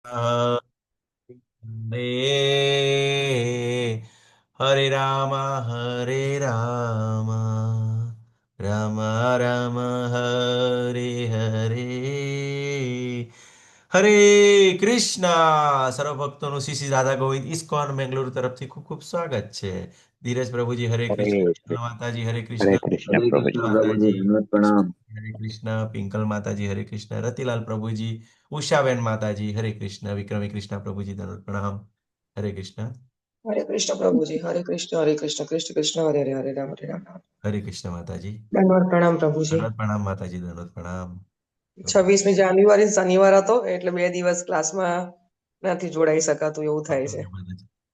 હરે હરે રામ હરે રામ રામ રામ હરે હરે હરે કૃષ્ણ. સર્વ ભક્તોનું શ્રી શ્રી રાધા ગોવિંદ ઇસ્કોન બેંગલુરુ તરફથી ખૂબ ખૂબ સ્વાગત છે. ધીરજ પ્રભુજી હરે હરે કૃષ્ણ, શ્રી માતાજી હરે હરે કૃષ્ણ, કૃષ્ણ હરે પ્રભુજી. કૃષ્ણ પ્રભુજી, માતાજી દંડવત પ્રણામ. હરે કૃષ્ણ, પિંકલ માતાજી હરે કૃષ્ણ, રતિલાલ પ્રભુજી, ઉષાબેન માતાજી હરે કૃષ્ણ, વિક્રમી કૃષ્ણ પ્રભુજી દનોત પ્રણામ. હરે કૃષ્ણ. હરે કૃષ્ણ પ્રભુજી, હરે કૃષ્ણ, હરે કૃષ્ણ, કૃષ્ણ કૃષ્ણ, હરે હરે, હરે રામ, હરે રામ, રામ. હરે કૃષ્ણ માતાજી. દંડવત પ્રણામ પ્રભુજી. દનોત પ્રણામ માતાજી, દનોત પ્રણામ. 26મી જાન્યુઆરી શનિવાર હતો એટલે 2 દિવસ ક્લાસમાં નથી જોડાઈ શકાતું એવું થાય છે. વાંધો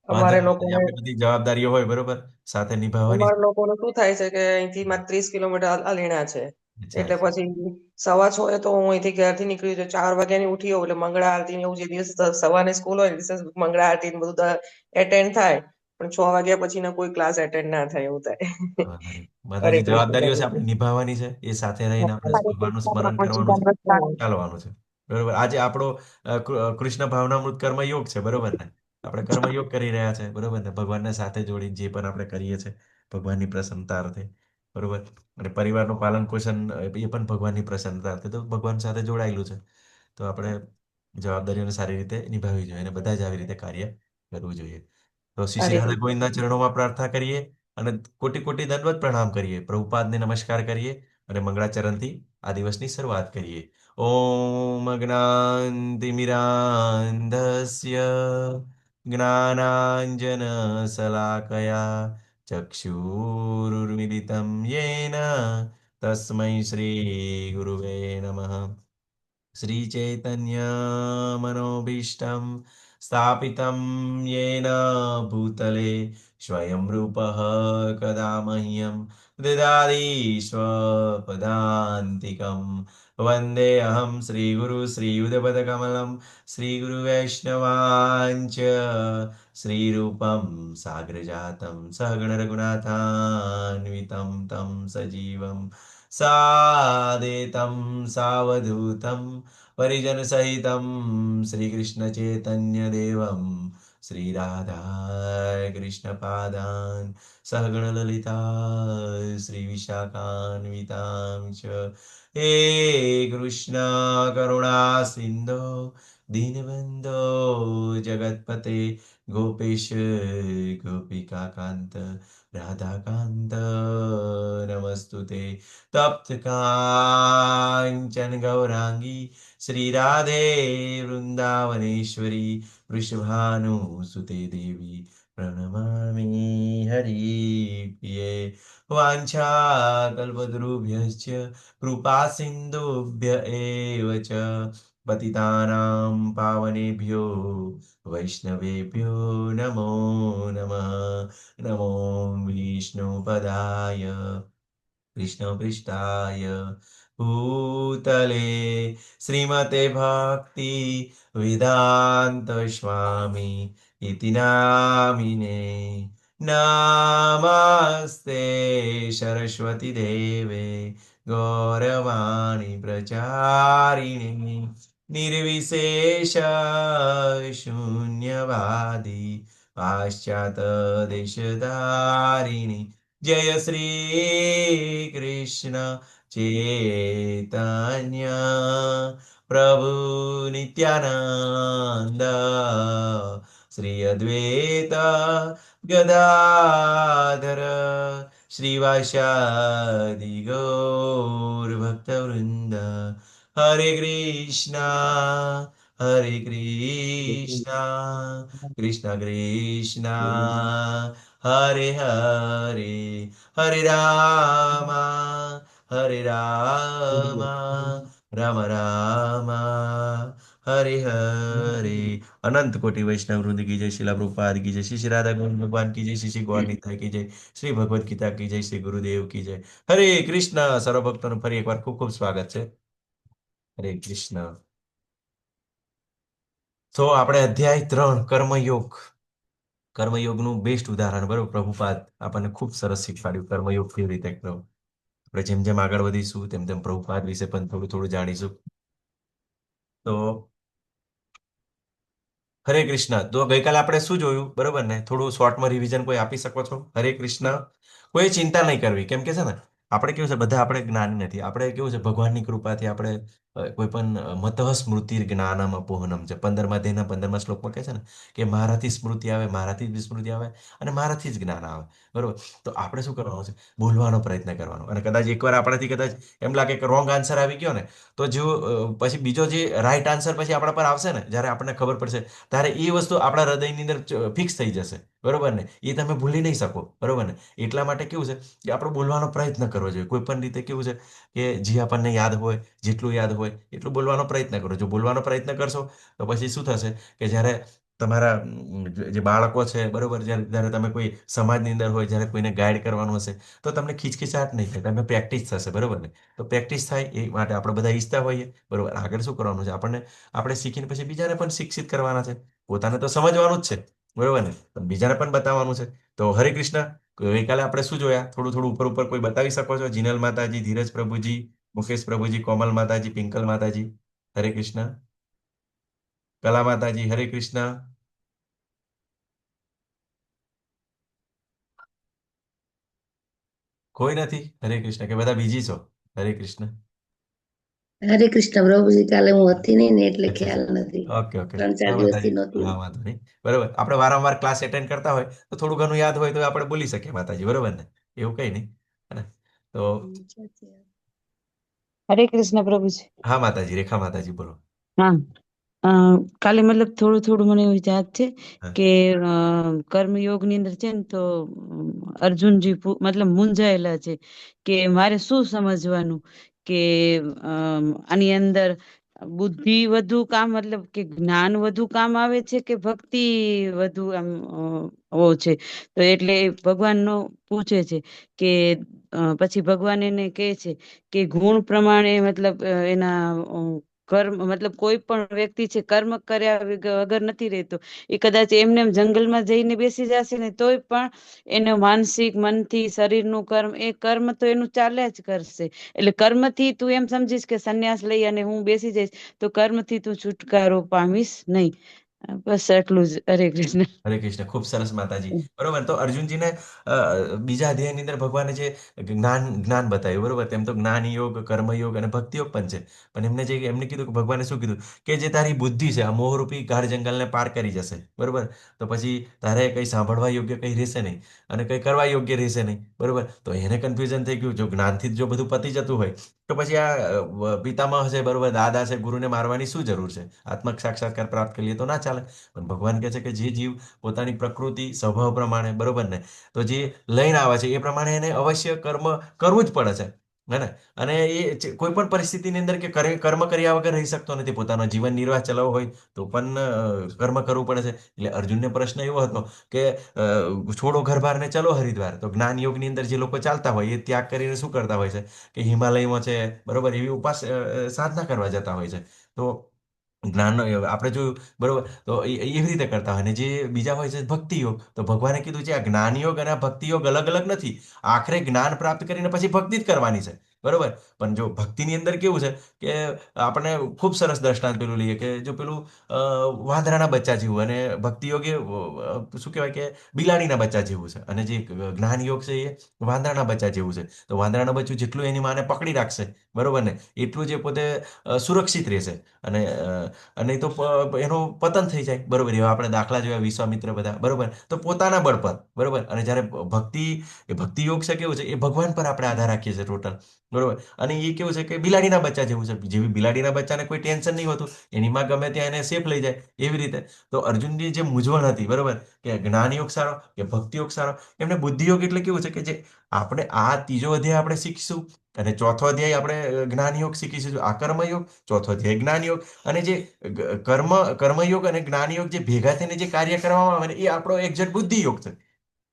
અમારે નહીં માતાજી, લોકોને આપણી બધી જવાબદારીઓ હોય બરોબર સાથે નિભાવવાની. અમારા લોકોને શું થાય છે કે અહીંથી માત્ર 30 કિલોમીટર અલીણા છે. અચ્છા એટલે પછી 6:15 તો હું અહીંથી ઘરથી નીકળી છું. 4 વાગ્યાની ઉઠી હોઉં એટલે મંગળા આરતી ને એવું જે દિવસ સવારની સ્કૂલ હોય એ દિવસે મંગળા આરતી ને બધું એટેન્ડ થાય. પણ 6 વાગ્યા પછીનો કોઈ ક્લાસ એટેન્ડ ના થાય એવું થાય. વાંધો નહીં. હરે માતાજી, કૃષ્ણ જવાબદારીઓ છે પ્રભુજી. આપણે નિભાવવાની છે, એ સાથે રહીને આપણે ભગવાનનું સ્મરણ કરવાનું છે, ચાલવાનું છે. બરોબર. આજે આપણો કૃષ્ણ ભાવનામૃત કર્મયોગ છે, બરોબર ને? આપણે કર્મયોગ કરી રહ્યા છે, બરોબર ને? ભગવાનને સાથે જોડી જે પણ આપણે કરીએ છીએ ભગવાનની પ્રસન્નતા અર્થે, બરોબર. અને પરિવારનું પાલન પોષણ એ પણ ભગવાનની પ્રસન્નતા અર્થે તો ભગવાન સાથે જોડાયેલું છે. તો આપણે જવાબદારીઓને સારી રીતે નિભાવવી જોઈએ અને બધા જ આવી રીતે કાર્ય કરવું જોઈએ. તો શ્રી શ્રી હરે રાધા કૃષ્ણ ગોવિંદના પ્રભુજી. ચરણોમાં પ્રાર્થના કરીએ અને કોટી કોટી દંડવત પ્રણામ કરીએ, પ્રભુપાદને નમસ્કાર કરીએ અને મંગળાચરણથી આ દિવસની શરૂઆત કરીએ. ઓમ અજ્ઞાનતિમિરાન્ધસ્ય જ્ઞાનાંજનશલાકયા ચક્ષુરુર્મિલિतं येन તસ્मै શ્રી ગુરુવે નમઃ. श्रीचैतन्यमनोभीष्टं स्थापितं येन भूतले स्वयं रूपः कदा मह्यं ददाति स्वपदान्तिकं. वन्देऽहं श्रीगुरु श्रीयुधपदकमलं श्रीगुरुवैष्णवाञ्च श्रीरूपं साग्रजातं सहगणरघुनाथान्वितं तं सजीवं सादेतं सावधूतं परिजनसहितं श्रीकृष्णचैतन्यदेवं श्रीराधाकृष्णपादान् सहगणललिता श्रीविशाखान्वितां च हे कृष्ण करुणा सिन्धो दीनबन्धो जगत्पते गोपेश गोपिकान्त राधाकान्त नमस्तुते. तप्त काञ्चन गौरांगी श्रीराधे वृन्दावनेश्वरी वृषभानुसुते देवी प्रणमामि हरिप्रिये. वाञ्छाकल्पतरुभ्यश्च कृपा सिन्धुभ्य एव च पतितानां पावनेभ्यो वैष्णवेभ्यो नमो नमः. नमो विष्णुपदाय कृष्णपृष्ठाय भूतले श्रीमते भक्ति वेदांत स्वामी इति नामिने. नमस्ते सरस्वती देवे गौरवाणी प्रचारिणे निर्विशेष शून्यवादी पाश्चात देशधारिणी. जय श्री कृष्ण चैतन्य प्रभु नित्यानंद श्री अद्वैत गदाधर श्रीवासादि गौर भक्तवृंद. हरे कृष्णा हरे कृष्णा कृष्णा कृष्णा हरे हरे, हरे राम राम राम हरे हरे. अनंत कोटि वैष्णव वृंद की जय, शिला प्रभुपाद की जय, श्री श्री राधा गोविंद भगवान की जय, श्री श्री गौर निताई की जय, श्री भगवद गीता की जय, श्री गुरुदेव की जय. હરે કૃષ્ણ. સર્વ ભક્તોનું ફરી એકવાર ખૂબ ખૂબ સ્વાગત છે. હરે કૃષ્ણ. તો આપણે અધ્યાય 3 કર્મયોગ, કર્મયોગનું બેસ્ટ ઉદાહરણ, બરોબર. પ્રભુપાદ આપણને ખૂબ સરસ શીખવાડ્યું કર્મયોગ કેવી રીતે કરવો. આપણે જેમ જેમ આગળ વધીશું તેમ તેમ પ્રભુપાદ વિશે પણ થોડું થોડું જાણીશું. તો હરે કૃષ્ણ. તો ગઈકાલે આપણે શું જોયું બરોબર ને? થોડું શોર્ટમાં રિવિઝન કોઈ આપી શકો છો? હરે કૃષ્ણ. કોઈ ચિંતા નહીં કરવી, કેમ કે છે ને આપણે કેવું છે, બધા આપણે જ્ઞાની નથી. આપણે કેવું છે, ભગવાનની કૃપાથી આપણે કોઈ પણ મતઃ સ્મૃતિ જ્ઞાનમ અપોહનમ છે 15મા શ્લોકમાં કહે છે ને કે મારાથી સ્મૃતિ આવે, મારાથી જ વિસ્મૃતિ આવે અને મારાથી જ જ્ઞાન આવે. બરોબર. તો આપણે શું કરવાનું છે? બોલવાનો પ્રયત્ન કરવાનો. અને કદાચ એકવાર આપણાથી કદાચ એમ લાગે કે રોંગ આન્સર આવી ગયો ને, તો જો પછી બીજો જે રાઈટ આન્સર પછી આપણા પર આવશે ને, જ્યારે આપણને ખબર પડશે, ત્યારે એ વસ્તુ આપણા હૃદયની અંદર ફિક્સ થઈ જશે. બરોબર ને? એ તમે ભૂલી નહીં શકો. બરોબર ને? એટલા માટે કેવું છે કે આપણે બોલવાનો પ્રયત્ન કરવો જોઈએ. કોઈ પણ રીતે કેવું છે કે જે આપણને યાદ હોય, જેટલું યાદ હોય એટલું બોલવાનો પ્રયત્ન કરો. જો બોલવાનો પ્રયત્ન કરશો તો પછી શું થશે કે જ્યારે તમારા જે બાળકો છે, બરોબર, જ્યારે જ્યારે તમે કોઈ સમાજની અંદર હોય, જ્યારે કોઈને ગાઈડ કરવાનું હશે, તો તમને ખીચખીચાટ નહીં થાય, તમે પ્રેક્ટિસ થશે. બરોબર ને? તો પ્રેક્ટિસ થાય એ માટે આપણે બધા ઈચ્છતા હોઈએ. બરોબર. આગળ શું કરવાનું છે? આપણે શીખીને પછી બીજાને પણ શિક્ષિત કરવાના છે. પોતાને તો સમજવાનું જ છે. બરોબર ને? પણ બીજાને પણ બતાવવાનું છે. તો હરે કૃષ્ણ. ગઈકાલે આપણે શું જોયા? થોડું થોડું ઉપર ઉપર કોઈ બતાવી શકો છો? જીનલ માતાજી, ધીરજ પ્રભુજી, મુકેશ પ્રભુજી, કોમલ માતાજી, પિંકલ માતાજી. હરે કૃષ્ણ. કલા માતાજી, હરે કૃષ્ણ. કોઈ નથી? હરે કૃષ્ણ. કે બધા બીજી છો? હરે કૃષ્ણ. હરે કૃષ્ણ પ્રભુજી, કાલે હું હતી નહીં ને એટલે અચ્છા, ખ્યાલ અચ્છા. નથી. Okay, okay. 3-4 હા દિવસથી માતાજી. નહોતી. હા, વાંધો નહીં. બરોબર. આપણે વારંવાર ક્લાસ એટેન્ડ કરતા હોય તો થોડું ઘણું યાદ હોય તો આપણે બોલી શકીએ માતાજી. બરોબર ને? એવું કંઈ નહીં. હે ને? તો સાચી વાત. હરે કૃષ્ણ પ્રભુજી. હા માતાજી, રેખા માતાજી બોલો. હા, અ, કાલે મતલબ થોડું થોડું મને એવું યાદ છે હા. કે કર્મયોગ ની અંદર છે ને તો અર્જુનજી મતલબ મૂંઝાયેલા છે કે મારે શું સમજવાનું કે આની અંદર બુદ્ધિ વધુ કામ મતલબ કે જ્ઞાન વધુ કામ આવે છે કે ભક્તિ વધુ આમ છે. તો એટલે ભગવાન નો પૂછે છે કે પછી ભગવાન એને કહે છે કે ગુણ પ્રમાણે મતલબ એના કર્મ મતલબ કોઈ પણ વ્યક્તિ છે કર્મ કર્યા વગર નથી રહેતો. એ કદાચ એમને એમ જંગલમાં જઈને બેસી જશે ને તોય પણ એનો માનસિક મનથી શરીરનું કર્મ એ કર્મ તો એનું ચાલ્યા જ કરશે. એટલે કર્મથી તું એમ સમજીશ કે સંન્યાસ લઈ અને હું બેસી જઈશ તો કર્મથી તું છુટકારો પામીશ નહીં. બસ આટલું જ. હરે કૃષ્ણ. હરે કૃષ્ણ. ખૂબ સરસ માતાજી. બરોબર. તો અર્જુનજીને બીજા અધ્યાયની અંદર ભગવાને જે જ્ઞાન બતાવ્યું, બરોબર, તેમ તો જ્ઞાન યોગ, કર્મયોગ અને ભક્તિ યોગ પણ છે. પણ એમને કીધું કે ભગવાને શું કીધું કે જે તારી બુદ્ધિ છે આ મોહરૂપી ગાઢ જંગલને પાર કરી જશે. બરોબર. તો પછી તારે કંઈ સાંભળવા યોગ્ય કંઈ રહેશે નહીં અને કંઈ કરવા યોગ્ય રહેશે નહીં. બરોબર. તો એને કન્ફ્યુઝન થઈ ગયું. જો જ્ઞાનથી જ જો બધું પતી જતું હોય તો પછી આ પિતામહ છે, બરોબર, દાદા છે, ગુરુને મારવાની શું જરૂર છે? આત્મક સાક્ષાત્કાર પ્રાપ્ત કરીએ તો ના ચાલે. પણ ભગવાન કહે છે કે જે જીવ પોતાની પ્રકૃતિ સ્વભાવ પ્રમાણે, બરોબર ને, તો જે લઈને આવે છે એ પ્રમાણે એને અવશ્ય કર્મ કરવું જ પડે છે. હે ને? અને કોઈ પણ પરિસ્થિતિની અંદર કે કર્મ કર્યા વગર રહી શકતો નથી. પોતાનો જીવન નિર્વાહ ચલાવવો હોય તો પણ કર્મ કરવું પડે છે. એટલે અર્જુનને પ્રશ્ન એવો હતો કે છોડો ઘર બાર ને ચલો હરિદ્વાર. તો જ્ઞાન યોગની અંદર જે લોકો ચાલતા હોય એ ત્યાગ કરીને શું કરતા હોય છે કે હિમાલયમાં છે, બરોબર, એવી સાધના કરવા જતા હોય છે. તો જ્ઞાન આપણે જોયું, બરોબર, તો એવી રીતે કરતા હોય. અને જે બીજા હોય છે ભક્તિ યોગ, તો ભગવાને કીધું છે આ જ્ઞાન યોગ અને આ ભક્તિ યોગ અલગ અલગ નથી. આખરે જ્ઞાન પ્રાપ્ત કરીને પછી ભક્તિ જ કરવાની છે. બરોબર. પણ જો ભક્તિની અંદર કેવું છે કે આપણે ખૂબ સરસ દ્રષ્ટાંત પેલું લઈએ કે જો પેલું વાંદરાના બચ્ચા જેવું, અને ભક્તિ યોગ એ શું કહેવાય કે બિલાડીના બચ્ચા જેવું છે, અને જે જ્ઞાન યોગ છે એ વાંદરાના બચ્ચા જેવું છે. તો વાંદરાના બચ્ચું જેટલું એની માને પકડી રાખશે, બરોબર ને, એટલું જે પોતે સુરક્ષિત રહેશે. અને નહીં તો એનું પતન થઈ જાય. બરોબર. એવા આપણે દાખલા જોયા, વિશ્વામિત્ર બધા. બરોબર. તો પોતાના બળ પર, બરોબર. અને જ્યારે ભક્તિ યોગ છે કેવું છે એ ભગવાન પર આપણે આધાર રાખીએ છીએ ટોટલ. બરોબર. અને એ કેવું છે કે બિલાડીના બચ્ચા જેવું છે. જેવી બિલાડીના બચ્ચાને કોઈ ટેન્શન નહીં હોતું, એની માં ગમે ત્યાં એને સેફ લઈ જાય, એવી રીતે તો અર્જુનની જે મૂંઝવણ હતી, બરોબર, કે જ્ઞાન યોગ સારો કે ભક્તિ યોગ સારો, એમને બુદ્ધિ યોગ એટલે કેવું છે કે જે આપણે આ ત્રીજો અધ્યાય આપણે શીખીશું અને ચોથો અધ્યાય આપણે જ્ઞાન યોગ શીખીશું. આ કર્મયોગ, ચોથો અધ્યાય જ્ઞાન યોગ. અને જે કર્મયોગ અને જ્ઞાનયોગ જે ભેગા થઈને જે કાર્ય કરવામાં આવે ને એ આપણો એક્ઝેક્ટ બુદ્ધિ યોગ છે.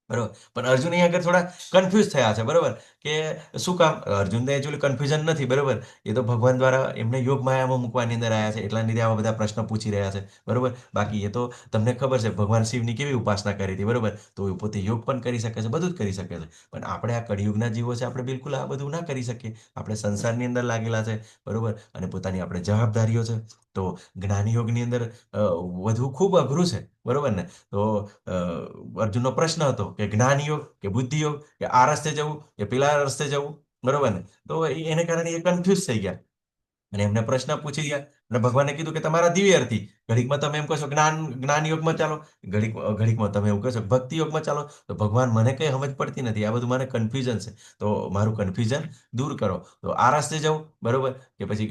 બરોબર. પણ અર્જુન અહીંયા આગળ થોડા કન્ફ્યુઝ થયા છે. બરોબર. કે શું કામ અર્જુનને એકચ્યુઅલી કન્ફ્યુઝન નથી, બરોબર. એ તો ભગવાન દ્વારા એમને યોગ માયામાં મૂકવાની અંદર આવ્યા છે એટલા લીધે આવા બધા પ્રશ્ન પૂછી રહ્યા છે, બરોબર. બાકી એ તો તમને ખબર છે ભગવાન શિવની કેવી ઉપાસના કરી હતી, બરોબર. તો એ પોતે યોગ પણ કરી શકે છે, બધું જ કરી શકે છે. પણ આપણે આ કળિયુગના જીવો છે, આપણે બિલકુલ આ બધું ના કરી શકીએ. આપણે સંસારની અંદર લાગેલા છે, બરોબર. અને પોતાની આપણે જવાબદારીઓ છે. તો જ્ઞાન યોગની અંદર વધુ ખૂબ અઘરું છે, બરોબર ને. તો અર્જુનનો પ્રશ્ન હતો કે જ્ઞાન યોગ કે બુદ્ધિ યોગ, કે આ રસ્તે જવું કે પેલા રસ્તે જવું, બરોબર ને. તો એને કારણે એ કન્ફ્યુઝ થઈ ગયા અને એમને પ્રશ્ન પૂછી ગયા અને ભગવાને કીધું કે તમારા દિવ્ય ઘડીકમાં તમે એમ કહો છો જ્ઞાન જ્ઞાન યોગમાં ચાલો, ઘડીકમાં તમે એવું કહો છો ભક્તિ યોગમાં ચાલો. તો ભગવાન મને કઈ સમજ પડતી નથી, આ બધું મને કન્ફ્યુઝન છે. તો મારું કન્ફ્યુઝન દૂર કરો. તો આ રસ્તે જવું, બરોબર, કે પછી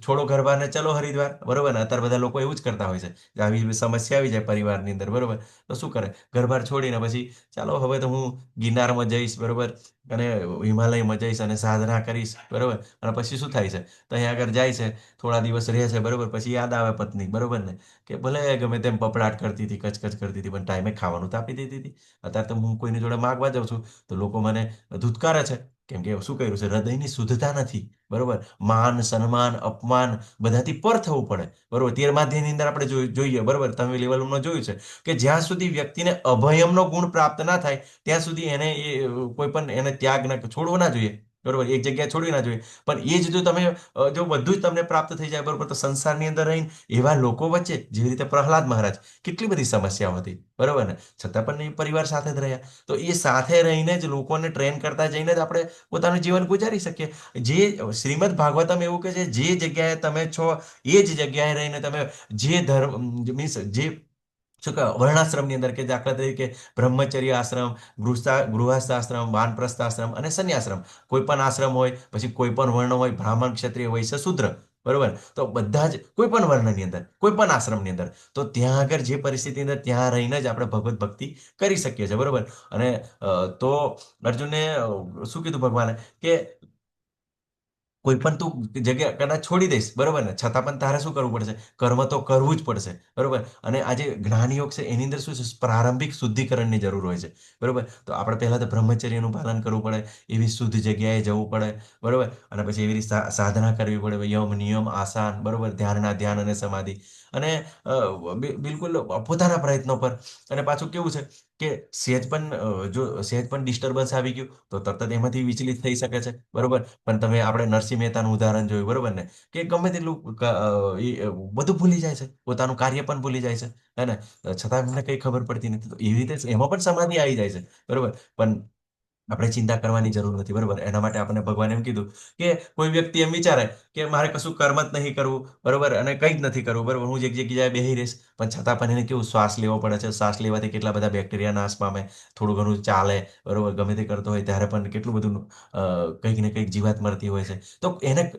છોડો ઘરબાર ને ચલો હરિદ્વાર, બરોબર ને. અત્યારે બધા લોકો એવું જ કરતા હોય છે. આવી સમસ્યા આવી જાય પરિવારની અંદર, બરોબર. તો શું કરે, ઘરબાર છોડીને પછી ચાલો હવે તો હું ગિરનારમાં જઈશ, બરોબર, અને હિમાલયમાં જઈશ અને સાધના કરીશ, બરોબર. અને પછી શું થાય છે, તો અહીંયા આગળ જાય છે, થોડા દિવસ રહે છે, બરોબર. પછી યાદ આવે પત્ની, બરોબર ને, કે ભલે ગમે તેમ પપડાટ કરતી હતી, કચકચ કરતી હતી, પણ ટાઈમે ખાવાનું તો આપી દેતી હતી. અત્યારે તો હું કોઈની જોડે માગવા જાઉં છું તો લોકો મને ધુતકારે છે, કેમ કે શું કર્યું છે, હૃદયની શુદ્ધતા નથી, બરોબર. માન સન્માન અપમાન બધાથી પર થવું પડે, બરોબર. તેરમાધ્યની અંદર આપણે જોઈએ, બરોબર, તમે લેવલમાં જોયું છે કે જ્યાં સુધી વ્યક્તિને અભયમનો ગુણ પ્રાપ્ત ના થાય ત્યાં સુધી એને કોઈ પણ એને ત્યાગ ના છોડવો ના જોઈએ, બરોબર. એક જગ્યાએ છોડવી ના જોઈએ. પણ એ જ જો તમે જો બધું જ તમને પ્રાપ્ત થઈ જાય, બરોબર, તો સંસારની અંદર રહીને એવા લોકો વચ્ચે જેવી રીતે પ્રહલાદ મહારાજ કેટલી બધી સમસ્યાઓ હતી, બરોબર ને, છતાં પણ એ પરિવાર સાથે જ રહ્યા. તો એ સાથે રહીને જ લોકોને ટ્રેન કરતા જઈને જ આપણે પોતાનું જીવન ગુજારી શકીએ. જે શ્રીમદ ભાગવતમ એવું કે છે, જે જગ્યાએ તમે છો એ જ જગ્યાએ રહીને તમે જે ધર્મ મીન્સ જે શું કહેવાય વર્ણાશ્રમની અંદર, કે દાખલા તરીકે બ્રહ્મચર્ય આશ્રમ, ગૃહસ્થ આશ્રમ, વાનપ્રસ્થ આશ્રમ અને સંન્યાશ્રમ, કોઈ પણ આશ્રમ હોય, પછી કોઈ પણ વર્ણ હોય, બ્રાહ્મણ, ક્ષત્રિય, વૈશ્ય, શૂદ્ર, બરોબર. તો બધા જ કોઈ પણ વર્ણની અંદર, કોઈ પણ આશ્રમની અંદર, તો ત્યાં આગળ જે પરિસ્થિતિ અંદર ત્યાં રહીને જ આપણે ભગવત ભક્તિ કરી શકીએ છીએ, બરોબર. અને તો અર્જુને શું કીધું ભગવાને કે કોઈ પણ તું જગ્યા કદાચ છોડી દઈશ, બરોબર ને, છતાં પણ તારે શું કરવું પડશે, કર્મ તો કરવું જ પડશે, બરોબર. અને આ જે જ્ઞાન યોગ છે એની અંદર શું છે, પ્રારંભિક શુદ્ધિકરણની જરૂર હોય છે, બરોબર. તો આપણે પહેલા તો બ્રહ્મચર્યનું પાલન કરવું પડે, એવી શુદ્ધ જગ્યાએ જવું પડે, બરોબર. અને પછી એવી રીતે સાધના કરવી પડે, યમ નિયમ આસાન, બરોબર, ધ્યાનના ધ્યાન અને સમાધિ. અને બિલકુલ પોતાના પ્રયત્નો પર. અને પાછું કેવું છે કે સહેજ પણ જો સહેજ પણ ડિસ્ટર્બન્સ આવી ગયું તો તરત જ એમાંથી વિચલિત થઈ શકે છે, બરોબર. પણ તમે આપણે નરસિંહ મહેતાનું ઉદાહરણ જોયું, બરોબર ને, કે ગમે તેટલું બધું ભૂલી જાય છે, પોતાનું કાર્ય પણ ભૂલી જાય છે, હે ને, છતાં એમને કઈ ખબર પડતી નથી. તો એવી રીતે એમાં પણ સમાધિ આવી જાય છે, બરોબર. પણ આપણે ચિંતા કરવાની જરૂર નથી, બરોબર. એના માટે આપણને ભગવાન એમ કીધું કે કોઈ વ્યક્તિ એમ વિચારે કે મારે કશું કર્મ જ નહીં કરવું, બરોબર, અને કંઈ જ નથી કરવું, બરોબર, હું એક જગ્યાએ બેસી રહીશ. પણ છતાં પણ એને કેવું શ્વાસ લેવો પડે છે, શ્વાસ લેવાથી કેટલા બધા બેક્ટેરિયા નાશ પામે, થોડું ઘણું ચાલે, બરોબર, ગમે તે કરતો હોય ત્યારે પણ કેટલું બધું કંઈક ને કંઈક જીવાત મળતી હોય છે. તો એને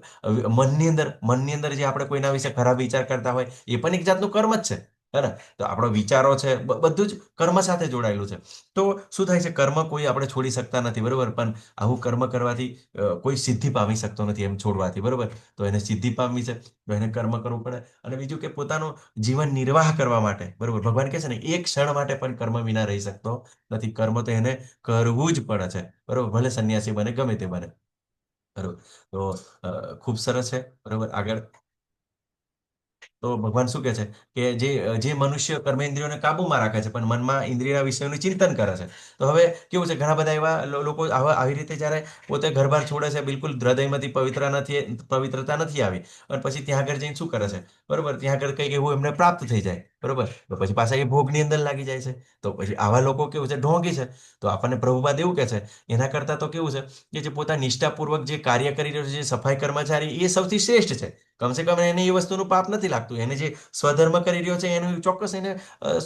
મનની અંદર જે આપણે કોઈના વિશે ખરાબ વિચાર કરતા હોય એ પણ એક જાતનું કર્મ જ છે, હે ને. તો આપણો વિચારો છે, બધું જ કર્મ સાથે જોડાયેલું છે. તો શું થાય છે, કર્મ કોઈ આપણે છોડી શકતા નથી, બરોબર. પણ આવું કર્મ કરવાથી કોઈ સિદ્ધિ પામી શકતો નથી એમ છોડવાથી, બરોબર. તો એને સિદ્ધિ પામવી છે તો એને કર્મ કરવું પડે. અને બીજું કે પોતાનું જીવન નિર્વાહ કરવા માટે, બરોબર, ભગવાન કહે છે ને, એક ક્ષણ માટે પણ કર્મ વિના રહી શકતો નથી. કર્મ તો એને કરવું જ પડે છે, બરોબર, ભલે સંન્યાસી બને, ગમે તે બને, બરોબર. તો ખૂબ સરસ છે, બરોબર. આગળ તો ભગવાન શું કહે છે કે જે મનુષ્ય કર્મેન્દ્રિયોને કાબુમાં રાખે છે પણ મનમાં ઇન્દ્રિયના વિષયોનું ચિંતન કરે છે. તો હવે કેવું છે, ઘણા બધા એવા લોકો આવી રીતે જ્યારે પોતે ઘરબાર છોડે છે, બિલકુલ હૃદયમાંથી પવિત્રતા નથી આવી, અને પછી ત્યાં આગળ જઈને શું કરે છે, બરોબર, ત્યાં આગળ કંઈક એવું એમને પ્રાપ્ત થઈ જાય, બરોબર, તો પછી પાછા એ ભોગની અંદર લાગી જાય છે. તો પછી આવા લોકો કેવું છે, ઢોંગી છે. તો આપણને પ્રભુપાદ એવું કહે છે, એના કરતાં તો કેવું છે કે જે પોતા નિષ્ઠાપૂર્વક જે કાર્ય કરી રહ્યો છે, જે સફાઈ કર્મચારી, એ સૌથી શ્રેષ્ઠ છે. કમસે કમ એને એ વસ્તુનું પાપ નથી લાગતું. એને જે સ્વધર્મ કરી રહ્યો છે એનું ચોક્કસ એને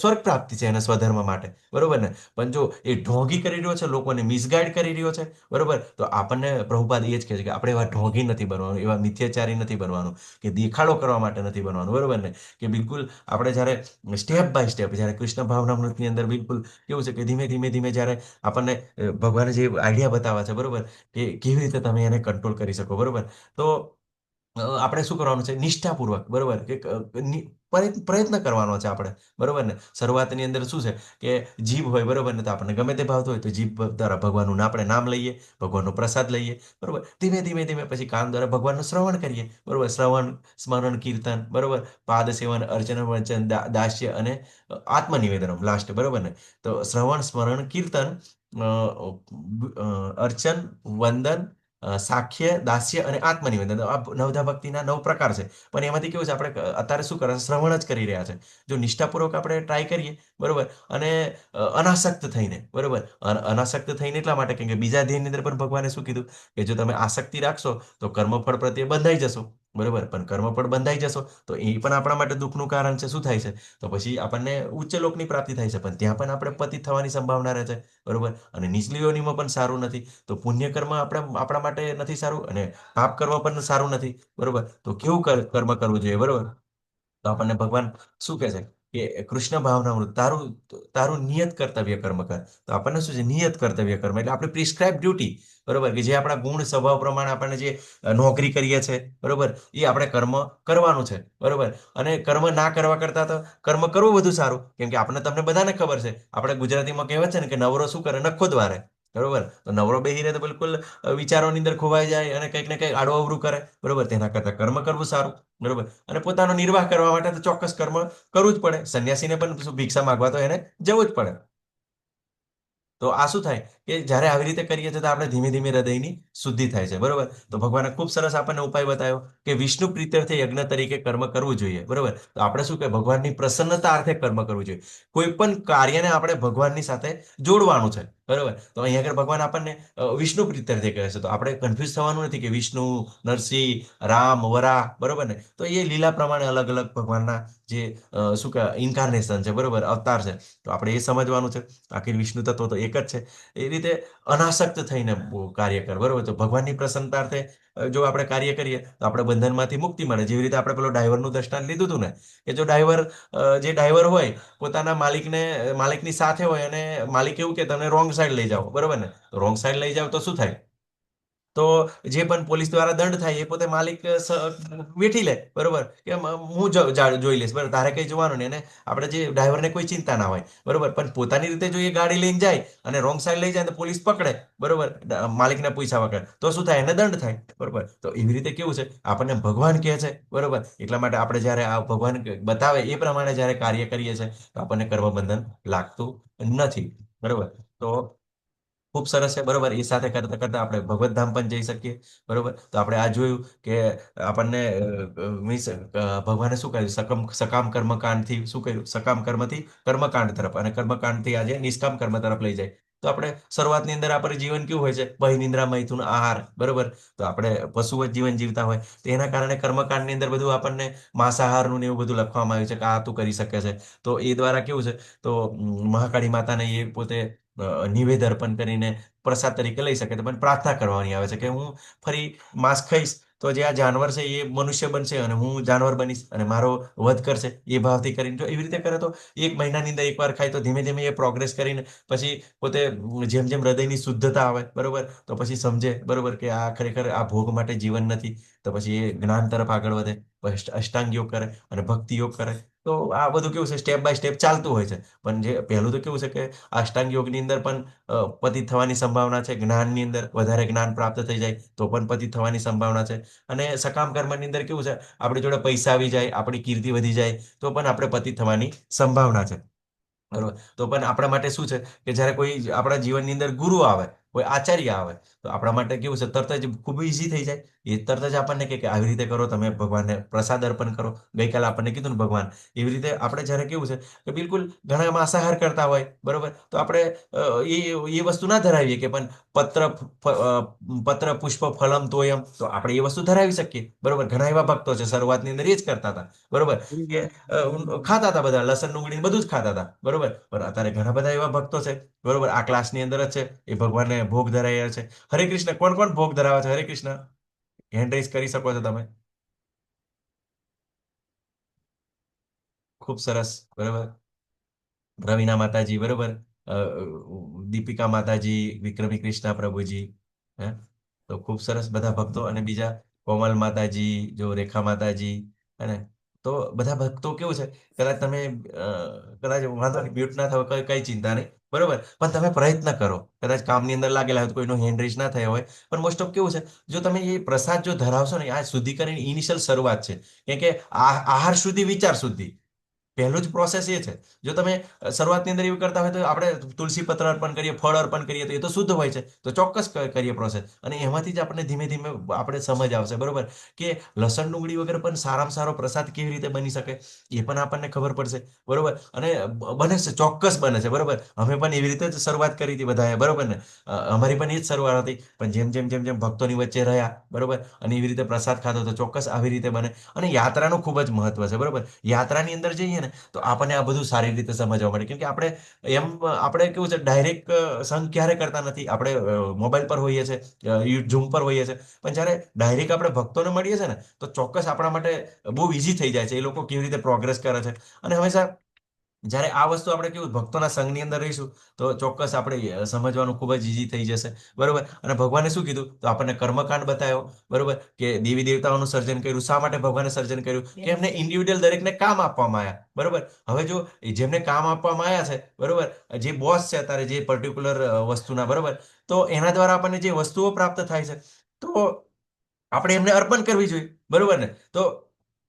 સ્વર્ગ પ્રાપ્તિ છે, એને સ્વધર્મ માટે, બરોબર ને. પણ જો એ ઢોંગી કરી રહ્યો છે, લોકોને મિસગાઈડ કરી રહ્યો છે, બરોબર, તો આપણને પ્રભુપાદ એ જ કહે છે કે આપણે એવા ઢોંગી નથી બનવાનું, એવા મિથ્યાચારી નથી બનવાનું, કે દેખાડો કરવા માટે નથી બનવાનું, બરોબર ને. કે બિલકુલ આપણે જ્યારે સ્ટેપ બાય સ્ટેપ, જ્યારે કૃષ્ણ ભાવનામૃતની અંદર બિલકુલ કેવું છે કે ધીમે ધીમે ધીમે જ્યારે આપણને ભગવાને જે આઈડિયા બતાવ્યા છે, બરોબર, કે કેવી રીતે તમે એને કંટ્રોલ કરી શકો, બરોબર. તો આપણે શું કરવાનું છે નિષ્ઠાપૂર્વક, બરોબર, કે પ્રયત્ન કરવાનો છે આપણે, બરોબર ને. શરૂઆતની અંદર શું છે કે જીભ હોય, બરોબર ને, તો આપણને ગમે તે ભાવતું હોય તો જીભ દ્વારા ભગવાનનું આપણે નામ લઈએ, ભગવાનનો પ્રસાદ લઈએ, બરોબર. ધીમે ધીમે ધીમે પછી કાન દ્વારા ભગવાનનું શ્રવણ કરીએ, બરોબર. શ્રવણ, સ્મરણ, કીર્તન, બરોબર. પાદ સેવન, અર્ચન, વંચન, દાસ્ય અને આત્મનિવેદનમ લાસ્ટ, બરોબર ને. તો શ્રવણ, સ્મરણ, કીર્તન, અર્ચન, વંદન, સાખ્ય, દાસ્ય અને આત્મનિવેદન, આ નવધા ભક્તિના 9 પ્રકાર છે. પણ એમાંથી કેવું છે, આપણે અત્યારે શું કરે છે, શ્રવણ જ કરી રહ્યા છે. જો નિષ્ઠાપૂર્વક આપણે ટ્રાય કરીએ, બરોબર, અને અનાસક્ત થઈને, બરોબર, અનાસક્ત થઈને એટલા માટે કેમ કે બીજા ધ્યેયની અંદર પણ ભગવાને શું કીધું કે જો તમે આસક્તિ રાખશો તો કર્મફળ પ્રત્યે બંધાઈ જશો, બરોબર. પણ કર્મફળ બંધાઈ જશો તો એ પણ આપણા માટે દુઃખનું કારણ છે. શું થાય છે, તો પછી આપણને ઉચ્ચ લોકની પ્રાપ્તિ થાય છે, પણ ત્યાં પણ આપણે પતિત થવાની સંભાવના રહે છે, બરોબર. અને નીચલી યોનિમાં પણ સારું નથી. તો પુણ્ય કર્મ આપણા માટે નથી સારું, અને પાપ કર્મ પણ સારું નથી, બરોબર. તો કેવું કર્મ કરવું જોઈએ, બરોબર. તો આપણને ભગવાન શું કહે છે કે કૃષ્ણ ભાવનામૃત, તારું તારું નિયત કર્તવ્ય કર્મ કર. તો આપણને શું છે, નિયત કર્તવ્ય કર્મ એટલે આપણે પ્રિસ્ક્રાઇબ ડ્યુટી, બરોબર, કે જે આપણા ગુણ સ્વભાવ પ્રમાણે આપણને જે નોકરી કરીએ છે, બરોબર, એ આપણે કર્મ કરવાનું છે, બરોબર. અને કર્મ ના કરવા કરતા તો કર્મ કરવું વધુ સારું, કેમ કે તમને બધાને ખબર છે, આપણે ગુજરાતીમાં કહેવત છે ને કે નવરો શું કરે, નખો દ્વારે, બરોબર. તો નવરો બેહી રહે તો બિલકુલ વિચારોની અંદર ખોવાઈ જાય અને કંઈક ને કંઈક આડું અવળું કરે, બરોબર. તેના કરતા કર્મ કરવું સારું, બરોબર. અને પોતાનો નિર્વાહ કરવા માટે તો ચોક્કસ કર્મ કરવું જ પડે. સંન્યાસીને પણ શું ભિક્ષા માંગવા તો એને જવું જ પડે. તો આ શું થાય કે જ્યારે આવી રીતે કરીએ છીએ તો આપણે ધીમે ધીમે હૃદયની શુદ્ધિ થાય છે, બરોબર. તો ભગવાને ખૂબ સરસ આપણને ઉપાય બતાવ્યો કે વિષ્ણુ પ્રીત્યર્થે યજ્ઞ તરીકે કર્મ કરવું જોઈએ, બરોબર. તો આપણે શું કે ભગવાનની પ્રસન્નતા અર્થે કર્મ કરવું જોઈએ. કોઈ પણ કાર્યને આપણે ભગવાનની સાથે જોડવાનું છે, બરોબર. તો અહીંયા આગળ ભગવાન આપણને વિષ્ણુ પ્રીત્યર્થે કહે છે. તો આપણે કન્ફ્યુઝ થવાનું નથી કે વિષ્ણુ, નરસિંહ, રામ, વરા, બરોબર ને. તો એ લીલા પ્રમાણે અલગ અલગ ભગવાનના જે શું કે ઇન્કાર્નેશન છે, બરોબર, અવતાર છે. તો આપણે એ સમજવાનું છે. આખી વિષ્ણુ તત્વ તો એક જ છે. એ રીતે અનાસક્ત થઈને કાર્ય કર, બરોબર. તો ભગવાનની પ્રસન્નતાર્થે જો આપણે કાર્ય કરીએ તો આપણે બંધનમાંથી મુક્તિ મળે. જેવી રીતે આપણે પેલો ડ્રાઈવરનું દ્રષ્ટાંત લીધું હતું ને, કે જો ડ્રાઈવર હોય પોતાના માલિકની સાથે હોય અને માલિક એવું કે તમે રોંગ સાઈડ લઈ જાઓ, બરોબર ને. રોંગ સાઈડ લઈ જાઓ તો શું થાય, તો જે પણ પોલીસ દ્વારા દંડ થાય એ પોતે માલિક વેઠી લે, બરોબર, કે હું જોઈ લઈશ, બરાબર, તારે કઈ જોવાનું નહીં. અને આપણે જે ડ્રાઈવરને કોઈ ચિંતા ના હોય, બરોબર. પણ પોતાની રીતે જો એ ગાડી લઈને જાય અને રોંગ સાઈડ લઈ જાય તો પોલીસ પકડે, બરોબર, માલિકને પૈસા વગર, તો શું થાય, એને દંડ થાય, બરોબર. તો એવી રીતે કેવું છે, આપણને ભગવાન કહે છે, બરોબર. એટલા માટે આપણે જ્યારે આ ભગવાન બતાવે એ પ્રમાણે જ્યારે કાર્ય કરીએ છીએ તો આપણને કર્મબંધન લાગતું નથી, બરોબર. તો ખૂબ સરસ છે, બરોબર. એ સાથે કરતા કરતા આપણે ભગવત ધામ પણ જઈ શકીએ, બરોબર. તો આપણે આ જોયું કે આપણને મીન્સ ભગવાને શું કહ્યું, સકામ કર્મકાંડથી શું કહ્યું, સકામ કર્મથી કર્મકાંડ તરફ, અને કર્મકાંડથી આજે નિષ્કામ કર્મ તરફ લઈ જાય. તો આપણે શરૂઆતની અંદર આપણે જીવન કેવું હોય છે, ભય, નિંદ્રા, મૈથુન, આહાર, બરોબર. તો આપણે પશુઓ જ જીવન જીવતા હોય, તો એના કારણે કર્મકાંડની અંદર બધું આપણને માંસાહારનું ને એવું બધું લખવામાં આવ્યું છે કે આ તું કરી શકે છે. તો એ દ્વારા કેવું છે, તો મહાકાળી માતાને એ પોતે નિવેદ અર્પણ કરીને પ્રસાદ તરીકે લઈ શકે. તો પણ પ્રાર્થના કરવાની આવે છે કે હું ફરી માંસ ખાઈશ તો જે આ જાનવર છે એ મનુષ્ય બનશે અને હું જાનવર બનીશ અને મારો વધ કરશે, એ ભાવથી કરીને જો એવી રીતે કરે તો 1 મહિનાની અંદર એકવાર ખાય તો ધીમે ધીમે એ પ્રોગ્રેસ કરીને પછી પોતે જેમ જેમ હૃદયની શુદ્ધતા આવે, બરોબર, તો પછી સમજે, બરોબર, કે આ ખરેખર આ ભોગ માટે જીવન નથી. તો પછી એ જ્ઞાન તરફ આગળ વધે, પછી અષ્ટાંગ યોગ કરે અને ભક્તિ યોગ કરે. તો આ બધું કેવું છે, સ્ટેપ બાય સ્ટેપ ચાલતું હોય છે. પણ જે પહેલું તો કેવું છે કે અષ્ટાંગ યોગની અંદર પણ પતિત થવાની સંભાવના છે. જ્ઞાનની અંદર વધારે જ્ઞાન પ્રાપ્ત થઈ જાય તો પણ પતિત થવાની સંભાવના છે. અને સકામ કર્મની અંદર કેવું છે, આપણી જોડે પૈસા આવી જાય, આપણી કીર્તિ વધી જાય તો પણ આપણે પતિત થવાની સંભાવના છે, બરોબર. તો પણ આપણા માટે શું છે કે જ્યારે કોઈ આપણા જીવનની અંદર ગુરુ આવે, કોઈ આચાર્ય આવે, તો આપણા માટે કેવું છે, તરત જ ખૂબ ઇઝી થઈ જાય. એ તરત જ આપણને કે આવી રીતે કરો, તમે ભગવાનને પ્રસાદ અર્પણ કરો. ગઈકાલે આપણને કીધું ને ભગવાન, એવી રીતે આપણે જ્યારે કેવું છે કે બિલકુલ ઘણા માંસાહાર કરતા હોય, બરોબર. તો આપણે એ વસ્તુ ના ધરાવીએ કે પણ પત્ર પુષ્પ ફલમ તોયમ, તો આપણે એ વસ્તુ ધરાવી શકીએ, બરોબર. ઘણા એવા ભક્તો છે શરૂઆતની અંદર એ જ કરતા હતા, બરોબર, કે ખાતા હતા બધા લસણ ડુંગળી બધું જ ખાતા હતા, બરોબર. પણ અત્યારે ઘણા બધા એવા ભક્તો છે, બરોબર, આ ક્લાસની અંદર જ છે, એ ભગવાનને ભોગ ધરાવ્યા છે. હરે કૃષ્ણ, કોણ કોણ ભોગ ધરાવે છે? હરે કૃષ્ણ, હેન્ડ રેઝ કરી શકો છો તમે. ખૂબ સરસ, બરોબર. રવીના માતાજી, બરોબર, દીપિકા માતાજી, વિક્રમી કૃષ્ણા પ્રભુજી, હે. તો ખૂબ સરસ બધા ભક્તો અને બીજા કોમલ માતાજી, જો રેખા માતાજી, અને તો બધા ભક્તો કેવું છે, કદાચ તમે કદાચ વાંધો નહીં, મ્યુટ ના થાવ, કઈ કઈ ચિંતા નહીં, બરોબર, પણ તમે પ્રયત્ન કરો. કદાચ કામની અંદર લાગેલા હોય તો કોઈનો હેન્ડ રેઇઝ ના થયો હોય, પણ મોસ્ટ ઓફ કેવું છે, જો તમે એ પ્રસાદ જો ધરાવશો ને, આ શુદ્ધિકરણ ઇનિશિયલ શરૂઆત છે. કેમ કે આહાર શુદ્ધિ, વિચાર શુદ્ધિ, પહેલું જ પ્રોસેસ એ છે. જો તમે શરૂઆતની અંદર એવું કરતા હોય તો આપણે તુલસી પત્ર અર્પણ કરીએ, ફળ અર્પણ કરીએ, તો એ તો શુદ્ધ હોય છે, તો ચોક્કસ કરીએ પ્રોસેસ. અને એમાંથી જ આપણે ધીમે ધીમે આપણે સમજ આવશે, બરોબર, કે લસણ ડુંગળી વગર પણ સારામાં સારો પ્રસાદ કેવી રીતે બની શકે એ પણ આપણને ખબર પડશે, બરોબર. અને બને છે, ચોક્કસ બને છે, બરોબર. અમે પણ એવી રીતે જ શરૂઆત કરી હતી બધાએ, બરોબર ને. અમારી પણ એ જ શરૂઆત હતી, પણ જેમ જેમ જેમ જેમ ભક્તોની વચ્ચે રહ્યા, બરોબર, અને એવી રીતે પ્રસાદ ખાધો તો ચોક્કસ આવી રીતે બને. અને યાત્રાનું ખૂબ જ મહત્વ છે, બરોબર. યાત્રાની અંદર જઈએ ને તો આપણને આ બધું સારી રીતે સમજવા મળે. કેમ કે આપણે કેવું છે, ડાયરેક્ટ સંગ ક્યારે કરતા નથી. આપણે મોબાઈલ પર હોઈએ છીએ, ઝૂમ પર હોઈએ છીએ, પણ જ્યારે ડાયરેક્ટ આપણે ભક્તોને મળીએ છીએ ને, તો ચોક્કસ આપણા માટે બહુ ઈઝી થઈ જાય છે એ લોકો કેવી રીતે પ્રોગ્રેસ કરે છે. અને હંમેશા જ્યારે આ વસ્તુ આપણે કેવું ભક્તોના સંઘની અંદર રહીશું, તો ચોક્કસ આપણે સમજવાનું ખૂબ જ ઈઝી થઈ જશે, બરોબર. અને ભગવાને શું કીધું, તો આપણને કર્મકાંડ બતાવ્યો, બરોબર, કે દેવી દેવતાઓનું સર્જન કર્યું. શા માટે ભગવાને સર્જન કર્યું? કે એમને ઇન્ડિવિડ્યુઅલ દરેકને કામ આપવામાં આવ્યા, બરોબર. હવે જો જેમને કામ આપવામાં આવ્યા છે, બરોબર, જે બોસ છે અત્યારે જે પર્ટિક્યુલર વસ્તુના, બરોબર, તો એના દ્વારા આપણને જે વસ્તુઓ પ્રાપ્ત થાય છે, તો આપણે એમને અર્પણ કરવી જોઈએ, બરોબર ને. તો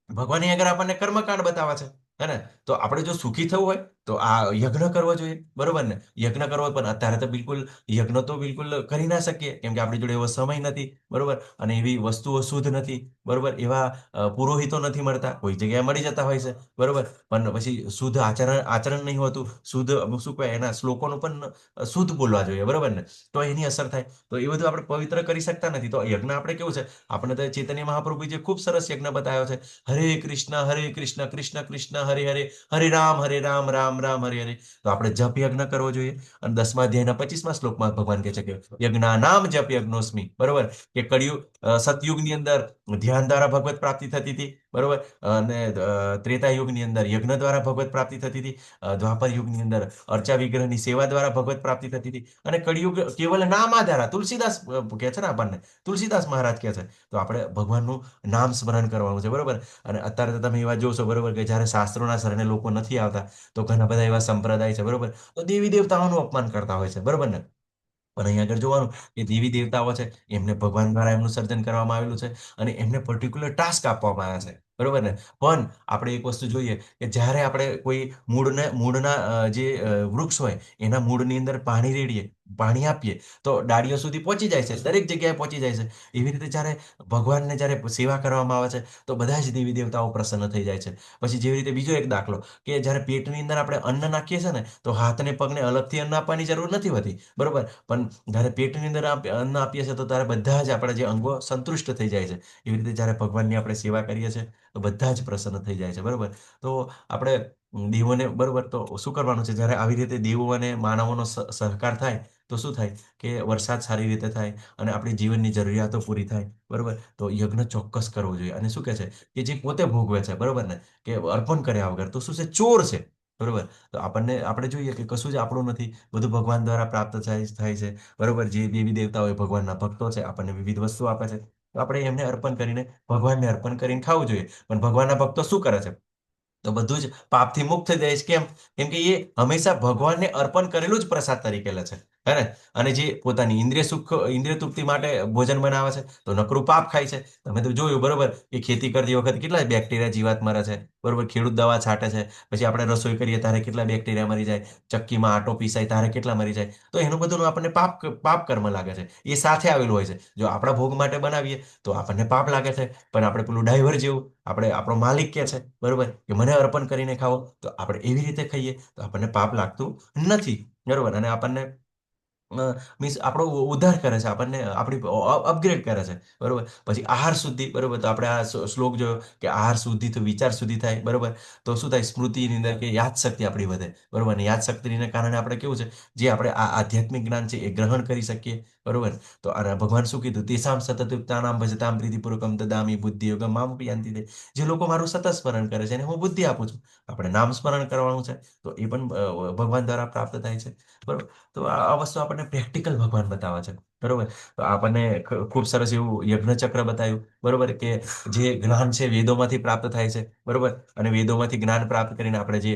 ભગવાન અહીં આગળ આપણને કર્મકાંડ બતાવે છે, હે ને. તો આપણે જો સુખી થવું હોય તો આ યજ્ઞ કરવો જોઈએ, બરોબર ને. યજ્ઞ કરવો, પણ અત્યારે તો બિલકુલ યજ્ઞ તો બિલકુલ કરી ના શકીએ, કેમ કે આપણી જોડે એવો સમય નથી, બરોબર, અને એવી વસ્તુઓ શુદ્ધ નથી, બરોબર. એવા પુરોહિતો નથી મળતા, કોઈ જગ્યાએ મળી જતા હોય છે, બરોબર, પણ પછી શુદ્ધ આચરણ નહીં હોતું, શુદ્ધ શું કહેવાય, એના શ્લોકોનું પણ શુદ્ધ બોલવા જોઈએ, બરોબર ને. તો એની અસર થાય. તો એ બધું આપણે પવિત્ર કરી શકતા નથી. તો યજ્ઞ આપણે કેવું છે, આપણે તો ચૈતન્ય મહાપ્રભુજીએ ખૂબ સરસ યજ્ઞ બતાવ્યો છે. હરે કૃષ્ણ કૃષ્ણ કૃષ્ણ હરે હરે, હરે રામ રામ રામ હરે હરે. તો આપણે જપ યજ્ઞ કરવો જોઈએ. અને 10મા અધ્યાયના 25મા શ્લોકમાં ભગવાન કહે છે કે યજ્ઞાનામ જપ યજ્ઞોસ્મિ, બરોબર. કે સતયુગની અંદર ધ્યાન દ્વારા ભગવત પ્રાપ્તિ થતી હતી, બરોબર. અને ત્રેતા યુગની અંદર યજ્ઞ દ્વારા ભગવત પ્રાપ્તિ થતી હતી. દ્વાપર યુગની અંદર અર્ચા વિગ્રહની સેવા દ્વારા ભગવત પ્રાપ્તિ થતી હતી. અને કળિયુગ કેવલ નામ આધારા, તુલસીદાસ કહે છે ને આપણને, તુલસીદાસ મહારાજ કહે છે. તો આપણે ભગવાનનું નામ સ્મરણ કરવાનું છે, બરોબર. અને અત્યારે તો તમે એવા જોશો, બરોબર, કે જ્યારે શાસ્ત્રોના શરણે લોકો નથી આવતા, તો ઘણા બધા એવા સંપ્રદાય છે, બરોબર, તો દેવી દેવતાઓનું અપમાન કરતા હોય છે, બરોબર ને. પણ અહીંયા આગળ જોવાનું કે દેવી દેવતાઓ છે, એમને ભગવાન દ્વારા એમનું સર્જન કરવામાં આવેલું છે, અને એમને પર્ટિક્યુલર ટાસ્ક આપવામાં આવ્યા છે, બરોબર ને. પણ આપણે એક વસ્તુ જોઈએ કે જ્યારે આપણે કોઈ મૂળના જે વૃક્ષ હોય એના મૂળની અંદર પાણી રેડીએ, પાણી આપીએ, તો ડાળીઓ સુધી પહોંચી જાય છે, દરેક જગ્યાએ પહોંચી જાય છે. એવી રીતે જ્યારે ભગવાનને જ્યારે સેવા કરવામાં આવે છે, તો બધા જ દેવી દેવતાઓ પ્રસન્ન થઈ જાય છે. પછી જેવી રીતે બીજો એક દાખલો, કે જ્યારે પેટની અંદર આપણે અન્ન નાખીએ છીએ ને, તો હાથને પગને અલગથી અન્ન આપવાની જરૂર નથી હોતી, બરોબર. પણ જ્યારે પેટની અંદર અન્ન આપીએ છીએ, તો ત્યારે બધા જ આપણા જે અંગો સંતુષ્ટ થઈ જાય છે. એવી રીતે જ્યારે ભગવાનની આપણે સેવા કરીએ છીએ, તો બધા જ પ્રસન્ન થઈ જાય છે, બરોબર. તો આપણે દેવોને, બરોબર, તો શું કરવાનું છે, જ્યારે આવી રીતે દેવો અને માનવોનો સહકાર થાય, તો શું થાય કે વરસાદ સારી રીતે થાય, અને આપણી જીવનની જરૂરિયાતો પૂરી થાય, બરોબર. તો યજ્ઞ ચોક્કસ કરવો જોઈએ. અને શું કહે છે કે જે પોતે ભોગવે છે, બરોબર ને, કે અર્પણ કર્યા વગર તો શું છે, ચોર છે, બરોબર. તો આપણે જોઈએ કે કશું જ આપણું નથી, બધું ભગવાન દ્વારા પ્રાપ્ત થાય છે, બરોબર. જે દેવી દેવતાઓ એ ભગવાનના ભક્તો છે, આપણને વિવિધ વસ્તુ આપે છે, તો આપણે એમને અર્પણ કરીને, ભગવાનને અર્પણ કરીને ખાવું જોઈએ. પણ ભગવાનના ભક્તો શું કરે છે, તો બધું જ પાપથી મુક્ત થઈ જાય છે. કેમ? કેમ કે એ હંમેશા ભગવાનને અર્પણ કરેલું જ પ્રસાદ તરીકે લે છે, હે ને. અને જે પોતાની ઇન્દ્રિય તૃપ્તિ માટે ભોજન બનાવે છે, તો નકરું પાપ ખાય છે. તમે તો જોયું, બરોબર, કે ખેતી કરતી વખતે કેટલા બેક્ટેરિયા જીવાત મરે છે, બરોબર. ખેડૂત દવા છાંટે છે, પછી આપણે રસોઈ કરીએ ત્યારે કેટલા બેક્ટેરિયા મરી જાય, ચક્કીમાં આટો પીસાય ત્યારે કેટલા મરી જાય. તો એનું બધું આપણને પાપ કર્મ લાગે છે, એ સાથે આવેલું હોય છે. જો આપણા ભોગ માટે બનાવીએ તો આપણને પાપ લાગે છે, પણ આપણે પેલું ડાઈવર જેવું, આપણે આપણો માલિક કે છે, બરોબર, કે મને અર્પણ કરીને ખાવો, તો આપણે એવી રીતે ખાઈએ તો આપણને પાપ લાગતું નથી, બરોબર. અને આપણને મીન્સ આપણો ઉદ્ધાર કરે છે, આપણને આપણી અપગ્રેડ કરે છે, બરોબર. પછી આહાર શુદ્ધિ, બરોબર. તો આપણે આ શ્લોક જોયો કે આહાર શુદ્ધિ તો વિચાર શુદ્ધિ થાય, બરોબર. તો શું થાય, સ્મૃતિની અંદર કે યાદશક્તિ આપણી વધે, બરોબર. અને યાદશક્તિને કારણે આપણે કેવું છે, જે આપણે આ આધ્યાત્મિક જ્ઞાન છે એ ગ્રહણ કરી શકીએ, બરોબર. તો અને ભગવાન શું કીધું, તેષામ સતતયુક્તાનામ ભજતામ પ્રીતિપૂર્વકમ દદામિ બુદ્ધિ યોગમ મામપી યાન્તિ તે. જે લોકો મારું સતત સ્મરણ કરે છે એને હું બુદ્ધિ આપું છું. આપણે નામ સ્મરણ કરવાનું છે, તો એ પણ ભગવાન દ્વારા પ્રાપ્ત થાય છે, બરોબર. તો આ વસ્તુ આપણે આપણને પ્રેક્ટિકલ ભગવાન બતાવે છે, બરોબર. તો આપણને ખૂબ સરસ એવું યજ્ઞચક્ર બતાવ્યું, બરોબર, કે જે જ્ઞાન છે વેદોમાંથી પ્રાપ્ત થાય છે, બરોબર. અને વેદોમાંથી જ્ઞાન પ્રાપ્ત કરીને આપણે જે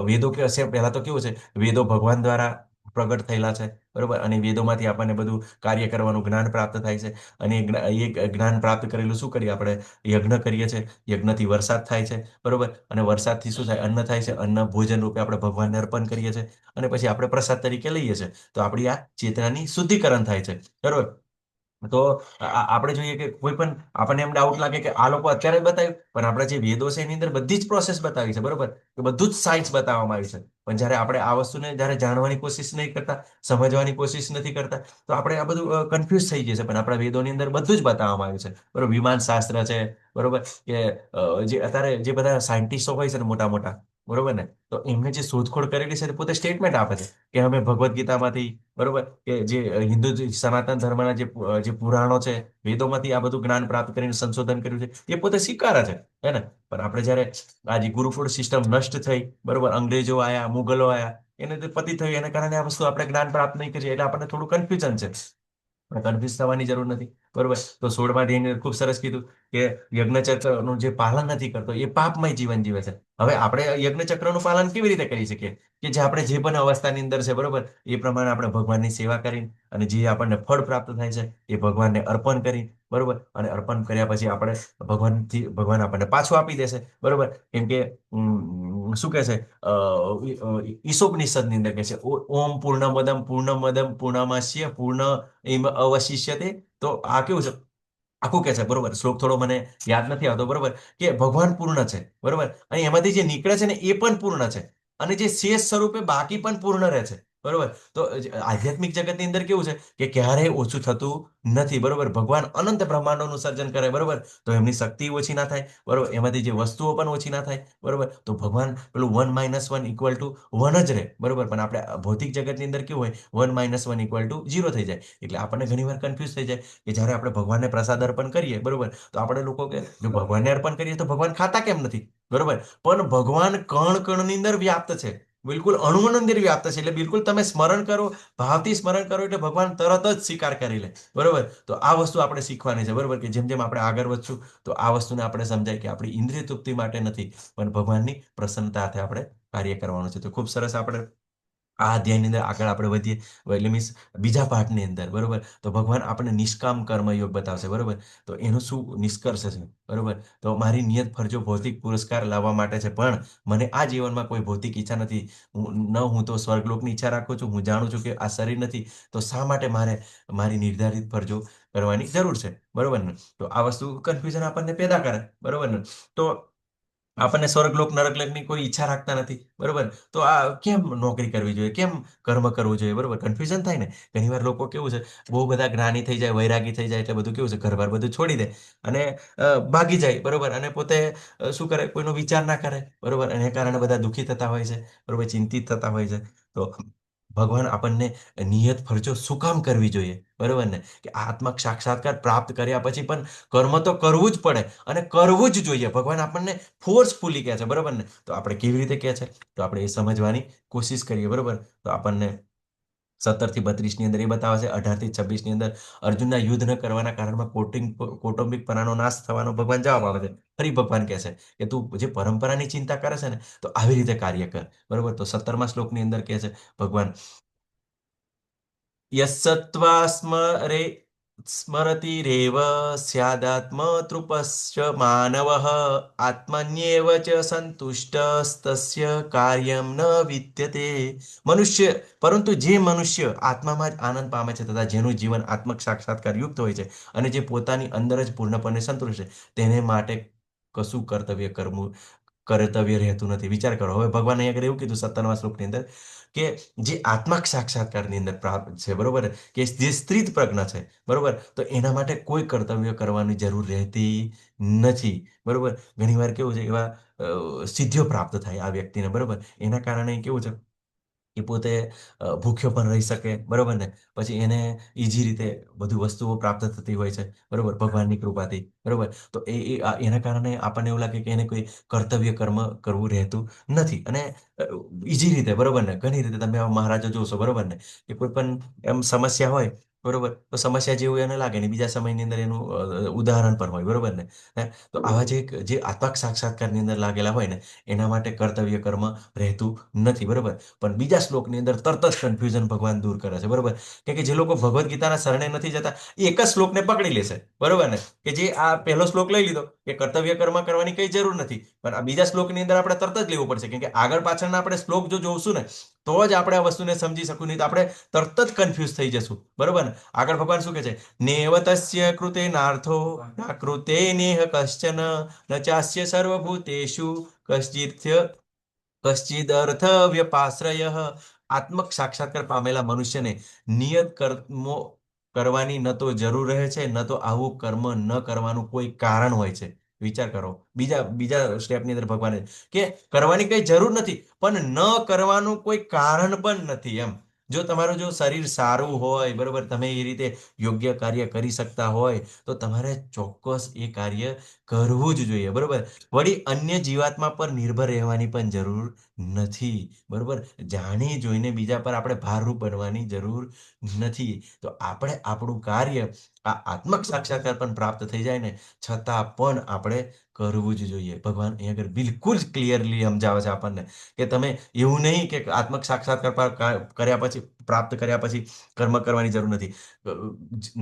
વેદો કે હશે, પહેલા તો કેવું છે, વેદો ભગવાન દ્વારા પ્રગટ થયેલા છે, બરોબર. અને વેદોમાંથી આપણને બધું કાર્ય કરવાનું જ્ઞાન પ્રાપ્ત થાય છે. અને એ જ્ઞાન પ્રાપ્ત કરેલું શું કરીએ આપણે? યજ્ઞ કરીએ છીએ. યજ્ઞથી વરસાદ થાય છે, બરોબર. અને વરસાદથી શું થાય? અન્ન થાય છે. અન્ન ભોજન રૂપે આપણે ભગવાનને અર્પણ કરીએ છીએ. અને પછી આપણે પ્રસાદ તરીકે લઈએ છીએ. તો આપણી આ ચેતનાની શુદ્ધિકરણ થાય છે, બરોબર. તો આપણે જોઈએ કે કોઈ પણ આપણને એમ ડાઉટ લાગે કે આ લોકો અત્યારે જ બતાવ્યું, પણ આપણા જે વેદો છે એની અંદર બધી જ પ્રોસેસ બતાવી છે, બરોબર. કે બધું જ સાયન્સ બતાવવામાં આવ્યું છે. પણ જ્યારે આપણે આ વસ્તુને જ્યારે જાણવાની કોશિશ નહીં કરતા, સમજવાની કોશિશ નથી કરતા, તો આપણે આ બધું કન્ફ્યુઝ થઈ જશે. પણ આપણા વેદોની અંદર બધું જ બતાવવામાં આવ્યું છે, બરોબર. વિમાન શાસ્ત્ર છે, બરોબર. કે જે અત્યારે જે બધા સાયન્ટિસ્ટો હોય છે ને, મોટા મોટા, બરોબર ને, તો એમને જે શોધખોળ કરેલી છે તે પોતે સ્ટેટમેન્ટ આપે છે કે અમે ભગવદ્ ગીતામાંથી, બરોબર, કે જે હિન્દુ સનાતન ધર્મના જે પુરાણો છે, વેદોમાંથી આ બધું જ્ઞાન પ્રાપ્ત કરીને સંશોધન કર્યું છે, એ પોતે સ્વીકારે છે, હે ને. પણ આપણે જ્યારે આ જે ગુરુકુળ સિસ્ટમ નષ્ટ થઈ, બરોબર, અંગ્રેજો આયા, મુગલો આયા, એને તે પતિ થયું, એના કારણે આ વસ્તુ આપણે જ્ઞાન પ્રાપ્ત નહીં કરીએ, એટલે આપણને થોડું કન્ફ્યુઝન છે. કન્ફ્યુઝ થવાની જરૂર નથી, બરોબર. તો 16મા અધ્યાયની અંદર ખૂબ સરસ કીધું કે યજ્ઞચક્રનું જે પાલન નથી કરતો એ પાપમય જીવન જીવે છે. હવે આપણે યજ્ઞચક્રનું પાલન કેવી રીતે કરી શકીએ? કે જે આપણે જે પણ અવસ્થાની અંદર છે, બરોબર, એ પ્રમાણે આપણે ભગવાનની સેવા કરી, અને જે આપણને ફળ પ્રાપ્ત થાય છે એ ભગવાનને અર્પણ કરી, બરોબર. અને અર્પણ કર્યા પછી આપણે ભગવાન આપણને પાછું આપી દેશે, બરોબર. કેમ કે શું કહે છે, ઈશોપનિષદની અંદર કહે છે, ઓમ પૂર્ણમદમ પૂર્ણમાસ્ય પૂર્ણ એમ અવશિષ્યતે. તો આ કેવું છે, આખું કે છે, બરોબર. શ્લોક થોડો મને યાદ નથી આવતો, બરોબર. કે ભગવાન પૂર્ણ છે, બરોબર. અને એમાંથી જે નીકળે છે ને એ પણ પૂર્ણ છે. અને જે શેષ સ્વરૂપે બાકી પણ પૂર્ણ રહે છે, બરોબર. તો આધ્યાત્મિક જગતની અંદર કેવું છે કે ક્યારેય ઓછું થતું નથી, બરોબર. ભગવાન અનંત બ્રહ્માંડોનું સર્જન કરે, બરોબર. તો એમની શક્તિ ઓછી ના થાય, બરોબર. એમાંથી જે વસ્તુઓ પણ ઓછી ના થાય, બરોબર. તો ભગવાન પેલું 1 - 1 = 1 જ રહે, બરોબર. પણ આપણે ભૌતિક જગતની અંદર કેવું હોય, 1 - 1 = 0 થઈ જાય. એટલે આપણને ઘણી વાર કન્ફ્યુઝ થઈ જાય કે જ્યારે આપણે ભગવાનને પ્રસાદ અર્પણ કરીએ, બરોબર, તો આપણે લોકો કે જો ભગવાનને અર્પણ કરીએ તો ભગવાન ખાતા કેમ નથી, બરોબર. પણ ભગવાન કણ કણની અંદર વ્યાપ્ત છે, બિલકુલ અણુની અંદર વ્યાપ્ત છે. એટલે બિલકુલ તમે સ્મરણ કરો, ભાવથી સ્મરણ કરો, એટલે ભગવાન તરત જ સ્વીકાર કરી લે, બરોબર. તો આ વસ્તુ આપણે શીખવાની છે, બરોબર. કે જેમ જેમ આપણે આગળ વધશું તો આ વસ્તુને આપણે સમજાય કે આપણી ઇન્દ્રિય તૃપ્તિ માટે નથી, પણ ભગવાનની પ્રસન્નતાથી આપણે કાર્ય કરવાનું છે. તો ખૂબ સરસ આપણે આ અધ્યાયની અંદર આગળ આપણે વધીએ, એટલે મીન્સ બીજા પાઠની અંદર, બરોબર. તો ભગવાન આપણને નિષ્કામ કર્મયોગ બતાવશે, બરોબર. તો એનું શું નિષ્કર્ષ છે, બરોબર. તો મારી નિયત ફરજો ભૌતિક પુરસ્કાર લાવવા માટે છે, પણ મને આ જીવનમાં કોઈ ભૌતિક ઈચ્છા નથી. હું તો સ્વર્ગલોકની ઈચ્છા રાખું છું. હું જાણું છું કે આ શરીર નથી, તો શા માટે મારે મારી નિર્ધારિત ફરજો કરવાની જરૂર છે, બરોબર ને. તો આ વસ્તુ કન્ફ્યુઝન આપણને પેદા કરે, બરોબર ને. તો આપણને સ્વર્ગલોક નરકલોકની કોઈ ઈચ્છા રાખતા નથી, બરોબર. તો આ કેમ નોકરી કરવી જોઈએ, કેમ કર્મ કરવું જોઈએ, બરોબર. કન્ફ્યુઝન થાય ને. ઘણીવાર લોકો કેવું છે, બહુ બધા જ્ઞાની થઈ જાય, વૈરાગી થઈ જાય, એટલે બધું કેવું છે, ઘરબાર બધું છોડી દે અને ભાગી જાય, બરોબર. અને પોતે શું કરે, કોઈનો વિચાર ના કરે, બરોબર. એને કારણે બધા દુઃખી થતા હોય છે, બરોબર, ચિંતિત થતા હોય છે. તો ભગવાન આપણને નિયત ફરજો શું કામ કરવી જોઈએ, બરોબર ને. કે આત્મા સાક્ષાત્કાર પ્રાપ્ત કર્યા પછી પણ કર્મ તો કરવું જ પડે, અને કરવું જ જોઈએ. ભગવાન આપણને ફોર્સફુલી કહે છે, બરોબર ને. તો આપણે કેવી રીતે કહે છે, તો આપણે એ સમજવાની કોશિશ કરીએ, બરોબર. તો આપણને 17 થી 32 ની અંદર એ બતાવે છે. 18 થી 26 ની અંદર અર્જુનના યુદ્ધ ન કરવાના કારણમાં કૌટુંબિક પરાનો નાશ થવાનો ભગવાન જવાબ આપે છે. ફરી ભગવાન કહે છે કે તું જે પરંપરાની ચિંતા કરે છે ને, તો આવી રીતે કાર્ય કર, બરોબર. તો 17મા શ્લોકની અંદર કહે છે ભગવાન, યસ્સત્વા સ્મરતિરેવ સ્યાદાત્મતૃપશ્ચ માનવઃ આત્મન્યેવ ચ સંતુષ્ટસ્તસ્ય કાર્યમ ન વિદ્યતે. મનુષ્ય, પરંતુ જે મનુષ્ય આત્મામાં જ આનંદ પામે છે, તથા જેનું જીવન આત્મક સાક્ષાત્કાર યુક્ત હોય છે, અને જે પોતાની અંદર જ પૂર્ણપણે સંતુષ્ટ છે, તેને માટે કશું કર્તવ્ય રહેતું નથી. વિચાર કરો. હવે ભગવાન અહીંયા આગળ એવું કીધું 17મા શ્લોકની અંદર કે જે આત્મક સાક્ષાત્કારની અંદર પ્રાપ્ત છે, બરોબર, કે જે સ્થિત પ્રજ્ઞ છે, બરોબર, તો એના માટે કોઈ કર્તવ્ય કરવાની જરૂર રહેતી નથી, બરોબર. ઘણીવાર કેવું છે, એવા સિદ્ધિઓ પ્રાપ્ત થાય આ વ્યક્તિને, બરોબર. એના કારણે કેવું છે, એ પોતે ભૂખ્યો પણ રહી શકે, બરોબર ને? પછી એને ઈઝી રીતે બધી વસ્તુઓ પ્રાપ્ત થતી હોય છે, બરોબર, ભગવાનની કૃપાથી, બરોબર. તો એના કારણે આપણને એવું લાગે કે એને કોઈ કર્તવ્ય કર્મ કરવું રહેતું નથી. અને ઈઝી રીતે, બરોબર ને, ઘણી રીતે તમે આવા મહારાજો જોશો, બરોબર ને, કે કોઈ પણ એમ સમસ્યા હોય, બરોબર, તો સમસ્યા જેવું એને લાગે ને બીજા સમયની અંદર એનું ઉદાહરણ પણ હોય, બરોબર ને. તો આવા જે આત્મક સાક્ષાત્કારની અંદર લાગેલા હોય ને, એના માટે કર્તવ્ય કર્મ રહેતું નથી, બરોબર. પણ બીજા શ્લોકની અંદર તરત જ કન્ફ્યુઝન ભગવાન દૂર કરે છે, બરોબર. કે જે લોકો ભગવદ્ ગીતાના શરણે નથી જતા એ એક જ શ્લોકને પકડી લેશે, બરોબર ને, કે જે આ પહેલો શ્લોક લઈ લીધો કે કર્તવ્ય કર્મ કરવાની કઈ જરૂર નથી, પણ આ બીજા શ્લોકની અંદર આપણે તરત જ લેવું પડશે, કેમ કે આગળ પાછળના આપણે શ્લોક જો જોઉંશું ને તો જ આપણે આ વસ્તુને સમજી શકું, નહીં તો આપણે તરત જ કન્ફ્યુઝ થઈ જશું, બરોબર ને. આગળ ભગવાન શું કહે છે? નેવ તસ્ય કૃતે નાર્થો ના કૃતે નેહ કશ્ચન ન ચાસ્ય સર્વભૂતેષુ કશ્ચિદ અર્થ વ્યપાશ્રય. આત્મક સાક્ષાત્કાર પામેલા મનુષ્યને નિયત કર્મો કરવાની ન તો જરૂર રહે છે, ન તો આવું કર્મ ન કરવાનું કોઈ કારણ હોય છે. વિચાર કરો, બીજા બીજા સ્ટેપની અંદર ભગવાને કે કરવાની કઈ જરૂર નથી, પણ ન કરવાનું કોઈ કારણ પણ નથી. એમ જો તમારું જો શરીર સારું હોય, બરોબર, તમે એ રીતે યોગ્ય કાર્ય કરી શકતા હોય તો તમારે ચોક્કસ એ કાર્ય કરવું જ જોઈએ, બરોબર. વળી અન્ય જીવાત્મા પર નિર્ભર રહેવાની પણ જરૂર નથી, બરોબર. જાણી જોઈને બીજા પર આપણે ભારરૂપ બનવાની જરૂર નથી. તો આપણે આપણું કાર્ય આ આત્મક સાક્ષાત્કાર પણ પ્રાપ્ત થઈ જાય ને છતાં પણ આપણે કરવું જ જોઈએ. ભગવાન અહીં આગળ બિલકુલ ક્લિયરલી સમજાવે છે આપણને કે તમે એવું નહીં કે આત્મક સાક્ષાત્કાર કર્યા પછી પ્રાપ્ત કર્યા પછી કર્મ કરવાની જરૂર નથી.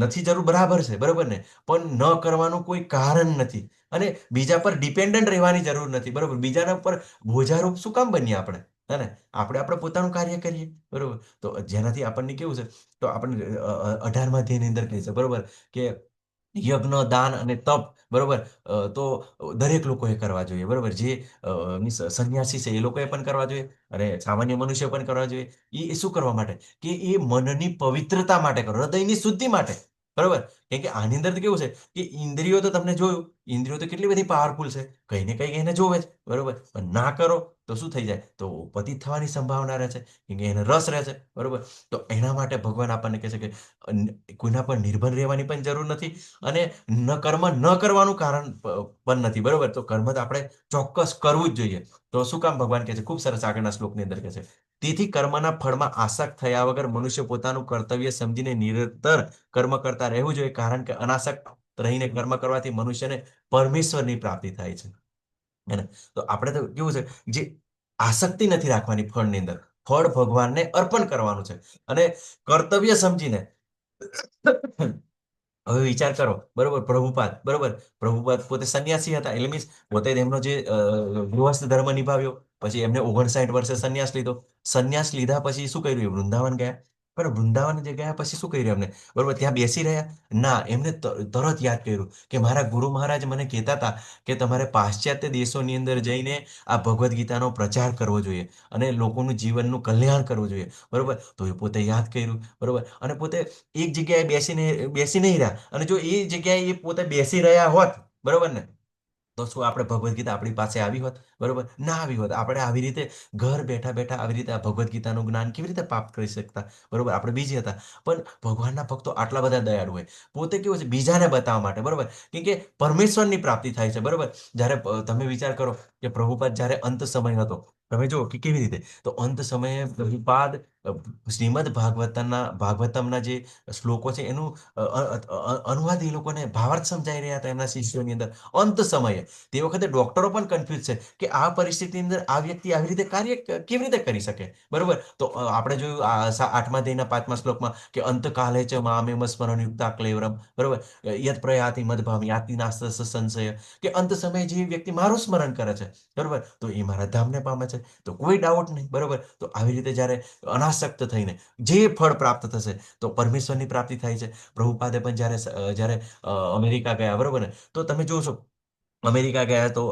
નથી જરૂર, બરાબર છે, બરોબર ને, પણ ન કરવાનું કોઈ કારણ નથી. અને બીજા પર ડિપેન્ડન્ટ રહેવાની જરૂર નથી, બરોબર. બીજાના ઉપર બોજારૂપ શું કામ બનીએ આપણે? હે ને? આપણે પોતાનું કાર્ય કરીએ, બરોબર. તો જેનાથી આપણને કેવું છે, તો આપણને 18મા અધ્યાયની અંદર કહે છે, બરોબર, કે યજ્ઞ, દાન અને તપ, બરોબર, તો દરેક લોકોએ કરવા જોઈએ, બરોબર. જે સંન્યાસી છે એ લોકોએ પણ કરવા જોઈએ અને સામાન્ય મનુષ્ય પણ કરવા જોઈએ. એ શું કરવા માટે? કે એ મનની પવિત્રતા માટે કરો, હૃદયની શુદ્ધિ માટે, બરોબર. કેમ કે આની અંદર તો કેવું છે કે ઇન્દ્રિયો તો તમને જોયું, ઇન્દ્રિયો તો કેટલી બધી પાવરફુલ છે, કંઈ ને કંઈ એને જોવે જ, બરોબર. પણ ના કરો તો શું થઈ જાય? તો પતિત થવાની સંભાવના રહે છે, કેમ કે એને રસ રહે છે, બરોબર. તો એના માટે ભગવાન આપણને કહે છે કે કોઈના પર નિર્ભર રહેવાની પણ જરૂર નથી અને કર્મ ન કરવાનું કારણ પણ નથી, બરોબર. તો કર્મ તો આપણે ચોક્કસ કરવું જ જોઈએ. તો શું કામ ભગવાન કહે છે? ખૂબ સરસ આગળના શ્લોકની અંદર કહે છે, તેથી કર્મના ફળમાં આસક્ત થયા વગર મનુષ્ય પોતાનું કર્તવ્ય સમજીને નિરંતર કર્મ કરતા રહેવું જોઈએ, કારણ કે અનાસક્ત રહીને કર્મ કરવાથી મનુષ્યને પરમેશ્વરની પ્રાપ્તિ થાય છે. તો આપણે તો કેવું છે, જે આસક્તિ નથી રાખવાની ફળની અંદર, ફળ ભગવાનને અર્પણ કરવાનું છે અને કર્તવ્ય સમજીને હવે વિચાર કરો, બરોબર, પ્રભુપાદ, બરોબર, પ્રભુપાદ પોતે સંન્યાસી હતા, એટલે મીન્સ પોતે એમનો જે ગૃહસ્થ ધર્મ નિભાવ્યો, પછી એમને 59 વર્ષે સંન્યાસ લીધો. સંન્યાસ લીધા પછી શું કર્યું? વૃંદાવન ગયા. પણ વૃંદાવન જે ગયા પછી શું કર્યું એમને? બરોબર, ત્યાં બેસી રહ્યા? ના, એમને તરત યાદ કર્યું કે મારા ગુરુ મહારાજ મને કહેતા હતા કે તમારે પાશ્ચાત્ય દેશોની અંદર જઈને આ ભગવદ્ ગીતાનો પ્રચાર કરવો જોઈએ અને લોકોનું જીવનનું કલ્યાણ કરવું જોઈએ, બરોબર. તો એ પોતે યાદ કર્યું, બરોબર. અને પોતે એક જગ્યાએ બેસી નહીં રહ્યા, અને જો એ જગ્યાએ એ પોતે બેસી રહ્યા હોત, બરોબર ને, તો શું આપણે ભગવદ્ ગીતા આપણી પાસે આવી હોત? બરોબર, ના આવી હોત. આપણે આવી રીતે ઘર બેઠા બેઠા આવી રીતે આ ભગવદ્ ગીતાનું જ્ઞાન કેવી રીતે પ્રાપ્ત કરી શકતા? બરોબર, આપણે બીજી હતા. પણ ભગવાનના ભક્તો આટલા બધા દયાળુ હોય, પોતે કેવું છે, બીજાને બતાવવા માટે, બરોબર, કેમ કે પરમેશ્વરની પ્રાપ્તિ થાય છે, બરોબર. જ્યારે તમે વિચાર કરો કે પ્રભુપાદ જ્યારે અંત સમય હતો, તમે જુઓ કે કેવી રીતે, તો અંત સમયે પ્રભુપાદ શ્રીમદ ભાગવતમના જે શ્લોકો છે એનું અનુવાદ એ લોકોને ભાવાર્થ સમજાઈ રહ્યા હતા એમના શિષ્યોની અંદર અંત સમયે. તે વખતે ડોક્ટરો પણ કન્ફ્યુઝ છે કે આ પરિસ્થિતિની અંદર આ વ્યક્તિ આવી રીતે કાર્ય કેવી રીતે કરી શકે, બરોબર. તો આપણે જોયું 8મા અધ્યાયના 5મા શ્લોકમાં કે અંતકાલે ચ મામેવ સ્મરણ યુક્તા ક્લેવરમ, બરોબર, યત પ્રયાતિ મદભામ યાતિ નાસ્તસ્ય સંશય, કે અંત સમયે જે વ્યક્તિ મારું સ્મરણ કરે છે, બરોબર, તો એ મારા ધામને પામે છે, તો કોઈ ડાઉટ નહીં, બરોબર. તો આવી રીતે જ્યારે અનાસક્ત થઈને જે ફળ પ્રાપ્ત થશે તો પરમેશ્વરની પ્રાપ્તિ થાય છે. પ્રભુપાદે પણ જ્યારે અમેરિકા ગયા, બરોબર ને, તો તમે જોશો અમેરિકા ગયા તો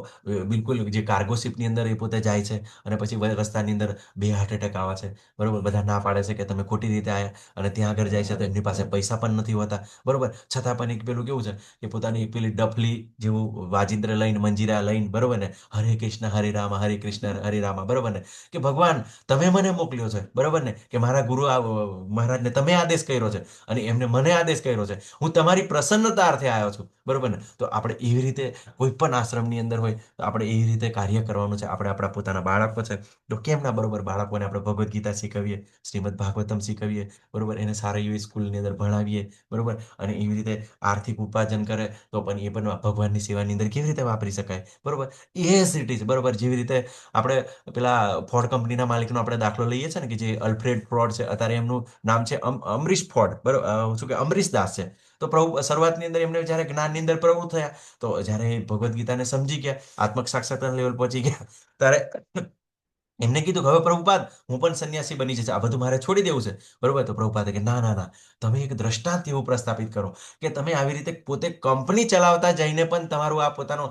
બિલકુલ જે કાર્ગો શિપની અંદર એ પોતે જાય છે અને પછી રસ્તાની અંદર બે હાર્ટ એટેક આવે છે. બરોબર, બધા ના પાડે છે કે તમે ખોટી રીતે આવ્યા, અને ત્યાં આગળ જાય છે તો એમની પાસે પૈસા પણ નથી હોતા. બરોબર, છતાં પણ એક પેલું કેવું છે કે પોતાની એક પેલી ડફલી જેવું વાજિંત્ર લઈને, મંજીરા લઈને, બરોબર ને, હરે કૃષ્ણ હરે રામ હરે કૃષ્ણ હરે રામ, બરોબર ને, કે ભગવાન તમે મને મોકલ્યો છે, બરોબર ને, કે મારા ગુરુ મહારાજને તમે આદેશ કર્યો છે અને એમને મને આદેશ કર્યો છે, હું તમારી પ્રસન્નતાર્થે આવ્યો છું. બરોબર ને, તો આપણે એવી રીતે કોઈ પણ આશ્રમની અંદર હોય તો આપણે એવી રીતે કાર્ય કરવાનું છે. આપણે આપણા પોતાના બાળકો છે તો કેમ ના, બરોબર, બાળકોને આપણે ભગવદ્ ગીતા શીખવીએ, શ્રીમદ ભાગવતમ શીખવીએ, બરોબર, એને સારી એવી સ્કૂલની અંદર ભણાવીએ, બરોબર, અને એવી રીતે આર્થિક ઉપાર્જન કરે તો પણ એ પણ ભગવાનની સેવાની અંદર કેવી રીતે વાપરી શકાય. બરોબર, એ ઇટ ઇઝ, બરોબર. જેવી રીતે આપણે પેલા ફોર્ડ કંપનીના માલિકનો આપણે દાખલો લઈએ છીએ ને, કે જે અલ્ફ્રેડ ફોર્ડ છે, અત્યારે એમનું નામ છે અમરીશ ફોર્ડ, બરોબર, શું કે અમરીશ દાસ છે. તો પ્રભુ શરૂઆતની અંદર એમને જ્યારે જ્ઞાનની અંદર પ્રવૃત્ત થયા, તો જ્યારે ભગવદ્ ગીતાને સમજી ગયા, આત્મક સાક્ષાત્કાર લેવલ પહોંચી ગયા, ત્યારે એમને કીધું કે હવે પ્રભુપાદ હું પણ સંન્યાસી બની જશે, આ બધું મારે છોડી દેવું છે. બરોબર, તો પ્રભુપાદે કે ના ના ના, તમે એક દ્રષ્ટાંત એવું પ્રસ્થાપિત કરો કે તમે આવી રીતે પોતે કંપની ચલાવતા જઈને પણ તમારું આ પોતાનો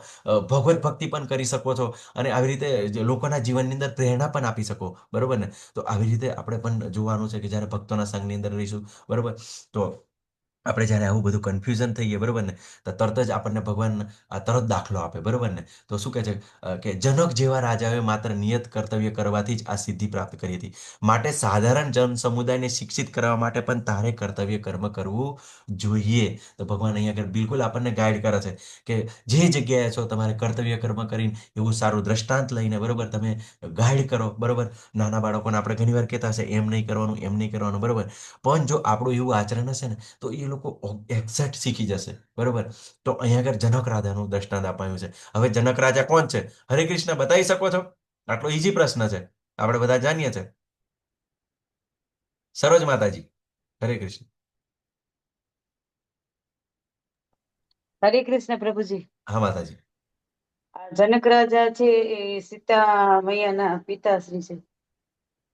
ભગવત ભક્તિ પણ કરી શકો છો, અને આવી રીતે લોકોના જીવનની અંદર પ્રેરણા પણ આપી શકો. બરોબર ને, તો આવી રીતે આપણે પણ જોવાનું છે કે જ્યારે ભક્તોના સંઘની અંદર રહીશું, બરોબર, તો આપણે જ્યારે આવું બધું કન્ફ્યુઝન થઈએ, બરોબર ને, તો તરત જ આપણને ભગવાન આ તરત દાખલો આપે. બરોબર ને, તો શું કહે છે કે જનક જેવા રાજાએ માત્ર નિયત કર્તવ્ય કરવાથી જ આ સિદ્ધિ પ્રાપ્ત કરી હતી, માટે સાધારણ જન સમુદાયને શિક્ષિત કરવા માટે પણ તારે કર્તવ્ય કર્મ કરવું જોઈએ. તો ભગવાન અહીંયા આગળ બિલકુલ આપણને ગાઈડ કરે છે કે જે જગ્યાએ છો તમારે કર્તવ્ય કર્મ કરીને એવું સારું દ્રષ્ટાંત લઈને, બરોબર, તમે ગાઈડ કરો. બરોબર, નાના બાળકોને આપણે ઘણી વાર કહેતા હશે એમ નહીં કરવાનું, એમ નહીં કરવાનું, બરોબર, પણ જો આપણું એવું આચરણ હશે ને તો એ લોકો એક્ઝેક્ટ શીખી જશે. બરોબર, તો અહીંયા આગળ જનક રાજાનું દ્રષ્ટાંત આપ્યું છે. હવે જનક રાજા કોણ છે? હરે કૃષ્ણ બતાવી શકો છો? આટલો ઈઝી પ્રશ્ન છે, આપણે બધા જાણીએ છીએ. સરોજ માતાજી, હરે કૃષ્ણ. હરે કૃષ્ણ પ્રભુજી. હા માતાજી. આ જનક રાજા છે એ સીતા મૈયાના પિતાશ્રી છે.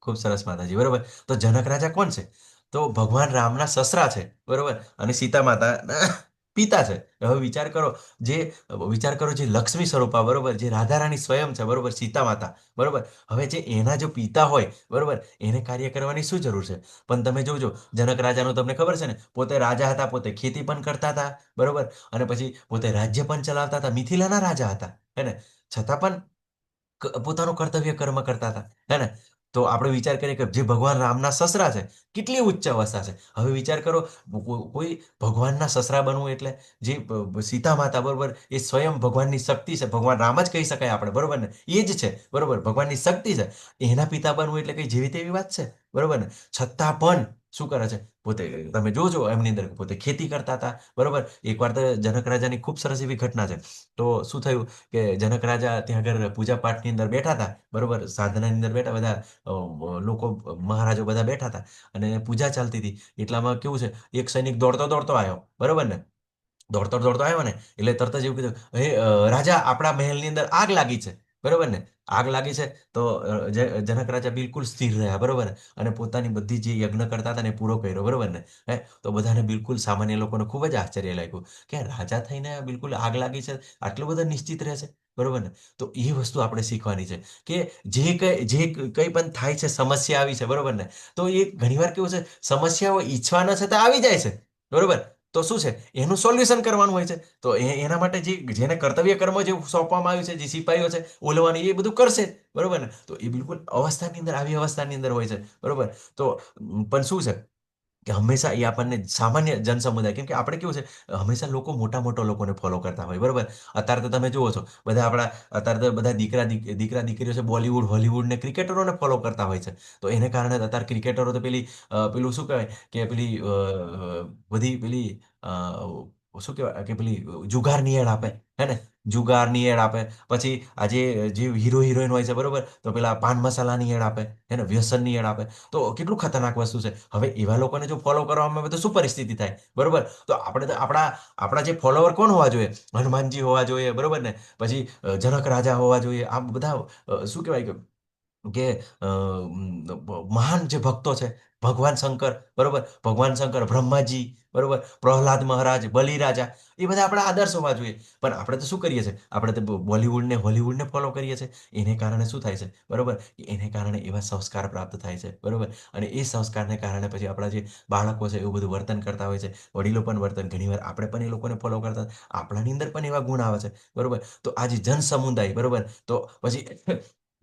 ખૂબ સરસ માતાજી. બરોબર, તો જનક રાજા કોણ છે? તો ભગવાન રામના સસરા છે. બરોબર, અને સીતા માતાના પિતા છે. હવે વિચાર કરો જે લક્ષ્મી સ્વરૂપા, બરોબર, જે રાધારાણી સ્વયં છે, બરોબર, સીતા માતા, બરોબર, હવે જે એના જો પિતા હોય, બરોબર, એને કાર્ય કરવાની શું જરૂર છે? પણ તમે જોજો જનક રાજાનું તમને ખબર છે ને, પોતે રાજા હતા, પોતે ખેતી પણ કરતા હતા, બરોબર, અને પછી પોતે રાજ્ય પણ ચલાવતા હતા, મિથિલાના રાજા હતા, હે ને, છતાં પણ પોતાનું કર્તવ્ય કર્મ કરતા હતા, હે ને. તો આપણે વિચાર કરીએ કે જે ભગવાન રામના સસરા છે, કેટલી ઉચ્ચ અવસ્થા છે. હવે વિચાર કરો, કોઈ ભગવાનના સસરા બનવું એટલે જે સીતા માતા, બરોબર, એ સ્વયં ભગવાનની શક્તિ છે, ભગવાન રામ જ કહી શકાય આપણે, બરોબર ને, એ જ છે, બરોબર, ભગવાનની શક્તિ છે. એના પિતા બનવું એટલે કઈ જેવી તેવી વાત છે? બરોબર ને, છતાં પણ શું કરે છે? પોતે તમે જોજો એમની અંદર પોતે ખેતી કરતા હતા. બરોબર, એકવાર તો જનક રાજાની ખૂબ સરસ એવી ઘટના છે. તો શું થયું કે જનક રાજા ત્યાં આગળ પૂજા પાઠની અંદર બેઠા હતા, બરોબર, સાધનાની અંદર બેઠા, બધા લોકો મહારાજો બધા બેઠા હતા અને પૂજા ચાલતી હતી. એટલામાં કેવું છે, એક સૈનિક દોડતો દોડતો આવ્યો, બરોબર ને, દોડતો દોડતો આવ્યો ને એટલે તરત જ એવું કીધું, હે રાજા, આપણા મહેલની અંદર આગ લાગી છે. બરોબર ને, આગ લાગી છે. તો જનક રાજા બિલકુલ સ્થિર રહ્યા, બરોબર ને, અને પોતાની બધી જે યજ્ઞ કરતા હતા ને એ પૂરો કર્યો, બરોબર ને. તો બધાને બિલકુલ સામાન્ય લોકોને ખૂબ જ આશ્ચર્ય લાગ્યું કે રાજા થઈને બિલકુલ આગ લાગી છે, આટલું બધું નિશ્ચિત રહેશે. બરોબર ને, તો એ વસ્તુ આપણે શીખવાની છે કે જે કંઈ પણ થાય છે, સમસ્યા આવી છે, બરોબર ને, તો એ ઘણીવાર કેવું છે, સમસ્યાઓ ઈચ્છવા ન છતાં આવી જાય છે. બરોબર, તો શું છે, એનું સોલ્યુશન કરવાનું હોય છે. તો એના માટે જેને કર્તવ્ય કર્મ જે સોંપવામાં આવ્યું છે, જે સિપાહીઓ છે ઓલવાની, એ બધું કરશે. બરોબર ને, તો એ બિલકુલ અવસ્થાની અંદર, આવી અવસ્થાની અંદર હોય છે. બરોબર, તો પણ શું છે કે હંમેશા એ આપણને સામાન્ય જનસમુદાય, કેમ કે આપણે કેવું છે, હંમેશા લોકો મોટા મોટા લોકોને ફોલો કરતા હોય. બરોબર, અત્યારે તો તમે જુઓ છો બધા અત્યારે તો બધા દીકરા દીકરીઓ છે, બોલિવૂડ હોલિવૂડ ને ક્રિકેટરોને ફોલો કરતા હોય છે. તો એને કારણે અત્યારે ક્રિકેટરો તો પેલું શું કહેવાય કે પેલી બધી પેલી શું કહેવાય કે પેલી જુગારની એડ આપે, હે ને, જુગારની એડ આપે. પછી આજે જે હીરો હિરોઈન હોય છે, બરોબર, તો પેલા પાન મસાલાની એડ આપે, હે ને, વ્યસનની એડ આપે. તો કેટલું ખતરનાક વસ્તુ છે. હવે એવા લોકોને જો ફોલો કરવામાં આવે તો શું પરિસ્થિતિ થાય? બરોબર, તો આપણે તો આપણા જે ફોલોવર કોણ હોવા જોઈએ? હનુમાનજી હોવા જોઈએ, બરોબર ને, પછી જનક રાજા હોવા જોઈએ. આ બધા શું કહેવાય કે મહાન જે ભક્તો છે, ભગવાન શંકર, બરોબર, ભગવાન શંકર, બ્રહ્માજી, બરોબર, પ્રહલાદ મહારાજ, બલિરાજા, એ બધા આપણા આદર્શ હોવા જોઈએ. પણ આપણે તો શું કરીએ છીએ? આપણે તો બોલિવૂડને હોલિવૂડને ફોલો કરીએ છીએ. એને કારણે શું થાય છે? બરોબર, કે એને કારણે એવા સંસ્કાર પ્રાપ્ત થાય છે. બરોબર, અને એ સંસ્કારને કારણે પછી આપણા જે બાળકો છે એવું બધું વર્તન કરતા હોય છે. વડીલો પણ વર્તન, ઘણીવાર આપણે પણ એ લોકોને ફોલો કરતા, આપણાની અંદર પણ એવા ગુણ આવે છે. બરોબર, તો આ જે જન સમુદાય, બરોબર, તો પછી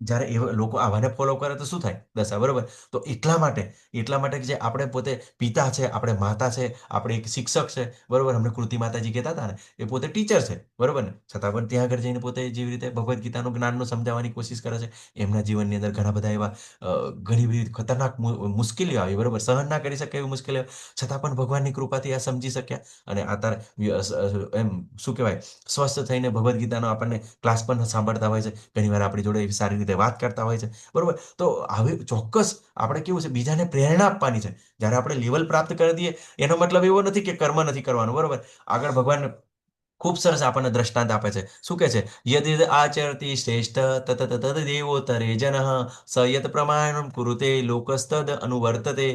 જ્યારે એવા લોકો આવાને ફોલો કરે તો શું થાય દશા? બરોબર, તો એટલા માટે કે જે આપણે પોતે પિતા છે, આપણે માતા છે, આપણે એક શિક્ષક છે, બરોબર, અમને કૃતિ માતાજી કહેતા હતા ને, એ પોતે ટીચર છે, બરોબર ને, છતાં પણ ત્યાં આગળ જઈને પોતે જેવી રીતે ભગવદ્ ગીતાનું જ્ઞાનનું સમજાવવાની કોશિશ કરે છે. એમના જીવનની અંદર ઘણા બધા એવા ઘણી બધી ખતરનાક મુશ્કેલીઓ આવી, બરોબર, સહન ના કરી શકે એવી મુશ્કેલીઓ, છતાં પણ ભગવાનની કૃપાથી આ સમજી શક્યા. અને અત્યારે એમ શું કહેવાય, સ્વસ્થ થઈને ભગવદ્ ગીતાનો આપણને ક્લાસ પણ સાંભળતા હોય છે. ઘણીવાર આપણી જોડે એવી સારી રીતે વાત કરતા હોય છે. બરોબર, તો હવે ચોક્કસ આપણે કેવું છે, બીજાને પ્રેરણા આપવાની છે. જ્યારે આપણે લેવલ પ્રાપ્ત કરી દઈએ, એનો મતલબ એવો નથી કે કર્મ નથી કરવાનું. બરોબર, આગળ ભગવાન ખૂબ સરસ આપણને દ્રષ્ટાંત આપે છે. શું કહે છે? યદ યદ આચરતી શ્રેષ્ઠ તત તત દેવોતરે જનઃ સ યત પ્રમાણમ કુરુતે લોકસ્તદ અનુવર્તતે.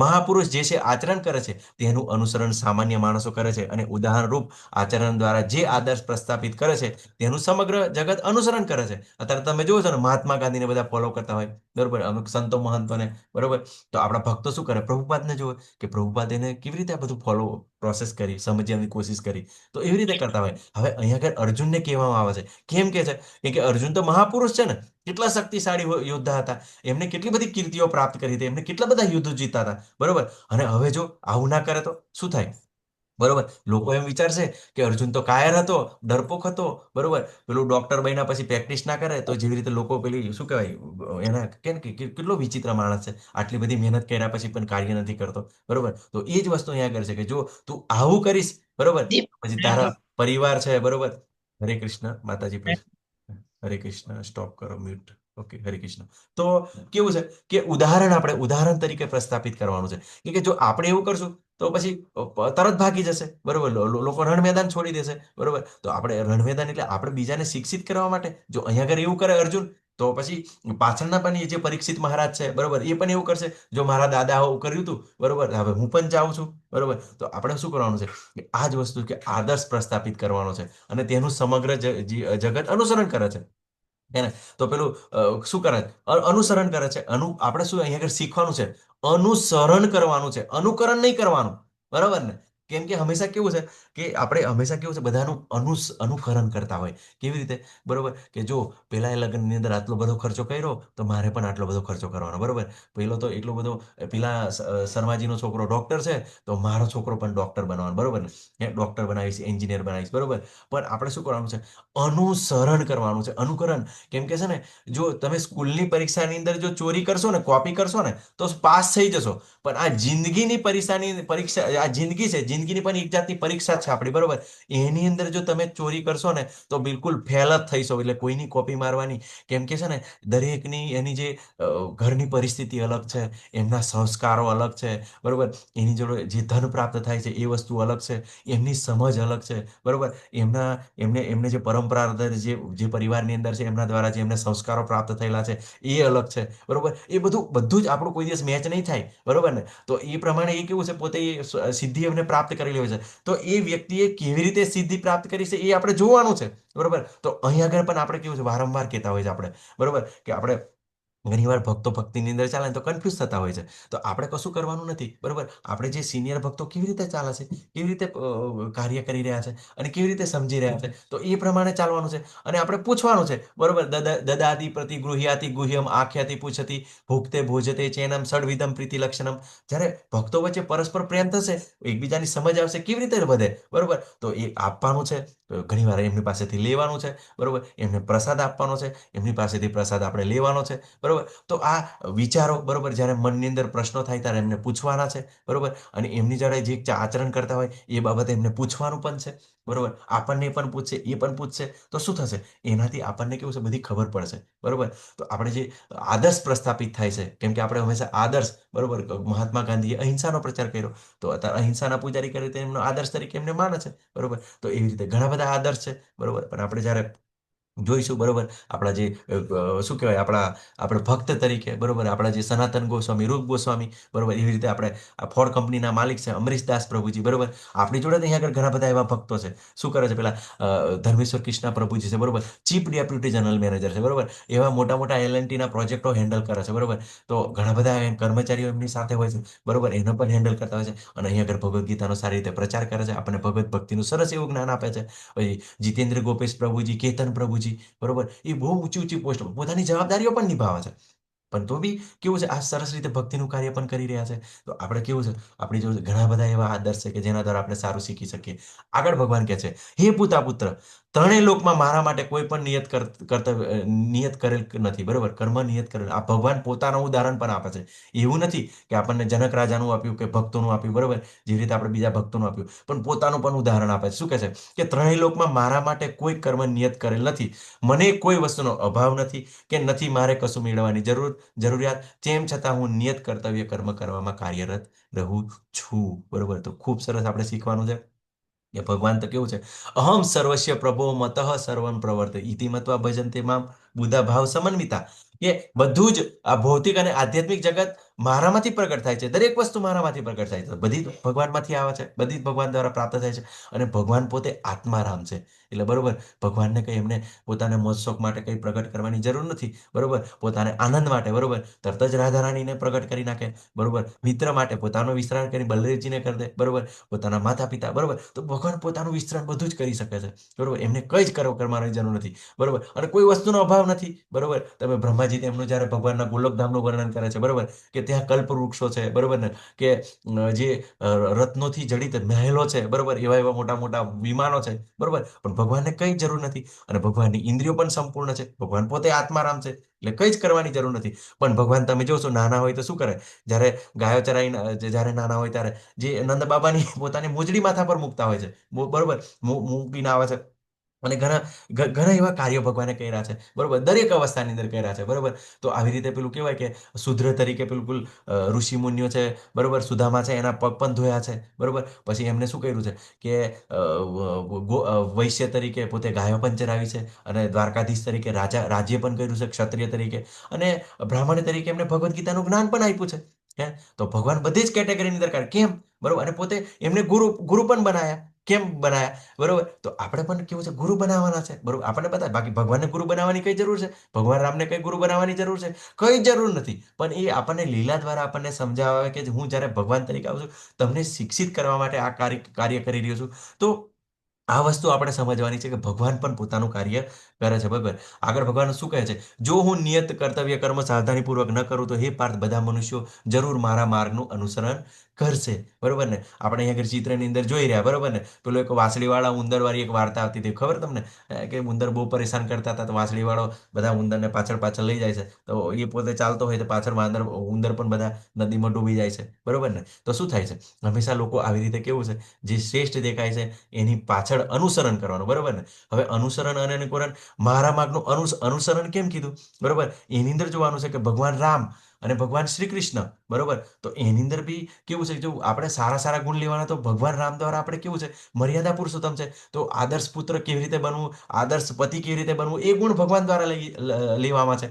મહાપુરુષ જે છે આચરણ કરે છે તેનું અનુસરણ સામાન્ય માણસો કરે છે, અને ઉદાહરણ રૂપ આચરણ દ્વારા જે આદર્શ પ્રસ્થાપિત કરે છે તેનું સમગ્ર જગત અનુસરણ કરે છે. અત્યારે તમે જુઓ છો ને, મહાત્મા ગાંધીને બધા ફોલો કરતા હોય, બરોબર, અમુક સંતો મહંતોને, બરોબર, તો આપણા ભક્તો શું કરે? પ્રભુપાદને જુઓ કે પ્રભુપાદ એને કેવી રીતે આ બધું ફોલો પ્રોસેસ કરી, સમજવાની કોશિશ કરી. તો એવી રીતે કરતા હોય. હવે અહીંયા આગળ અર્જુનને કહેવામાં આવે છે. કેમ કે છે? કેમ કે અર્જુન તો મહાપુરુષ છે ને, કેટલા શક્તિશાળી યોદ્ધા હતા, એમને કેટલી બધી કીર્તિઓ પ્રાપ્ત કરી હતી, એમને કેટલા બધા યુદ્ધ જીતા હતા. બરોબર, અને હવે જો આવું ના કરે તો શું થાય? બરોબર, લોકો એમ વિચારશે કે અર્જુન તો કાયર હતો, ડરપોક હતો, બરોબર, પેલું ડોક્ટર બન્યા પછી પ્રેક્ટિસ ના કરે, તો જેવી રીતે લોકો પેલી શું કહેવાય એના કેમ કે કેટલો વિચિત્ર માણસ છે, આટલી બધી મહેનત કર્યા પછી પણ કાર્ય નથી કરતો. બરોબર, તો એ જ વસ્તુ અહીંયા કરશે કે જો તું આવું કરીશ, બરોબર, પછી તારા પરિવાર છે, બરોબર. હરે કૃષ્ણ માતાજી પછી, હરે કૃષ્ણ, સ્ટોપ કરો, મ્યુટ. ઓકે, હરે કૃષ્ણ. તો કેવું છે કે આપણે ઉદાહરણ તરીકે પ્રસ્થાપિત કરવાનું છે કે જો આપણે એવું કરશું તો પછી તરત ભાગી જશે. બરોબર, લોકો રણ મેદાન છોડી દેશે. બરોબર, તો આપણે રણ મેદાન એટલે આપણે બીજાને શિક્ષિત કરવા માટે. જો અહીંયા આગળ એવું કરે અર્જુન, તો પછી પાછળના પણ એ જે પરીક્ષિત મહારાજ છે, બરોબર, એ પણ એવું કરશે. જો મારા દાદા આવું કર્યું હતું, બરોબર, હવે હું પણ જાઉં છું. બરોબર, તો આપણે શું કરવાનું છે કે આ જ વસ્તુ કે આદર્શ પ્રસ્થાપિત કરવાનો છે, અને તેનું સમગ્ર જગત અનુસરણ કરે છે. હે ને? તો પેલું શું કરે છે? અનુસરણ કરે છે. આપણે શું અહીંયા આગળ શીખવાનું છે? અનુસરણ કરવાનું છે, અનુકરણ નહીં કરવાનું. બરાબર ને? કેમ કે હંમેશા કેવું છે કે આપણે હંમેશા કેવું છે, બધાનું અનુકરણ કરતા હોય. કેવી રીતે? બરોબર, કે જો પેલા એ લગ્નની અંદર આટલો બધો ખર્ચો કર્યો, તો મારે પણ આટલો બધો ખર્ચો કરવાનો. બરોબર, પેલો તો એટલો બધો, પેલા શર્માજીનો છોકરો ડોક્ટર છે, તો મારો છોકરો પણ ડોક્ટર બનવાનો. બરોબર ને? ડોક્ટર બનાવીશ, એન્જિનિયર બનાવીશ. બરોબર, પણ આપણે શું કરવાનું છે? અનુસરણ કરવાનું છે, અનુકરણ. કેમ કે છે ને, જો તમે સ્કૂલની પરીક્ષાની અંદર જો ચોરી કરશો ને, કોપી કરશો ને, તો પાસ થઈ જશો. પણ આ જિંદગીની પરીક્ષા, આ જિંદગી છે, જિંદગીની પણ એક જાતની પરીક્ષા છે આપણી. બરોબર, એની અંદર જો તમે ચોરી કરશો ને, તો બિલકુલ ફેલ જ થઈશો. એટલે કોઈની કોપી મારવાની. કેમ કે છે ને, દરેકની એની જે ઘરની પરિસ્થિતિ અલગ છે, એમના સંસ્કારો અલગ છે. બરોબર, એની જોડે જે ધન પ્રાપ્ત થાય છે એ વસ્તુ અલગ છે, એમની સમજ અલગ છે. બરોબર, એમને જે પરંપરા જે પરિવારની અંદર છે, એમના દ્વારા જે એમને સંસ્કારો પ્રાપ્ત થયેલા છે એ અલગ છે. બરોબર, એ બધું જ આપણું કોઈ દિવસ મેચ નહીં થાય. બરોબર ને? તો એ પ્રમાણે એ કેવું છે, પોતે સિદ્ધિ એમને પ્રાપ્ત કરેલી હોય છે. તો એ વ્યક્તિએ કેવી રીતે સિદ્ધિ પ્રાપ્ત કરી છે એ આપણે જોવાનું છે. બરોબર, તો અહીં આગળ પણ આપણે કેવું છે, વારંવાર કહેતા હોય છે આપણે. બરોબર, કે આપણે ઘણીવાર ભક્તો ભક્તિની અંદર ચાલે તો કન્ફ્યુઝ થતા હોય છે. તો આપણે કશું કરવાનું નથી. બરોબર, આપણે જે સિનિયર ભક્તો કેવી રીતે ચાલે છે, કેવી રીતે કાર્ય કરી રહ્યા છે, અને કેવી રીતે સમજી રહ્યા છે, તો એ પ્રમાણે ચાલવાનું છે. અને આપણે પૂછવાનું છે. બરોબર, દદાતિ પ્રતિ ગૃહ્યાતિ ગુહ્યમ આખ્યાતિ પૂછતી ભુક્તે ભોજતે ચેનમ ષડવિધમ પ્રીતિ લક્ષણમ. જ્યારે ભક્તો વચ્ચે પરસ્પર પ્રેમ થશે, એકબીજાની સમજ આવશે, કેવી રીતે વધે? બરોબર, તો એ આપવાનું છે. ઘણીવાર એમની પાસેથી લેવાનું છે. બરોબર, એમને પ્રસાદ આપવાનો છે, એમની પાસેથી પ્રસાદ આપણે લેવાનો છે. બરોબર, તો આ વિચારો, બરોબર, જ્યારે મનની અંદર પ્રશ્નો થાય ત્યારે એમને પૂછવાના છે. બરોબર, અને એમની જોડે જે આચરણ કરતા હોય એ બાબતે એમને પૂછવાનું પણ છે. બરોબર, આપણને પણ પૂછશે, એ પણ પૂછશે. તો શું થશે? એનાથી આપણને કેવું છે, બધી ખબર પડશે. બરોબર, તો આપણે જે આદર્શ પ્રસ્થાપિત થાય છે, કેમ કે આપણે હંમેશા આદર્શ, બરોબર, મહાત્મા ગાંધીએ અહિંસાનો પ્રચાર કર્યો, તો અત્યારે અહિંસાના પૂજારી કરે તો એમનો આદર્શ તરીકે એમને માને છે. બરોબર, તો એવી રીતે ઘણા બધા આદર્શ છે. બરોબર, પણ આપણે જ્યારે જોઈશું, બરોબર. આપણા જે શું કહેવાય, આપણે ભક્ત તરીકે, બરોબર, આપણા જે સનાતન ગોસ્વામી, રૂપ ગોસ્વામી, બરોબર, એવી રીતે આપણે આ ફોર્ડ કંપનીના માલિક છે અમરીશદાસ પ્રભુજી, બરોબર. આપણી જોડે તો અહીંયા આગળ ઘણા બધા એવા ભક્તો છે. શું કરે છે પેલા ધર્મેશ્વર કૃષ્ણા પ્રભુજી છે, બરોબર, ચીફ ડેપ્યુટી જનરલ મેનેજર છે, બરોબર. એવા મોટા મોટા L&Tના પ્રોજેક્ટો હેન્ડલ કરે છે, બરોબર. તો ઘણા બધા કર્મચારીઓ એમની સાથે હોય છે, બરોબર, એને પણ હેન્ડલ કરતા હોય છે. અને અહીંયા આગળ ભગવદ્ ગીતાનો સારી રીતે પ્રચાર કરે છે, આપણને ભગવત ભક્તિનું સરસ એવું જ્ઞાન આપે છે. પછી જીતેન્દ્ર ગોપેશ પ્રભુજી, કેતન પ્રભુજી, બરોબર, એ બહુ ઊંચી ઊંચી પોસ્ટ પોતાની જવાબદારીઓ પણ નિભાવે છે. પણ તો બી કેવું છે, આ સરસ રીતે ભક્તિનું કાર્ય પણ કરી રહ્યા છે. તો આપણે કેવું છે, આપણી જોડે ઘણા બધા એવા આદર્શ છે કે જેના દ્વારા આપણે સારું શીખી શકીએ. આગળ ભગવાન કહે છે, હે પૂતા પુત્ર, ત્રણેય લોકમાં મારા માટે કોઈ પણ નિયત કરેલ નથી, બરોબર, કર્મ નિયત કરેલ. આ ભગવાન પોતાનું ઉદાહરણ પણ આપે છે. એવું નથી કે આપણને જનક રાજાનું આપ્યું કે ભક્તોનું આપ્યું, બરોબર, જેવી રીતે આપણે બીજા ભક્તોનું આપ્યું, પણ પોતાનું પણ ઉદાહરણ આપે છે. શું કહે છે કે ત્રણેય લોકમાં મારા માટે કોઈ કર્મ નિયત કરેલ નથી. મને કોઈ વસ્તુનો અભાવ નથી કે નથી મારે કશું મેળવવાની જરૂરિયાત. તેમ છતાં હું નિયત કર્તવ્ય કર્મ કરવામાં કાર્યરત રહું છું, બરોબર. તો ખૂબ સરસ આપણે શીખવાનું છે કે ભગવાન તો કેવું છે, અહમ સર્વસ્ય પ્રભો મતઃ સર્વમ પ્રવર્તે ઇતિ મત્વા ભજન્તે મામ બુધા ભાવ સમન્વિતા. કે બધું જ આ ભૌતિક અને આધ્યાત્મિક જગત મારામાંથી પ્રગટ થાય છે. દરેક વસ્તુ મારામાંથી પ્રગટ થાય છે. બધી જ ભગવાનમાંથી આવે છે, બધી જ ભગવાન દ્વારા પ્રાપ્ત થાય છે. અને ભગવાન પોતે આત્મારામ છે. એટલે બરોબર, ભગવાનને કંઈ એમને પોતાના મોજ શોખ માટે કંઈ પ્રગટ કરવાની જરૂર નથી, બરોબર. પોતાને આનંદ માટે, બરોબર, તરત જ રાધારાણીને પ્રગટ કરી નાખે, બરોબર. મિત્ર માટે પોતાનો વિસ્તરણ કરી બલદેવજીને કરી દે, બરોબર. પોતાના માતા પિતા, બરોબર. તો ભગવાન પોતાનું વિસ્તરણ બધું જ કરી શકે છે, બરોબર. એમને કંઈ જ કરવાની જરૂર નથી, બરોબર. અને કોઈ વસ્તુનો અભાવ નથી, બરોબર. તમે બ્રહ્માજી તેમનું જ્યારે ભગવાનના ગોલોકધામનું વર્ણન કરે છે, બરોબર, કે ત્યાં કલ્પ વૃક્ષો છે, બરોબર ને, કે જે રત્નોથી જડિત મહેલો છે, બરોબર, એવા એવા મોટા મોટા વિમાનો છે, બરોબર. પણ ભગવાનને કંઈ જરૂર નથી. અને ભગવાનની ઇન્દ્રિયો પણ સંપૂર્ણ છે. ભગવાન પોતે આત્મારામ છે, એટલે કંઈ જ કરવાની જરૂર નથી. પણ ભગવાન તમે જોશો નાના હોય તો શું કરે, જ્યારે ગાયો ચરાઈને જ્યારે નાના હોય ત્યારે જે નંદ બાબાની પોતાની મોજડી માથા પર મૂકતા હોય છે, બરોબર, મૂકીને આવે છે. અને ઘણા એવા કાર્યો ભગવાને કર્યા છે, બરોબર, દરેક અવસ્થાની અંદર કર્યા છે, બરોબર. તો આવી રીતે પેલું કહેવાય કે શુદ્ર તરીકે બિલકુલ ઋષિ મુનિઓ છે, બરોબર, સુદામા છે, એના પગ પણ ધોયા છે, બરોબર. પછી એમને શું કર્યું છે કે વૈશ્ય તરીકે પોતે ગાયો પણ ચરાવી છે. અને દ્વારકાધીશ તરીકે રાજ્ય પણ કર્યું છે, ક્ષત્રિય તરીકે. અને બ્રાહ્મણ તરીકે એમને ભગવદ્ ગીતાનું જ્ઞાન પણ આપ્યું છે. તો ભગવાન બધી જ કેટેગરીની અંદર કરે. કેમ? બરોબર. અને પોતે એમને ગુરુ પણ બનાયા. કેમ બનાયા? બરોબર. તો આપણે પણ કેવું છે, ગુરુ બનાવવાના છે, બરોબર. આપણને પતા, બાકી ભગવાનને ગુરુ બનાવવાની કઈ જરૂર છે? ભગવાન રામને કઈ ગુરુ બનાવવાની જરૂર છે? કઈ જરૂર નથી. પણ એ આપણને લીલા દ્વારા આપણને સમજાવે કે હું જ્યારે ભગવાન તરીકે આવું છું, તમને શિક્ષિત કરવા માટે આ કાર્ય કરી રહ્યો છું. તો આ વસ્તુ આપણે સમજવાની છે કે ભગવાન પણ પોતાનું કાર્ય કરે છે, બરાબર. આગળ ભગવાન શું કહે છે, જો હું નિયત કર્તવ્ય કર્મ સાવધાનીપૂર્વક ન કરું તો હે પાર્થ, બધા મનુષ્યો જરૂર મારા માર્ગનું અનુસરણ કરશે, બરોબર ને. આપણે અહીંયા આગળ ચિત્રની અંદર જોઈ રહ્યા, બરોબર ને. પેલો એક વાંસળીવાળા ઉંદરવાળી એક વાર્તા આવતી હતી, ખબર તમને? કે ઉંદર બહુ પરેશાન કરતા હતા, તો વાંસળીવાળો બધા ઉંદરને પાછળ પાછળ લઈ જાય છે. તો એ પોતે ચાલતો હોય તો પાછળ ઉંદર પણ બધા નદીમાં ડૂબી જાય છે, બરોબર ને. તો શું થાય છે, હંમેશા લોકો આવી રીતે કેવું છે, જે શ્રેષ્ઠ દેખાય છે એની પાછળ અનુસરણ કરવાનું, બરોબર ને. હવે અનુસરણ અને અનુકરણ, મારા માર્ગનું અનુસરણ કેમ કીધું, બરોબર. એની અંદર જોવાનું છે કે ભગવાન રામ અને ભગવાન શ્રી કૃષ્ણ, બરોબર. તો એની અંદર બી કેવું છે, જો આપણે સારા સારા ગુણ લેવાના, તો ભગવાન રામ દ્વારા આપણે કેવું છે, મર્યાદા પુરુષોત્તમ છે. તો આદર્શ પુત્ર કેવી રીતે બનવું, આદર્શ પતિ કેવી રીતે બનવું, એ ગુણ ભગવાન દ્વારા લેવામાં છે.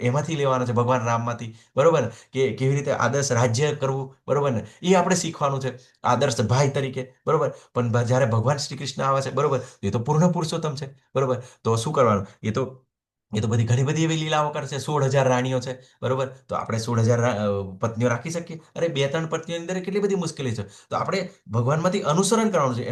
એમાંથી લેવાના છે, ભગવાન રામમાંથી, બરોબર ને. કે કેવી રીતે આદર્શ રાજ્ય કરવું, બરોબર ને, એ આપણે શીખવાનું છે, આદર્શ ભાઈ તરીકે, બરોબર. પણ જ્યારે ભગવાન શ્રી કૃષ્ણ આવે છે, બરોબર, એ તો પૂર્ણ પુરુષોત્તમ છે, બરોબર. તો શું કરવાનું, એ તો બધી ઘણી બધી એવી લીલાઓ કરશે. 16,000 રાણીઓ છે, બરોબર. તો આપણે 16,000 પત્નીઓ રાખી શકીએ? અરે 2-3 પત્નીઓની અંદર કેટલી બધી મુશ્કેલી છે. તો આપણે ભગવાનમાંથી અનુસરણ કરવાનું છે.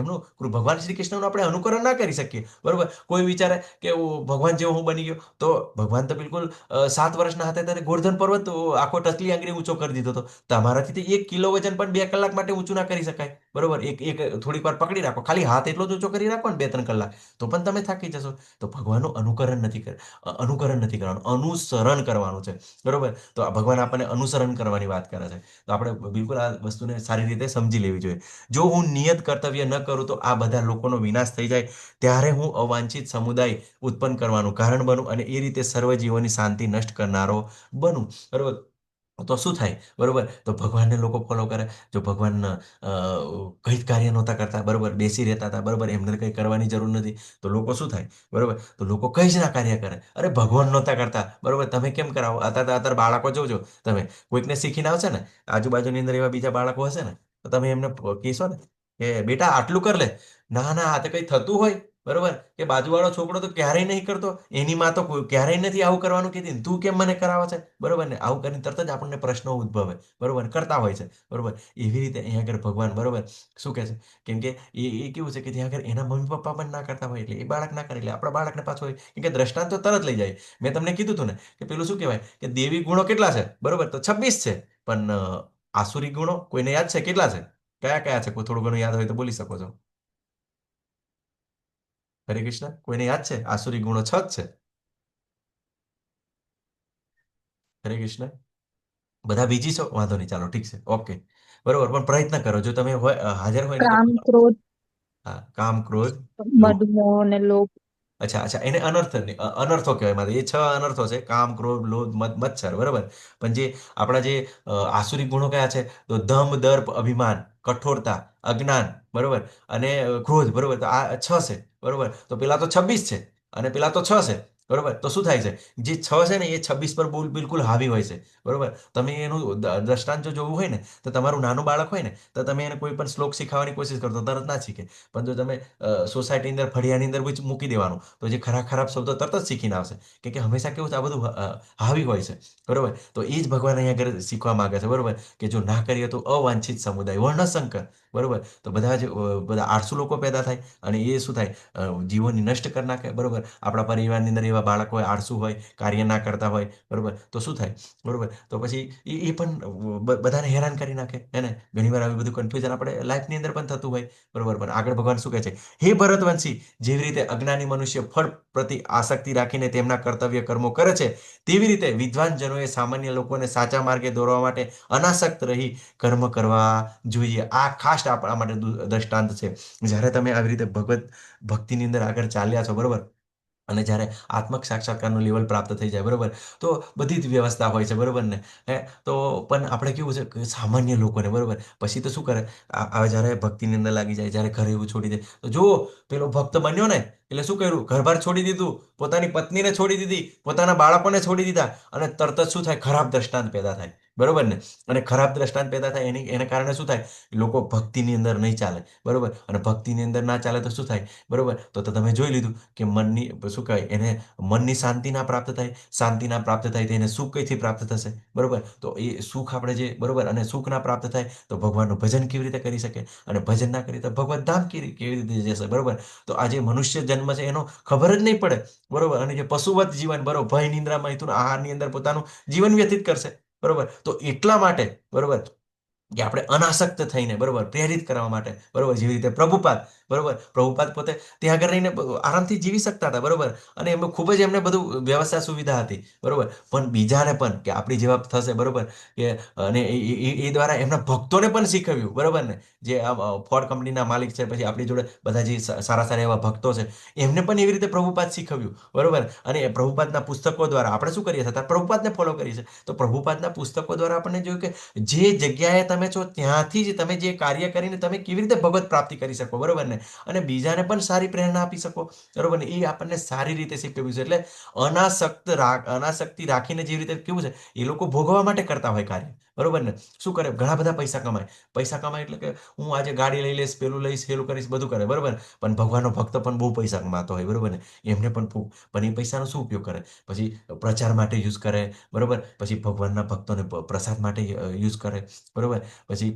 ભગવાન શ્રી કૃષ્ણનું આપણે અનુકરણ ના કરી શકીએ, બરોબર. કોઈ વિચારે કે ભગવાન જેવો હું બની ગયો, તો ભગવાન તો બિલકુલ 7 વર્ષના હતા ત્યારે ગોર્ધન પર્વત આખો ટચલી આંગળી ઊંચો કરી દીધો હતો. તમારાથી તો 1 કિલો વજન પણ 2 કલાક માટે ઊંચું ના કરી શકાય, બરોબર. એક થોડીક વાર પકડી રાખો, ખાલી હાથ એટલો જ ઊંચો કરી રાખો ને 2-3 કલાક, તો પણ તમે થાકી જશો. તો ભગવાનનું અનુકરણ નથી કરવાનું, અનુસરણ કરવાનું છે, બરોબર. તો આ ભગવાન આપણને અનુસરણ કરવાની વાત કરે છે. તો આપણે બિલકુલ આ વસ્તુને સારી રીતે સમજી લેવી જોઈએ. જો હું નિયત કર્તવ્ય ન કરું તો આ બધા લોકોનો વિનાશ થઈ જાય, ત્યારે હું અવાંછિત સમુદાય ઉત્પન્ન કરવાનું કારણ બનું અને એ રીતે સર્વ જીવોની શાંતિ નષ્ટ કરનારો બનું, બરોબર. તો શું થાય? બરોબર, તો ભગવાનને લોકો ફોલો કરે. જો ભગવાન કંઈ જ કાર્ય નહોતા કરતા, બરોબર, બેસી રહેતા હતા, બરોબર, એમને કંઈ કરવાની જરૂર નથી, તો લોકો શું થાય? બરોબર, તો લોકો કંઈ જ ના કાર્ય કરે. અરે ભગવાન નહોતા કરતા, બરોબર, તમે કેમ કરાવો? અત્યારે બાળકો જોજો તમે, કોઈકને શીખીને આવશે ને, આજુબાજુની અંદર એવા બીજા બાળકો હશે ને, તો તમે એમને કહેશો ને કે બેટા આટલું કર લે. ના ના, આ તો કંઈ થતું હોય, બરોબર, કે બાજુવાળો છોકરો તો ક્યારેય નહીં કરતો, એની માં તો ક્યારેય નથી આવું કરવાનું કીધી ને, તું કેમ મને કરાવે છે? બરોબર ને, આવું કરીને તરત જ આપણને પ્રશ્નો ઉદ્ભવે, બરોબર, કરતા હોય છે, બરોબર. એવી રીતે અહીંયા આગળ ભગવાન, બરોબર, શું કહે છે? કેમ કે એ કેવું છે કે ત્યાં આગળ એના મમ્મી પપ્પા પણ ના કરતા હોય, એટલે એ બાળક ના કરે, એટલે આપણા બાળકને પાછું હોય, કેમ કે દ્રષ્ટાંત તો તરત લઈ જાય. મેં તમને કીધું હતું ને કે પેલું શું કહેવાય કે દેવી ગુણો કેટલા છે? બરોબર, તો 26 છે. પણ આસુરી ગુણો કોઈને યાદ છે કેટલા છે? કયા કયા છે? કોઈ થોડું ઘણું યાદ હોય તો બોલી શકો છો. હરે કૃષ્ણ, કોઈને યાદ છે? આસુરી ગુણો 6 જ છે. હરે કૃષ્ણ. બધા બીજી છો? વાંધો નહીં, ચાલો ઠીક છે, ઓકે, બરોબર. પણ પ્રયત્ન કરો, જો તમે હાજર હોય ને તો. કામ, ક્રોધ, હા, કામ, ક્રોધ, લોભ. મદ, મોહ ને લોભ. અચ્છા અચ્છા, એને અનર્થો કહેવાય. મારે એ 6 અનર્થો છે: કામ, ક્રોધ, લોભ, મદ, મત્સર, બરોબર. પણ જે આપણા જે આસુરી ગુણો કયા છે? તો દંભ, દર્પ, અભિમાન, કઠોરતા, અજ્ઞાન, બરોબર, અને ક્રોધ, બરોબર. તો આ 6 છે, બરોબર. તો પેલા તો 26 છે અને પેલા તો 6 છે, બરોબર. તો શું થાય છે? જે 6 છે ને એ 26 પર બિલકુલ હાવી હોય છે, બરોબર. તમે એનું દ્રષ્ટાંત જો જોવું હોય ને, તો તમારું નાનું બાળક હોય ને, તો તમે એને કોઈ પણ શ્લોક શીખવવાની કોશિશ કરો તો તરત ના શીખે. પણ જો તમે સોસાયટીની અંદર, ફળિયાની અંદર મૂકી દેવાનું, તો જે ખરાબ ખરાબ શબ્દો તરત જ શીખીને આવશે. કેમ કે હંમેશા કેવું છે, આ બધું હાવી હોય છે, બરોબર. તો એ જ ભગવાન અહીંયા આગળ શીખવા માંગે છે, બરોબર, કે જો ના કરીએ તો અવાંછિત સમુદાય, વર્ણસંકર, બરોબર. તો બધા જ બધા આળસુ લોકો પેદા થાય, અને એ શું થાય? જીવનની નષ્ટ કરી નાખે, બરોબર. આપણા પરિવારની અંદર એવા બાળકો હોય, આળસુ હોય, કાર્ય ના કરતા હોય, બરોબર, તો શું થાય? બરોબર, તો પછી એ પણ બધાને હેરાન કરી નાખે, એને ઘણીવાર આવી બધું કન્ફ્યુઝન આપણે લાઈફની અંદર પણ થતું હોય, બરોબર. પણ આગળ ભગવાન શું કહે છે? હે ભરતવંશી, જેવી રીતે અજ્ઞાની મનુષ્ય ફળ પ્રતિ આસક્તિ રાખીને તેમના કર્તવ્ય કર્મો કરે છે, તેવી રીતે વિદ્વાન જનોએ સામાન્ય લોકોને સાચા માર્ગે દોરવા માટે અનાસક્ત રહી કર્મ કરવા જોઈએ. આ ખાસ આપણા માટે દ્રષ્ટાંત છે. જ્યારે તમે આવી રીતે ભક્તિની અંદર આગળ ચાલ્યા છો, બરોબર, અને જ્યારે આત્મક સાક્ષાત્કારનું લેવલ પ્રાપ્ત થઈ જાય, બરોબર, તો બધી જ વ્યવસ્થા હોય છે, બરોબર ને. તો પણ આપણે કેવું છે કે સામાન્ય લોકોને, બરોબર, પછી તો શું કરે? જ્યારે ભક્તિની અંદર લાગી જાય, જ્યારે ઘરે એવું છોડી દે, તો જુઓ, પેલો ભક્ત બન્યો ને, એટલે શું કર્યું? ઘરબાર છોડી દીધું, પોતાની પત્નીને છોડી દીધી, પોતાના બાળકોને છોડી દીધા, અને તરત જ શું થાય? ખરાબ દ્રષ્ટાંત પેદા થાય, બરોબર ને. અને ખરાબ દ્રષ્ટાંત પેદા થાય એને કારણે શું થાય? લોકો ભક્તિની અંદર નહીં ચાલે, બરોબર. અને ભક્તિની અંદર ના ચાલે તો શું થાય? બરોબર, તો તમે જોઈ લીધું કે મનની શું કહેવાય એને, મનની શાંતિ ના પ્રાપ્ત થાય, શાંતિ ના પ્રાપ્ત થાય તો એને સુખ કઈથી પ્રાપ્ત થશે? બરોબર, તો એ સુખ આપણે જે, બરોબર, અને સુખ ના પ્રાપ્ત થાય તો ભગવાનનું ભજન કેવી રીતે કરી શકે? અને ભજન ના કરી તો ભગવાન ધામ કેવી રીતે જશે? બરોબર. તો આ જે મનુષ્ય જન્મ છે એનો ખબર જ નહીં પડે, બરોબર. અને જે પશુવત જીવન, બરોબર, ભય, નિંદ્રા, મૈથુન, આહારની અંદર પોતાનું જીવન વ્યતીત કરશે, બરોબર. તો એટલા માટે, બરોબર, કે આપણે અનાસક્ત થઈને, બરોબર, પ્રેરિત કરવા માટે, બરોબર, જેવી રીતે પ્રભુપાદ, બરોબર, પ્રભુપાદ પોતે ત્યાં આગળ રહીને આરામથી જીવી શકતા હતા, બરોબર. અને એમાં ખૂબ જ એમને બધું વ્યવસ્થા સુવિધા હતી, બરોબર. પણ બીજાને પણ, કે આપણી જેવા થશે, બરોબર, કે અને એ દ્વારા એમના ભક્તોને પણ શીખવ્યું, બરોબર ને. જે આ ફોર્ડ કંપનીના માલિક છે, પછી આપણી જોડે બધા જે સારા સારા એવા ભક્તો છે, એમને પણ એવી રીતે પ્રભુપાદ શીખવ્યું, બરોબર. અને એ પ્રભુપાદના પુસ્તકો દ્વારા આપણે શું કરીએ છીએ? પ્રભુપાદને ફોલો કરીએ છીએ. તો પ્રભુપાદના પુસ્તકો દ્વારા આપણને જોયું કે જે જગ્યાએ તમે છો ત્યાંથી જ તમે જે કાર્ય કરીને તમે કેવી રીતે ભગવત પ્રાપ્તિ કરી શકો, બરોબર ને. અને બીજાને પણ સારી પ્રેરણા આપી શકો, બરોબર ને. એ આપણને સારી રીતે શીખવ્યું છે. એટલે અનાસક્તિ રાખીને જેવી રીતે કેવું છે, એ લોકો ભોગવવા માટે કરતા હોય કાર્ય, બરોબર ને. શું કરે? ઘણા બધા પૈસા કમાય, પૈસા કમાય એટલે કે હું આજે ગાડી લઈ લઈશ, પેલું લઈશ, પેલું કરીશ, બધું કરે, બરોબર. પણ ભગવાનનો ભક્ત પણ બહુ પૈસા કમાતો હોય, બરોબર ને. એમને પણ એ પૈસાનો શું ઉપયોગ કરે? પછી પ્રચાર માટે યુઝ કરે, બરોબર. પછી ભગવાનના ભક્તોને પ્રસાદ માટે યુઝ કરે, બરોબર. પછી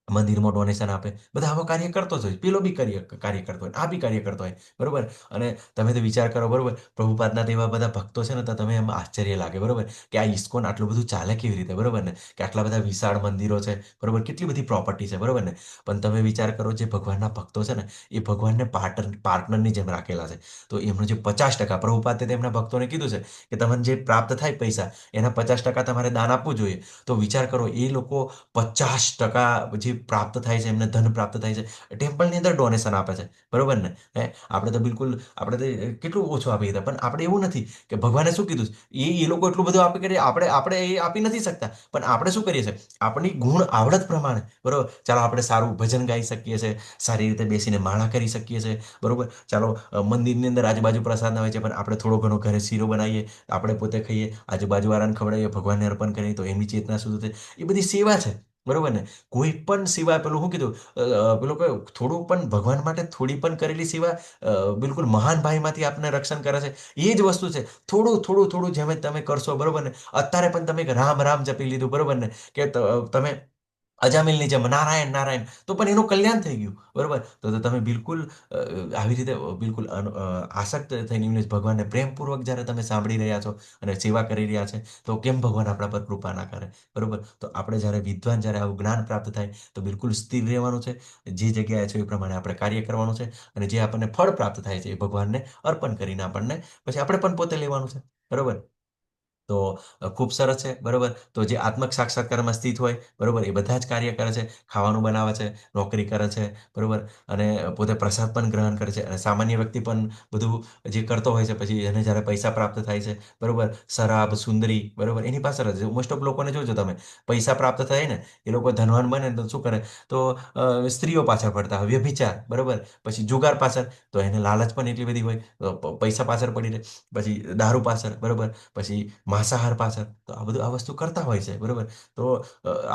મંદિરમાં ડોનેશન આપે, બધા આવા કાર્ય કરતો જ હોય. પેલો બી કાર્ય કરતો હોય, આ બી કાર્ય કરતો હોય, બરોબર. અને તમે તો વિચાર કરો, બરોબર, પ્રભુપાદના તો એવા બધા ભક્તો છે ને, તો તમે એમ આશ્ચર્ય લાગે, બરોબર, કે આ ઇસ્કોન આટલું બધું ચાલે કેવી રીતે, બરોબર ને. કે આટલા બધા વિશાળ મંદિરો છે, બરોબર, કેટલી બધી પ્રોપર્ટી છે, બરોબર ને. પણ તમે વિચાર કરો, જે ભગવાનના ભક્તો છે ને, એ ભગવાનને પાર્ટનરની જેમ રાખેલા છે. તો એમનો જે 50%, પ્રભુપાદે તેમના ભક્તોને કીધું છે કે તમને જે પ્રાપ્ત થાય પૈસા, એના 50% તમારે દાન આપવું જોઈએ. તો વિચાર કરો, એ લોકો 50% જે પ્રાપ્ત થાય છે, એમને ધન પ્રાપ્ત થાય છે, ટેમ્પલની અંદર ડોનેશન આપે છે, બરોબર ને? આપણે તો બિલકુલ આપણે તો કેટલું ઓછું આપી દીધા, પણ આપણે એવું નથી કે ભગવાને શું કીધું એ લોકો એટલું બધું આપી કે આપણે એ આપી નથી શકતા, પણ આપણે શું કરીએ છીએ આપણી ગુણ આવડત પ્રમાણે, બરોબર, ચાલો આપણે સારું ભજન ગાઈ શકીએ છીએ, સારી રીતે બેસીને માળા કરી શકીએ છીએ, બરોબર, ચાલો મંદિરની અંદર આજુબાજુ પ્રસાદ ના હોય છે, પણ આપણે થોડો ઘણો ઘરે શીરો બનાવીએ, આપણે પોતે ખાઈએ, આજુબાજુવાળાને ખવડાવીએ, ભગવાનને અર્પણ કરીએ, તો એમની ચેતના શુદ્ધ થાય. એ બધી સેવા છે, બરોબર ને? કોઈ પણ સેવા, પેલું શું કીધું, પેલું કયું, થોડું પણ ભગવાન માટે થોડી પણ કરેલી સેવા બિલકુલ મહાન ભાઈમાંથી આપને રક્ષણ કરે છે. એ જ વસ્તુ છે, થોડું થોડું થોડું જેમ તમે કરશો, બરોબર ને? અત્યારે પણ તમે રામ રામ જપી લીધું, બરોબર ને? કે તમે અજામિલની જેમ નારાયણ નારાયણ, તો પણ એનું કલ્યાણ થઈ ગયું, બરોબર? તો તમે બિલકુલ આવી રીતે બિલકુલ આસક્ત થઈને ભગવાનને પ્રેમપૂર્વક જ્યારે તમે સાંભળી રહ્યા છો અને સેવા કરી રહ્યા છે, તો કેમ ભગવાન આપણા પર કૃપા ના કરે, બરોબર? તો આપણે જ્યારે વિદ્વાન, જ્યારે આવું જ્ઞાન પ્રાપ્ત થાય, તો બિલકુલ સ્થિર રહેવાનું છે, જે જગ્યાએ છે એ પ્રમાણે આપણે કાર્ય કરવાનું છે, અને જે આપણને ફળ પ્રાપ્ત થાય છે એ ભગવાનને અર્પણ કરીને આપણને પછી આપણે પણ પોતે લેવાનું છે, બરોબર? તો ખૂબ સરસ છે, બરોબર. તો જે આત્મક સાક્ષાત્કારમાં સ્થિત હોય, બરોબર, એ બધા જ કાર્ય કરે છે, ખાવાનું બનાવે છે, નોકરી કરે છે, બરોબર, અને પોતે પ્રસાદ પણ ગ્રહણ કરે છે, અને સામાન્ય વ્યક્તિ પણ બધું જે કરતો હોય છે, પછી એને જ્યારે પૈસા પ્રાપ્ત થાય છે, બરોબર, શરાબ, સુંદરી, બરોબર, એની પાછળ જ મોસ્ટ ઓફ લોકોને જોજો તમે, પૈસા પ્રાપ્ત થાય ને એ લોકો ધનવાન બને ને તો શું કરે, તો સ્ત્રીઓ પાછળ પડતા હોય, વ્યભિચાર, બરોબર, પછી જુગાર પાછળ, તો એને લાલચ પણ એટલી બધી હોય, તો પૈસા પાછળ પડી રહે, પછી દારૂ પાછળ, બરોબર, પછી માંસાહાર પાછળ, તો આ બધું આ વસ્તુ કરતા હોય છે, બરોબર. તો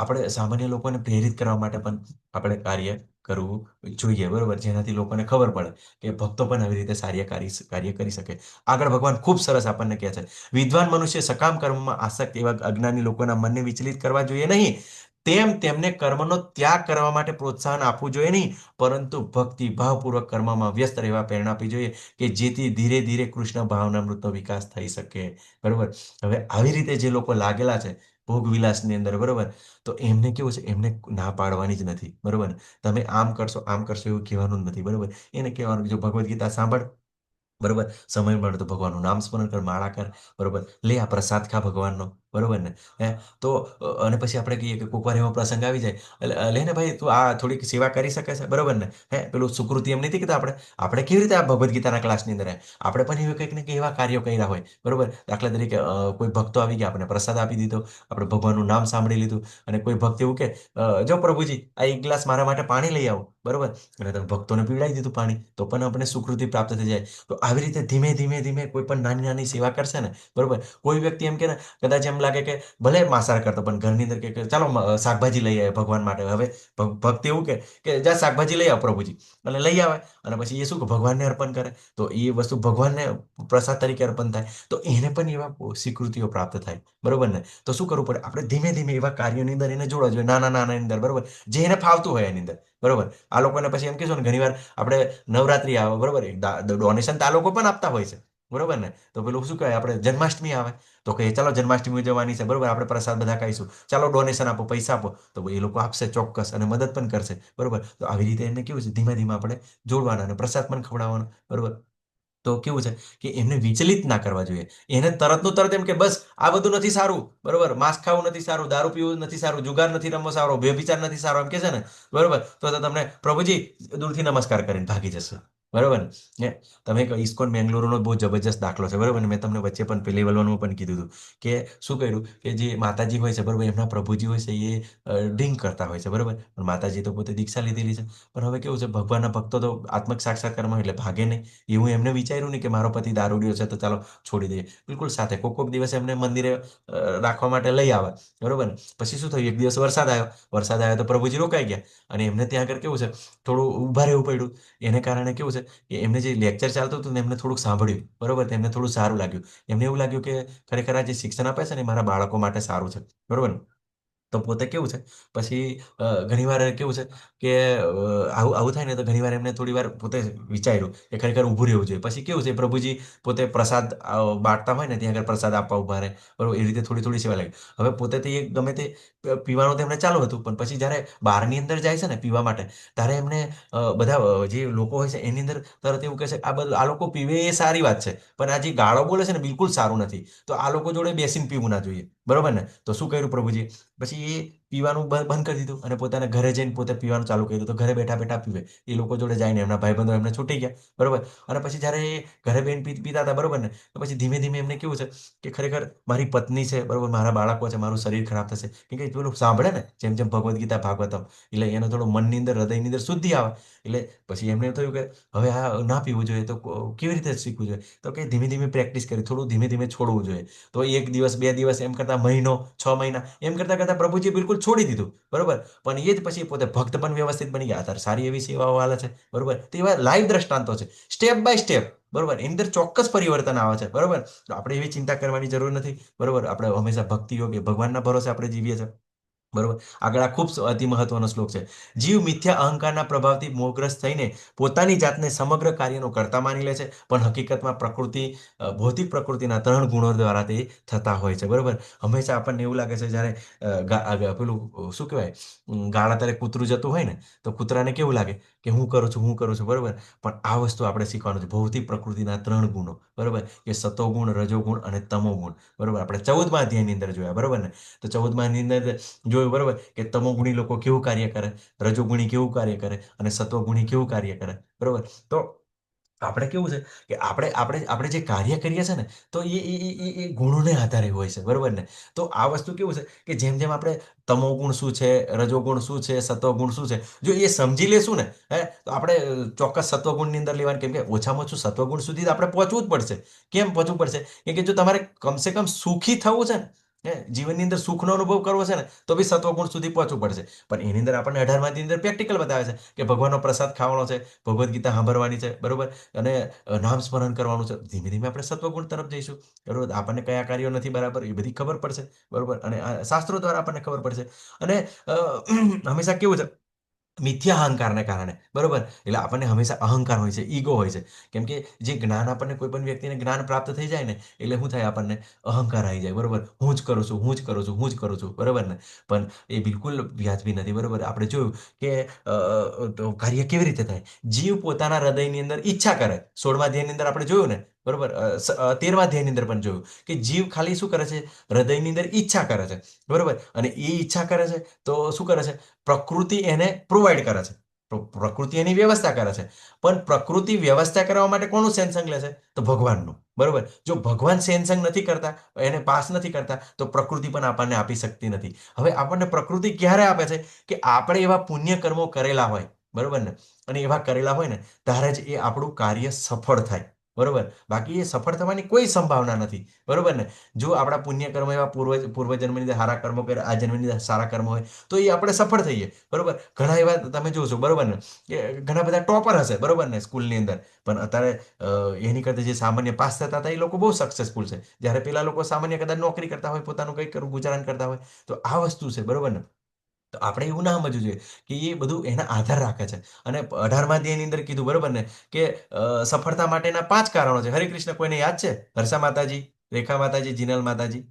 આપણે સામાન્ય લોકોને પ્રેરિત કરવા માટે પણ આપણે કાર્ય કરવું જોઈએ, બરોબર, જેનાથી લોકોને ખબર પડે કે ભક્તો પણ આવી રીતે સારી કાર્ય કરી શકે. આગળ ભગવાન ખૂબ સરસ આપણને કહે છે, વિદ્વાન મનુષ્ય સકામ કર્મમાં આસક્ત એવા અજ્ઞાની લોકોના મનને વિચલિત કરવા જોઈએ નહીં, તેમને કર્મનો ત્યાગ કરવા માટે પ્રોત્સાહન આપવું જોઈએ નહીં, પરંતુ ભક્તિ ભાવપૂર્વક કર્મમાં વ્યસ્ત રહેવા પ્રેરણા આપવી જોઈએ, કે જેથી ધીરે ધીરે કૃષ્ણ ભાવનામૃતનો વિકાસ થઈ શકે, બરોબર. હવે આવી રીતે જે લોકો લાગેલા છે ભોગવિલાસની અંદર, બરોબર, તો એમને કેવું છે, એમને ના પાડવાની જ નથી, બરોબર. તમે આમ કરશો એવું કહેવાનું જ નથી, બરોબર. એને કહેવાનું કે જો ભગવદ્ ગીતા સાંભળ, બરોબર, સમય મળે તો ભગવાનનું નામ સ્મરણ કર, માળા કર, બરોબર, લે આ પ્રસાદ ખા ભગવાનનો, બરોબર ને? તો અને પછી આપણે કહીએ કે કોઈક વાર એવો પ્રસંગ આવી જાય, એટલે લે ને ભાઈ, તું આ થોડીક સેવા કરી શકે છે, બરોબર ને? પેલું સુકૃતિ એમ નથી કીધું, આપણે કેવી રીતે આ ભગવદ્ ગીતાના ક્લાસની અંદર આપણે પણ એવા કંઈક ને કંઈક એવા કાર્યો કર્યા હોય, બરોબર. દાખલા તરીકે કોઈ ભક્તો આવી ગયા, આપણે પ્રસાદ આપી દીધો, આપણે ભગવાનનું નામ સાંભળી લીધું, અને કોઈ ભક્ત એવું કે જો પ્રભુજી આ એક ગ્લાસ મારા માટે પાણી લઈ આવો, બરોબર, અને તમે ભક્તોને પીવડાવી દીધું પાણી, તો પણ આપણે સુકૃતિ પ્રાપ્ત થઈ જાય. તો આવી રીતે ધીમે ધીમે ધીમે કોઈ પણ નાની નાની સેવા કરશે ને, બરોબર, કોઈ વ્યક્તિ એમ કે ને, કદાચ એમ લાગે કે ભલે માંસાહાર કરતો, પણ ઘરની અંદર કે ચાલો શાકભાજી લઈ આવે ભગવાન માટે, હવે ભક્ત એવું કે જા શાકભાજી લઈ આવ પ્રભુજી, અને લઈ આવે, અને પછી એ શું કે ભગવાનને અર્પણ કરે, તો એ વસ્તુ ભગવાનને પ્રસાદ તરીકે અર્પણ થાય, તો એને પણ એવા સ્વીકૃતિઓ પ્રાપ્ત થાય, બરોબર ને? તો શું કરવું પડે, આપણે ધીમે ધીમે એવા કાર્યોની અંદર એને જોડવા જોઈએ, નાના નાનાની અંદર, બરોબર, જે એને ફાવતું હોય એની અંદર, બરોબર. આ લોકોને પછી એમ કહેશો ને, ઘણી વાર આપણે નવરાત્રી આવે, બરોબર, ડોનેશન તો આ લોકો પણ આપતા હોય છે, બરોબર ને? તો પેલું શું કહેવાય, આપણે જન્માષ્ટમી આવે, તો કહીએ ચાલો જન્માષ્ટમી ઉજવવાની છે, બરોબર, આપણે પ્રસાદ બધા ખાઈશું, ચાલો ડોનેશન આપો, પૈસા આપો, તો એ લોકો આપશે ચોક્કસ, અને મદદ પણ કરશે, બરોબર. તો આવી રીતે એમને કેવું છે, ધીમે ધીમે આપણે જોડવાના, અને પ્રસાદ પણ ખવડાવવાનો, બરોબર. તો કેવું છે કે એમને વિચલિત ના કરવા જોઈએ, એને તરતનું તરત એમ કે બસ આ બધું નથી સારું, બરોબર, માંસ ખાવું નથી સારું, દારૂ પીવું નથી સારું, જુગાર નથી રમવો સારો, વ્યભિચાર નથી સારો, એમ કે છે ને, બરોબર, તો તમને પ્રભુજી દૂરથી નમસ્કાર કરીને ભાગી જશે, બરોબર ને? તમે ઇસ્કોન બેંગ્લોરનો બહુ જબરજસ્ત દાખલો છે, બરોબર ને? મેં તમને વચ્ચે પણ પેલી વલણમાં પણ કીધું હતું કે શું કર્યું, કે જે માતાજી હોય છે, બરોબર, એમના પ્રભુજી હોય છે, એ ડ્રિંક કરતા હોય છે, બરોબર, પણ માતાજી તો પોતે દીક્ષા લીધેલી છે, પણ હવે કેવું છે, ભગવાનના ભક્તો તો આત્મક સાક્ષાત્કારમાં એટલે ભાગે નહીં. એવું એમને વિચાર્યું નહીં કે મારો પતિ દારૂડિયો છે, તો ચાલો છોડી દઈએ, બિલકુલ સાથે કોક દિવસ એમને મંદિરે રાખવા માટે લઈ આવે, બરોબર ને? પછી શું થયું, એક દિવસ વરસાદ આવ્યો તો પ્રભુજી રોકાઈ ગયા, અને એમને ત્યાં આગળ કેવું છે, થોડું ઊભા રહેવું પડ્યું. એને કારણે કેવું છે કે એમને જે લેક્ચર ચાલતું હતું ને, એમને થોડુંક સાંભળ્યું, બરોબર, તેમને થોડું સારું લાગ્યું, એમને એવું લાગ્યું કે ખરેખર આ જે શિક્ષણ આપે છે ને, એ મારા બાળકો માટે સારું છે, બરોબર ને? તો પોતે કેવું છે, પછી ઘણી વાર કેવું છે કે આવું આવું થાય ને, તો ઘણી વાર એમને થોડી વાર પોતે વિચાર્યું કે ખરેખર ઊભું રહેવું જોઈએ. પછી કેવું છે, પ્રભુજી પોતે પ્રસાદ બાંટતા હોય ને, ત્યાં આગળ પ્રસાદ આપવા ઊભા રહે, બરોબર, એ રીતે થોડી થોડી સેવા લાગી. હવે પોતે તો એ ગમે તે પીવાનું તેમને ચાલુ હતું, પણ પછી જ્યારે બહારની અંદર જાય છે ને પીવા માટે, ત્યારે એમને બધા જે લોકો હોય છે એની અંદર તરત એવું કહે છે, આ બધું આ લોકો પીવે એ સારી વાત છે, પણ આ જે ગાળો બોલે છે ને, બિલકુલ સારું નથી, તો આ લોકો જોડે બેસીને પીવું ના જોઈએ, બરોબર ને? તો શું કર્યું પ્રભુજી, પછી પીવાનું બંધ કરી દીધું અને પોતાના ઘરે જઈને પોતે પીવાનું ચાલુ કર્યું. તો ઘરે બેઠા બેઠા પીવે, એ લોકો જોડે જઈને એમના ભાઈબંધો એમને છૂટી ગયા, બરોબર. અને પછી જ્યારે એ ઘરે બેન પીતા હતા, બરોબર ને, તો પછી ધીમે ધીમે એમને કેવું છે કે ખરેખર મારી પત્ની છે, બરોબર, મારા બાળકો છે, મારું શરીર ખરાબ થશે, કેમ કે પેલું સાંભળે ને જેમ જેમ ભગવદ્ ગીતા ભાગવતમ, એટલે એનો થોડો મનની અંદર હૃદયની અંદર શુદ્ધિ આવે. એટલે પછી એમને એમ થયું કે હવે આ ના પીવું જોઈએ, તો કેવી રીતે શીખવું જોઈએ? તો કે ધીમે ધીમે પ્રેક્ટિસ કરી, થોડું ધીમે ધીમે છોડવું જોઈએ. તો 1 દિવસ 2 દિવસ એમ કરતા મહિનો 6 મહિના એમ કરતા કરતા પ્રભુજી બિલકુલ છોડી દીધું, બરોબર. પણ એ જ પછી પોતે ભક્ત પણ વ્યવસ્થિત બની ગયા, અત્યારે સારી એવી સેવાઓ હાલે છે, બરોબર. તો એવા લાઈવ દ્રષ્ટાંતો છે, સ્ટેપ બાય સ્ટેપ, બરોબર. એની અંદર ચોક્કસ પરિવર્તન આવે છે, બરોબર. તો આપણે એવી ચિંતા કરવાની જરૂર નથી, બરોબર. આપણે હંમેશા ભક્તિ યોગ્ય ભગવાનના ભરોસે આપણે જીવીએ છીએ, બરોબર. આગળ આ ખૂબ અતિ મહત્વનો શ્લોક છે. જીવ મિથ્યા અહંકારના પ્રભાવથી મોહગ્રસ્ત થઈને પોતાની જાતને સમગ્ર કાર્યનો કર્તા માની લે છે, પણ હકીકતમાં ભૌતિક પ્રકૃતિના 3 ગુણો દ્વારા તે થતા હોય છે, બરોબર. હંમેશા આપણને એવું લાગે છે જ્યારે પેલું શું કહેવાય, ગાળા તારે કૂતરું જતું હોય ને, તો કૂતરાને કેવું લાગે કે હું કરું છું, હું કરું છું, બરોબર. પણ આ વસ્તુ આપણે શીખવાનું છે, ભૌતિક પ્રકૃતિના 3 ગુણો, બરોબર, કે સતોગુણ, રજોગુણ અને તમોગુણ, બરોબર. આપણે 14મા અધ્યાયની અંદર જોયા, બરોબર ને. તો 14માની અંદર જોયું, બરોબર, કે તમોગુણી લોકો કેવું કાર્ય કરે, રજોગુણી કેવું કાર્ય કરે અને સત્વગુણી કેવું કાર્ય કરે, બરોબર. તો આપણે કેવું છે કે આપણે આપણે આપણે જે કાર્ય કરીએ છીએ ને, તો એ ગુણોને આધારે હોય છે, બરોબર ને. તો આ વસ્તુ કેવું છે કે જેમ જેમ આપણે તમોગુણ શું છે, રજોગુણ શું છે, સત્વગુણ શું છે, જો એ સમજી લેશું ને, તો આપણે ચોક્કસ સત્વગુણની અંદર લેવાનું. કેમ કે ઓછામાં ઓછું સત્વગુણ સુધી આપણે પહોંચવું જ પડશે. કેમ પહોંચવું પડશે? કેમ કે જો તમારે કમસે કમ સુખી થવું છે ને, જીવનની અંદર સુખનો અનુભવ કરવો છે ને, તો બી સત્વગુણ સુધી પહોંચવું પડશે. પણ એની અંદર આપણને 18માની અંદર પ્રેક્ટિકલ બતાવે છે કે ભગવાનનો પ્રસાદ ખાવાનો છે, ભગવદ્ ગીતા સાંભળવાની છે, બરોબર, અને નામ સ્મરણ કરવાનું છે. ધીમે ધીમે આપણે સત્વગુણ તરફ જઈશું, બરોબર. આપણને કયા કાર્યો નથી બરાબર એ બધી ખબર પડશે, બરોબર. અને આ શાસ્ત્રો દ્વારા આપણને ખબર પડશે. અને હંમેશા કેવું છે, મિથ્યા અહંકારને કારણે, બરોબર, એટલે આપણને હંમેશા અહંકાર હોય છે, ઈગો હોય છે. કેમ કે જે જ્ઞાન આપણને કોઈ પણ વ્યક્તિને જ્ઞાન પ્રાપ્ત થઈ જાય ને, એટલે શું થાય, આપણને અહંકાર આવી જાય, બરોબર. હું જ કરું છું, હું જ કરું છું, હું જ કરું છું, બરોબર ને. પણ એ બિલકુલ વ્યાજબી નથી, બરોબર. આપણે જોયું કે તો કાર્ય કેવી રીતે થાય. જીવ પોતાના હૃદયની અંદર ઈચ્છા કરે, 16મા અધ્યાયની અંદર આપણે જોયું ને, બરોબર. 13મા અધ્યાયની અંદર પણ જોયું કે જીવ ખાલી શું કરે છે, હૃદયની અંદર ઈચ્છા કરે છે, બરોબર. અને એ ઈચ્છા કરે છે તો શું કરે છે, પ્રકૃતિ એને પ્રોવાઈડ કરે છે, પ્રકૃતિ એની વ્યવસ્થા કરે છે. પણ પ્રકૃતિ વ્યવસ્થા કરવા માટે કોનું સેન્સંગ લે છે? તો ભગવાનનું, બરોબર. જો ભગવાન સેન્સંગ નથી કરતા, એને પાસ નથી કરતા, તો પ્રકૃતિ પણ આપણને આપી શકતી નથી. હવે આપણને પ્રકૃતિ ક્યારે આપે છે કે આપણે એવા પુણ્ય કર્મો કરેલા હોય, બરોબર ને, અને એવા કરેલા હોય ને ત્યારે જ એ આપણું કાર્ય સફળ થાય, બરોબર. બાકી એ સફળ થવાની કોઈ સંભાવના નથી, બરોબર ને. જો આપણા પુણ્ય કર્મ એવા પૂર્વજન્મની અંદર સારા કર્મો કરે, આ જન્મની અંદર સારા કર્મો હોય, તો એ આપણે સફળ થઈએ, બરોબર. ઘણા એવા તમે જોશો, બરોબર ને, કે ઘણા બધા ટોપર હશે, બરોબર ને, સ્કૂલની અંદર. પણ અત્યારે એની કરતા જે સામાન્ય પાસ થતા હતા, એ લોકો બહુ સક્સેસફુલ છે. જ્યારે પેલા લોકો સામાન્ય કદાચ નોકરી કરતા હોય, પોતાનું કંઈક ગુજરાન કરતા હોય. તો આ વસ્તુ છે, બરોબર ને. તો આપણે એવું ના સમજવું જોઈએ કે એ બધું એના આધાર રાખે છે. અને 18મા અધ્યાયની અંદર કીધું, બરોબર ને, કે સફળતા માટેના 5 કારણો છે. હરે કૃષ્ણ, કોઈને યાદ છે? હર્ષા માતાજી, રેખા માતાજી, જીનલ માતાજી,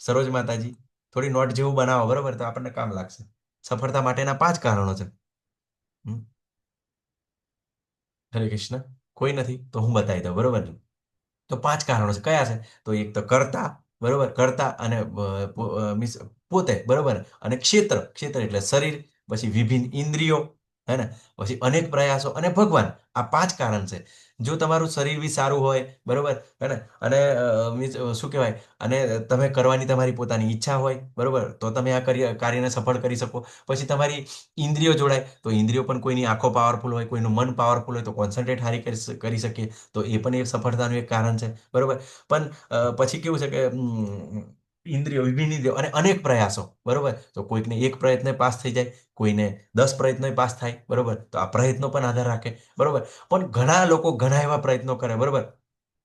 સરોજ માતાજી, થોડી નોટ જેવું બનાવો, બરોબર, તો આપણને કામ લાગશે. સફળતા માટેના 5 કારણો છે. હમ. હરે કૃષ્ણ, કોઈ નથી તો હું બતાવી દઉં, બરોબર ને. તો 5 કારણો છે. કયા છે? તો એક તો કર્તા, બરોબર, કર્તા અને મીન્સ પોતે, બરોબર. અને ક્ષેત્ર, ક્ષેત્ર એટલે શરીર, પછી વિભિન્ન ઇન્દ્રિયો, હે ને, પછી અનેક પ્રયાસો અને ભગવાન. આ 5 કારણ છે. જો તમારું શરીર બી સારું હોય, બરોબર, હે ને, અને મીન્સ શું કહેવાય, અને તમે કરવાની તમારી પોતાની ઈચ્છા હોય, બરોબર, તો તમે આ કાર્યને સફળ કરી શકો. પછી તમારી ઇન્દ્રિયો જોડાય, તો ઇન્દ્રિયો પણ કોઈની આંખો પાવરફુલ હોય, કોઈનું મન પાવરફુલ હોય, તો કોન્સન્ટ્રેટ હારી કરી શકીએ, તો એ પણ એક સફળતાનું એક કારણ છે, બરોબર. પણ પછી કેવું છે કે ઇન્દ્રિયો, વિભિન્ન ઇન્દ્રિયો અને અનેક પ્રયાસો, બરોબર. તો કોઈકને એક પ્રયત્ન પાસ થઈ જાય, કોઈને 10 પ્રયત્નો પાસ થાય, બરોબર. તો આ પ્રયત્નો પણ આધાર રાખે, બરોબર. પણ ઘણા લોકો ઘણા એવા પ્રયત્નો કરે, બરોબર,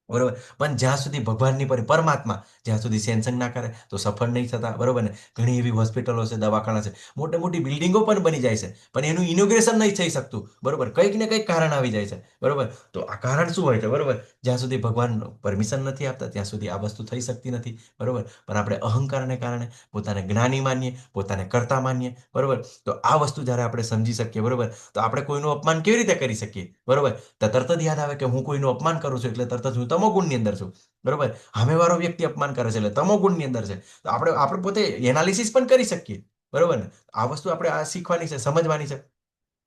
બરોબર. પણ જ્યાં સુધી ભગવાનની પરમાત્મા જ્યાં સુધી સેન્સંગ ના કરે, તો સફળ નહીં થતા, બરોબર ને. ઘણી એવી હોસ્પિટલો છે, દવાખાના છે, મોટી મોટી બિલ્ડિંગો પણ બની જાય છે, પણ એનું ઇનોગ્રેશન નહીં થઈ શકતું, બરોબર. કંઈક ને કંઈક કારણ આવી જાય છે, બરોબર. તો આ કારણ શું હોય છે, બરોબર? જ્યાં સુધી ભગવાન પરમિશન નથી આપતા, ત્યાં સુધી આ વસ્તુ થઈ શકતી નથી, બરોબર. પણ આપણે અહંકારને કારણે પોતાને જ્ઞાની માનીએ, પોતાને કરતા માનીએ, બરોબર. તો આ વસ્તુ જ્યારે આપણે સમજી શકીએ, બરોબર, તો આપણે કોઈનું અપમાન કેવી રીતે કરી શકીએ, બરોબર. તો તરત જ યાદ આવે કે હું કોઈનું અપમાન કરું છું, એટલે તરત જ હું તમોગુણની અંદર છું, બરોબર. સામેવાળો વ્યક્તિ અપમાન કરે છે એટલે તમોગુણની અંદર છે. તો આપણે પોતે એનાલિસિસ પણ કરી શકીએ, બરોબર ને? આ વસ્તુ આપણે આ શીખવાની છે, સમજવાની છે.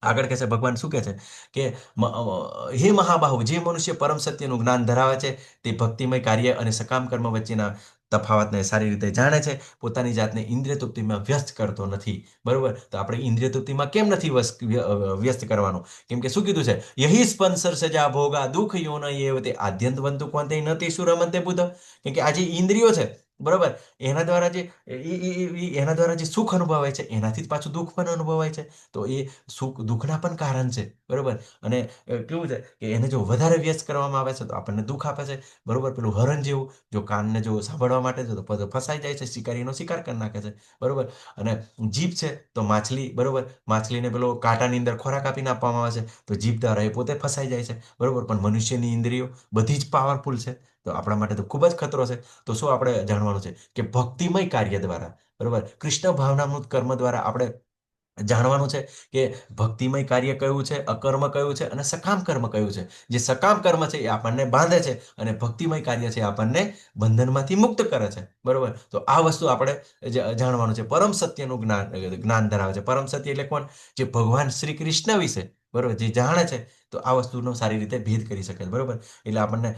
આગળ કહે છે, ભગવાન શું કહે છે કે હે મહાબાહુ, જે મનુષ્ય પરમ સત્યનું જ્ઞાન ધરાવે છે તે ભક્તિમય કાર્ય અને સકામ કર્મ વચ્ચેના તફાવતને સારી રીતે જાણે છે, પોતાની જાતને ઇન્દ્રિય તૃપ્તિમાં વ્યસ્ત કરતો નથી. બરોબર? તો આપણે ઇન્દ્રિય તૃપ્તિમાં કેમ નથી વ્યસ્ત કરવાનું? કેમ કે શું કીધું છે? યહી સ્પંસર સજા ભોગા દુઃખ યોન એવ તે આદ્યંત વંતુ કોંતે ન તેષુ રમંતે બુધ. કેમ કે આ જે ઇન્દ્રિયો છે, બરોબર, એના દ્વારા એના દ્વારા જે સુખ અનુભવાય છે એનાથી જ પાછું દુઃખ પણ અનુભવાય છે. તો એ સુખ દુઃખના પણ કારણ છે. બરોબર? અને કેવું છે કે એને જો વધારે વ્યસ્ત કરવામાં આવે છે તો આપણને દુઃખ આપે છે. બરોબર? પેલું હરણ જેવું, જો કાનને જો સાંભળવા માટે છે તો ફસાઈ જાય છે, શિકારીનો શિકાર કરી નાખે છે. બરોબર? અને જીભ છે તો માછલી, બરોબર, માછલીને પેલો કાંટાની અંદર ખોરાક આપીને આપવામાં આવે છે તો જીભ દ્વારા એ પોતે ફસાઈ જાય છે. બરોબર? પણ મનુષ્યની ઇન્દ્રિયો બધી જ પાવરફુલ છે, તો આપણા માટે તો ખૂબ જ ખતરો છે. તો શું આપણે જાણવાનું છે કે ભક્તિમય કાર્ય દ્વારા, બરોબર, કૃષ્ણ ભાવનામૃત કર્મ દ્વારા આપણે જાણવાનું છે કે ભક્તિમય કાર્ય કયું છે, અકર્મ કયું છે અને સકામ કર્મ કયું છે. જે સકામ કર્મ છે એ આપણને બાંધે છે અને ભક્તિમય કાર્ય છે એ આપણને બંધનમાંથી મુક્ત કરે છે. બરોબર? તો આ વસ્તુ આપણે જાણવાનું છે. પરમ સત્યનું જ્ઞાન ધરાવે છે. પરમ સત્ય એટલે કોણ? જે ભગવાન શ્રી કૃષ્ણ વિશે, બરોબર, જે જાણે છે, તો આ વસ્તુનો સારી રીતે ભેદ કરી શકે છે. બરોબર? એટલે આપણને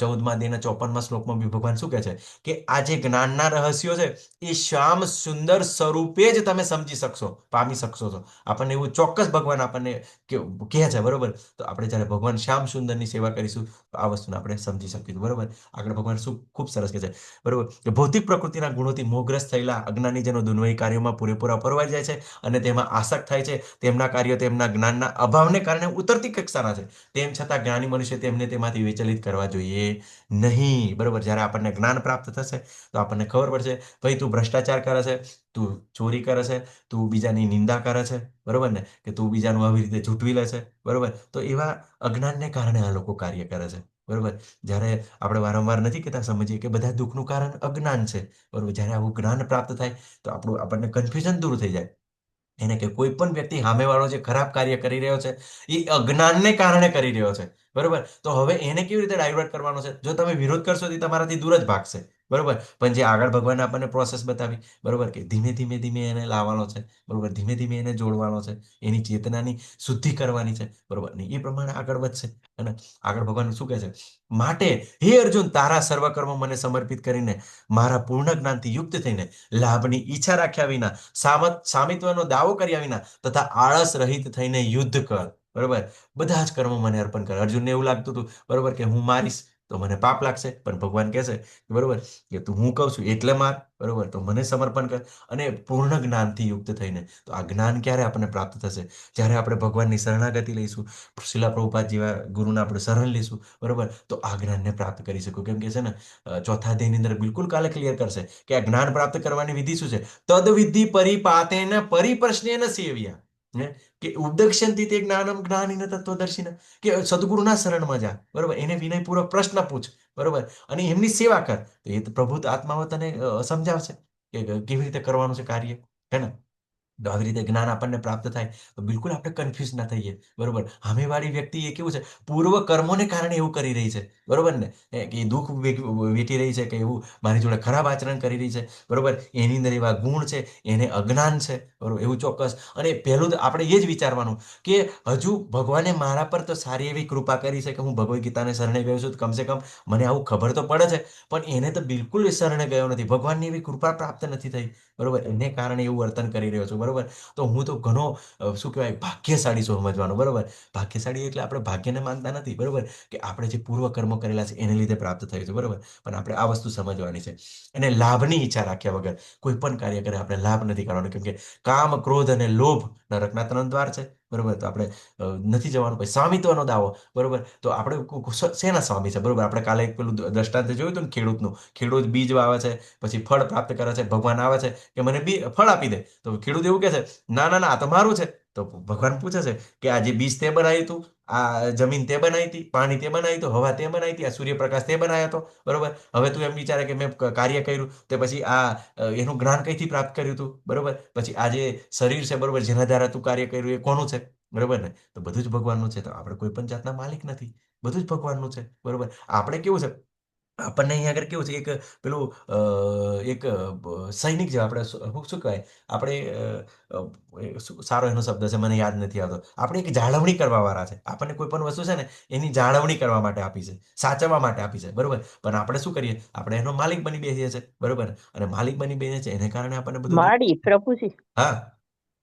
14મા અધ્યાયના 54મા શ્લોકમાં બી ભગવાન શું કહે છે કે આ જે જ્ઞાનના રહસ્યો છે એ શ્યામ સુંદર સ્વરૂપે જ તમે સમજી શકશો, પામી શકશો છો. આપણને એવું ચોક્કસ ભગવાન આપણને કહે છે. બરોબર? તો આપણે જ્યારે ભગવાન શ્યામ સુંદરની સેવા કરીશું તો આ વસ્તુને આપણે સમજી શકીશું. બરોબર? આગળ ભગવાન શું ખૂબ સરસ કહે છે, બરોબર, કે ભૌતિક પ્રકૃતિના ગુણોથી મોહગ્રસ્ત થયેલા અજ્ઞાનીજનો દુન્વયી કાર્યોમાં પૂરેપૂરા પરવાઈ જાય છે અને તેમાં આસક્ત થાય છે. તેમના કાર્યો તેમના જ્ઞાનના અભાવને કારણે ઉતરતી કક્ષાના છે. તેમ છતાં જ્ઞાની મનુષ્ય તેમને તેમાંથી વિચલિત કરવા જોઈએ નહીં. બરોબર? જ્યારે આપણને જ્ઞાન પ્રાપ્ત થશે તો આપણને ખબર પડશે, ભાઈ તું ભ્રષ્ટાચાર કરે છે, તું ચોરી કરે છે, તું બીજાની નિંદા કરે છે, બરોબર ને, કે તું બીજાનું આવી રીતે ઝૂંટવી લે છે. બરોબર? તો એવા અજ્ઞાનને કારણે આ લોકો કાર્ય કરે છે. બરોબર? જ્યારે આપણે વારંવાર નથી કહેતા, સમજીએ કે બધા દુઃખનું કારણ અજ્ઞાન છે. બરોબર? જ્યારે આવું જ્ઞાન પ્રાપ્ત થાય તો આપણને કન્ફ્યુઝન દૂર થઈ જાય. એને કે કોઈ પણ વ્યક્તિ સામેવાળો જે ખરાબ કાર્ય કરી રહ્યો છે એ અજ્ઞાનને કારણે કરી રહ્યો છે. બરોબર? તો હવે એને કેવી રીતે ડાયવર્ટ કરવાનો છે? જો તમે વિરોધ કરશો તો ઈ તમારાથી દૂર જ ભાગશે. બરોબર? પણ જે આગળ ભગવાને આપણને પ્રોસેસ બતાવી, બરોબર, કે ધીમે ધીમે ધીમે એને લાવવાનો છે. બરોબર? ધીમે ધીમે એને જોડવાનો છે, એની ચેતનાની શુદ્ધિ કરવાની છે. બરોબર? ને એ પ્રમાણે આગળ વધશે. અને આગળ ભગવાન શું કહે છે? માટે હે અર્જુન, તારા સર્વ કર્મો મને સમર્પિત કરીને મારા પૂર્ણ જ્ઞાનથી યુક્ત થઈને લાભની ઈચ્છા રાખ્યા વિના, સામિત્વનો દાવો કર્યા વિના તથા આળસ રહિત થઈને યુદ્ધ કર. બરોબર? બધા જ કર્મો મને અર્પણ કર. અર્જુનને એવું લાગતું હતું, બરોબર, કે હું મારીશ તો મને પાપ લાગશે, પણ ભગવાન કહેશે, બરોબર, કે તું હું કહું છું એટલે માર. બરોબર? તો મને સમર્પણ કર અને પૂર્ણ જ્ઞાનથી યુક્ત થઈને. તો આ જ્ઞાન ક્યારે આપણને પ્રાપ્ત થશે? જ્યારે આપણે ભગવાનની શરણાગતિ લઈશું, શિલા પ્રભુપાદ જેવા ગુરુને આપણે શરણ લઈશું. બરોબર? તો આ જ્ઞાનને પ્રાપ્ત કરી શકું. કેમ કે છે ને, ચોથા અધ્યાયની અંદર બિલકુલ કાલે ક્લિયર કરશે કે આ જ્ઞાન પ્રાપ્ત કરવાની વિધિ શું છે. તદ વિધિ પરિપાતેન પરિપ્રશ્નેન સેવ્યા. હે? કે ઉપદેક્ષંતિ તે જ્ઞાનમ જ્ઞાનીન તત્વદર્શિન. કે સદગુરુના શરણમાં જા. બરોબર? એને વિનયપૂર્વક પ્રશ્ન પૂછ. બરોબર? અને એમની સેવા કર. તો એ તો પ્રભુ આત્માઓ તને સમજાવશે કે કેવી રીતે કરવાનું છે કાર્ય. હે ને? તો આવી રીતે જ્ઞાન આપણને પ્રાપ્ત થાય તો બિલકુલ આપણે કન્ફ્યુઝ ના થઈએ. બરોબર? સામેવાળી વ્યક્તિ એ કેવું છે, પૂર્વ કર્મોને કારણે એવું કરી રહી છે. બરોબર ને? કે દુઃખ વેઠી રહી છે, કે એવું મારી જોડે ખરાબ આચરણ કરી રહી છે. બરોબર? એની અંદર એવા ગુણ છે, એને અજ્ઞાન છે. બરોબર? એવું ચોક્કસ. અને પહેલું તો આપણે એ જ વિચારવાનું કે હજુ ભગવાને મારા પર તો સારી એવી કૃપા કરી છે કે હું ભગવદ્ ગીતાને શરણે ગયો છું, તો કમસે કમ મને આવું ખબર તો પડે છે. પણ એને તો બિલકુલ શરણે ગયો નથી, ભગવાનની એવી કૃપા પ્રાપ્ત નથી થઈ. બરોબર? એને કારણે એવું વર્તન કરી રહ્યો છું. બરોબર? તો હું તો ઘણો શું કહેવાય, ભાગ્યશાળી છું સમજવાનું. બરોબર? ભાગ્યશાળી એટલે આપણે ભાગ્યને માનતા નથી. બરોબર? કે આપણે જે પૂર્વ કર્મો કરેલા છે એને લીધે પ્રાપ્ત થયું છે. બરોબર? પણ આપણે આ વસ્તુ સમજવાની છે. અને લાભની ઈચ્છા રાખ્યા વગર કોઈ પણ કાર્ય કરે આપણે લાભ નથી કરવાનો. કેમ કે કામ, ક્રોધ અને લોભ નરકના 3 દ્વાર છે. બરોબર? તો આપણે નથી જવાનું. પછી સ્વામિત્વનો દાવો. બરોબર? તો આપણે શેના સ્વામી છે? બરોબર? આપણે કાલે એક પેલું દ્રષ્ટાંત જોયું હતું ને, ખેડૂતનું. ખેડૂત બીજ વાવે છે, પછી ફળ પ્રાપ્ત કરે છે. ભગવાન આવે છે કે મને ફળ આપી દે. તો ખેડૂત એવું કહે છે, ના ના ના, આ તો મારું છે. તો ભગવાન પૂછે છે કે આ જે બીજ તે બનાવ્યું હતું, આ જમીન તે બનાવી હતી, પાણી તે બનાવ્યું હતું, હવા તે બનાવી હતી, આ સૂર્યપ્રકાશ તે બનાવ્યો હતો. બરોબર? હવે તું એમ વિચારે કે મેં કાર્ય કર્યું તો પછી એનું જ્ઞાન કઈથી પ્રાપ્ત કર્યું હતું. બરોબર? પછી આ જે શરીર છે, બરોબર, જેના દ્વારા તું કાર્ય કર્યું એ કોનું છે? બરોબર ને? તો બધું જ ભગવાનનું છે. તો આપણે કોઈ પણ જાતના માલિક નથી, બધું જ ભગવાનનું છે. બરોબર? આપણે કેવું છે, આપણને અહીંયા આગળ કેવું છે એક પેલું એક સૈનિક જેવા આપણે શું કહેવાય આપણે સારો એનો શબ્દ છે મને યાદ નથી આવતો. આપણે એક જાળવણી કરવા વાળા છે. આપણને કોઈ પણ વસ્તુ છે ને એની જાળવણી કરવા માટે આપી છે, સાચવવા માટે આપી છે, બરોબર. પણ આપણે શું કરીએ, આપણે એનો માલિક બની બેસીએ છીએ, બરોબર. અને માલિક બની બેસીએ છીએ એને કારણે આપણને બધું માડી પ્રભુજી હા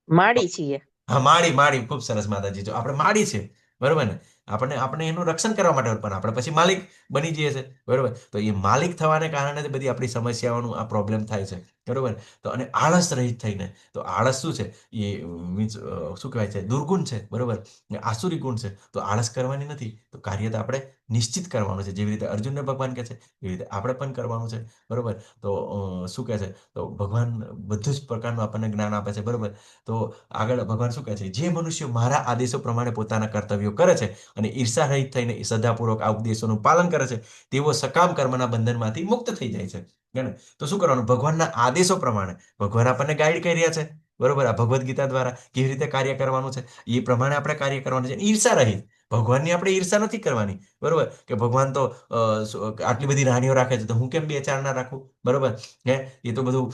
માડી છીએ. હા માડી માડી ખૂબ સરસ માતાજી, જો આપણે માડી છે, બરોબર ને. આપણે આપણે એનું રક્ષણ કરવા માટે પણ આપણે પછી માલિક બની જઈએ છે, બરોબર. તો એ માલિક થવાને કારણે જ બધી આપણી સમસ્યાઓનું આ પ્રોબ્લેમ થાય છે, બરોબર. તો અને આળસ રહિત થઈને, તો આળસ શું છે એ મીન્સ શું કહેવાય છે, દુર્ગુણ છે, બરોબર. ને આસુરી ગુણ છે. તો આળસ કરવાની નથી, તો કાર્ય તો આપણે નિશ્ચિત કરવાનું છે. જેવી રીતે અર્જુનને ભગવાન કહે છે એવી રીતે આપણે પણ કરવાનું છે, બરોબર. તો શું કહે છે, તો ભગવાન બધું જ પ્રકારનું આપણને જ્ઞાન આપે છે, બરોબર. તો આગળ ભગવાન શું કહે છે, જે મનુષ્યો મારા આદેશો પ્રમાણે પોતાના કર્તવ્યો કરે છે અને ઈર્ષા રહિત થઈને શ્રદ્ધાપૂર્વક આ ઉપદેશોનું પાલન કરે છે, તેઓ સકામ કર્મના બંધનમાંથી મુક્ત થઈ જાય છે. હે ને? તો શું કરવાનું, ભગવાનના આદેશો પ્રમાણે ભગવાન આપણને ગાઈડ કરી રહ્યા છે, બરોબર. આ ભગવદ્ ગીતા દ્વારા કેવી રીતે કાર્ય કરવાનું છે એ પ્રમાણે આપણે કાર્ય કરવાનું છે. ઈર્ષા રહિત, ભગવાનની આપણે ઈર્ષા નથી કરવાની, બરોબર. કે ભગવાન તો આટલી બધી રાણીઓ રાખે છે તો હું કેમ બે ચાર ના રાખું, બરોબર. હે, એ તો બધું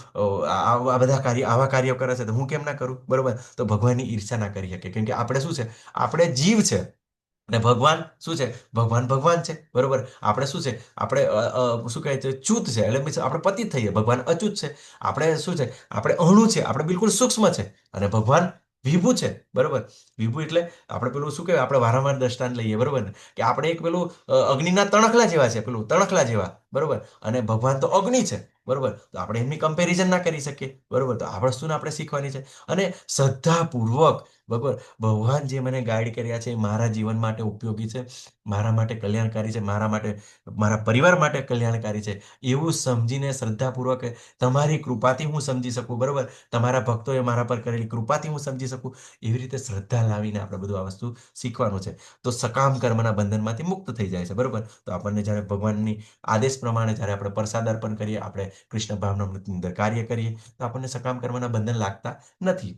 આ બધા કાર્ય આવા કાર્યો કરે છે તો હું કેમ ના કરું, બરોબર. તો ભગવાનની ઈર્ષા ના કરી શકે, કેમ કે આપણે શું છે, આપણે જીવ છે અને ભગવાન શું છે, ભગવાન ભગવાન છે, બરોબર. આપણે શું છે, આપણે શું કહે છે, ચૂત છે, એટલે means આપણે પતિત થઈએ, ભગવાન અચૂત છે. આપણે શું છે, આપણે અણુ છે, આપણે બિલકુલ સૂક્ષ્મ છે. અને ભગવાન વિભુ છે, બરોબર. વિભુ એટલે આપણે પેલું શું કહેવાય, આપણે વારંવાર દ્રષ્ટાંત લઈએ, બરોબર ને, કે આપણે એક પેલું અગ્નિના તણખલા જેવા છે, પેલું તણખલા જેવા, બરોબર. અને ભગવાન તો અગ્નિ છે, બરોબર. તો આપણે એમની કમ્પેરિઝન ના કરી શકીએ, બરોબર. તો આ વસ્તુને આપણે શીખવાની છે. અને શ્રદ્ધાપૂર્વક, બરોબર, ભગવાન જે મને ગાઈડ કર્યા છે એ મારા જીવન માટે ઉપયોગી છે, મારા માટે કલ્યાણકારી છે, મારા માટે, મારા પરિવાર માટે કલ્યાણકારી છે, એવું સમજીને શ્રદ્ધાપૂર્વક તમારી કૃપાથી હું સમજી શકું, બરોબર. તમારા ભક્તોએ મારા પર કરેલી કૃપાથી હું સમજી શકું, એવી રીતે શ્રદ્ધા લાવીને આપણે બધું આ વસ્તુ શીખવાનું છે. તો સકામ કર્મના બંધનમાંથી મુક્ત થઈ જાય છે, બરોબર. તો આપણને જ્યારે ભગવાનની આદેશ પ્રમાણે જ્યારે આપણે પ્રસાદ અર્પણ કરીએ, આપણે કૃષ્ણ ભાવનામૃતની અંદર કાર્ય કરીએ, તો આપણને સકામ કર્મના બંધન લાગતા નથી.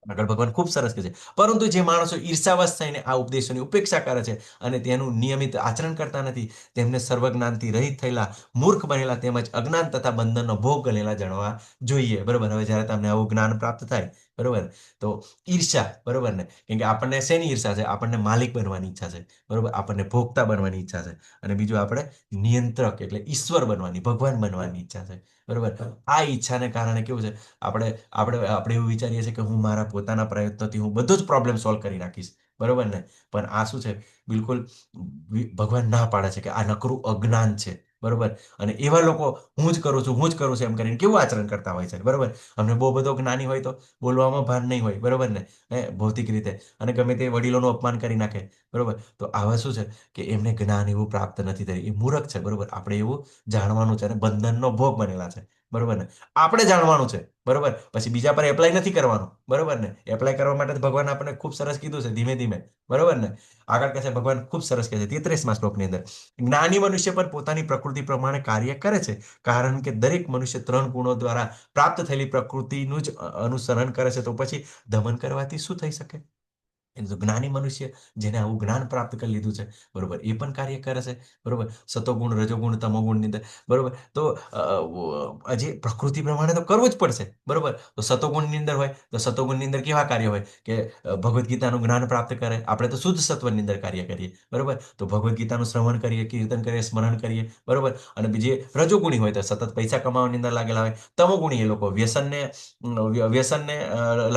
આગળ ભગવાન ખૂબ સરસ કહે છે, પરંતુ જે માણસો ઈર્ષાવશ થઈને આ ઉપદેશોની ઉપેક્ષા કરે છે અને તેનું નિયમિત આચરણ કરતા નથી, તેમને સર્વજ્ઞાનથી રહિત થયેલા, મૂર્ખ બનેલા તેમજ અજ્ઞાન તથા બંધનનો ભોગ ગણેલા જાણવા જોઈએ, બરોબર. હવે જ્યારે તમને આવું જ્ઞાન પ્રાપ્ત થાય, બરોબર, તો ઈર્ષા, બરોબર ને, કેમ કે આપણને શેની ઈર્ષા છે, આપણને માલિક બનવાની ઈચ્છા છે, બરોબર. આપણને ભોગતા બનવાની ઈચ્છા છે. અને બીજું આપણે નિયંત્રક એટલે ઈશ્વર બનવાની, ભગવાન બનવાની ઈચ્છા છે, બરોબર. આ ઈચ્છાને કારણે કેવું છે, આપણે આપણે આપણે એવું વિચારીએ છીએ કે હું મારા પોતાના પ્રયત્નોથી હું બધો જ પ્રોબ્લેમ સોલ્વ કરી નાખીશ, બરોબર ને. પણ આ શું છે, બિલકુલ ભગવાન ના પાડે છે કે આ નકરું અજ્ઞાન છે, બરોબર. અને એવા લોકો હું જ કરું છું, હું જ કરું છું એમ કરીને કેવું આચરણ કરતા હોય છે, બરોબર. અમને બહુ બધો જ્ઞાની હોય તો બોલવામાં ભાન નહીં હોય, બરોબર ને, ભૌતિક રીતે, અને ગમે તે વડીલોનું અપમાન કરી નાખે, બરોબર. તો આવા શું છે કે એમને જ્ઞાન એવું પ્રાપ્ત નથી થયું, એ મૂરખ છે, બરોબર. આપણે એવું જાણવાનું છે અને બંધનનો ભોગ બનેલા છે, બરોબર ને. આપણે જાણવાનું છે, બરોબર. પછી બીજા પર એપ્લાય નથી કરવાનું, બરોબર ને. એપ્લાય કરવા માટે તો ભગવાન આપણને ખૂબ સરસ કીધું છે, ધીમે ધીમે, બરોબર ને. આગળ કહે છે ભગવાન ખૂબ સરસ કહે છે 33મા શ્લોકની અંદર, જ્ઞાની મનુષ્ય પર પોતાની પ્રકૃતિ પ્રમાણે કાર્ય કરે છે, કારણ કે દરેક મનુષ્ય 3 ગુણો દ્વારા પ્રાપ્ત થયેલી પ્રકૃતિનું જ અનુસરણ કરે છે, તો પછી દમન કરવાથી શું થઈ શકે. એટલે તો જ્ઞાની મનુષ્ય જેને આવું જ્ઞાન પ્રાપ્ત કરી લીધું છે, બરોબર, એ પણ કાર્ય કરે છે, બરોબર. સતોગુણ, રજોગુણ, તમોગુણની અંદર, બરોબર. તો હજી પ્રકૃતિ પ્રમાણે તો કરવું જ પડશે, બરોબર. તો સતોગુણની અંદર હોય તો સતોગુણની અંદર કેવા કાર્ય હોય કે ભગવદ્ ગીતાનું જ્ઞાન પ્રાપ્ત કરે, આપણે તો શુદ્ધ સત્વની અંદર કાર્ય કરીએ, બરોબર. તો ભગવદ્ ગીતાનું શ્રવણ કરીએ, કીર્તન કરીએ, સ્મરણ કરીએ, બરોબર. અને બીજે રજોગુણી હોય તો સતત પૈસા કમાવાની અંદર લાગેલા હોય, તમોગુણી એ લોકો વ્યસનને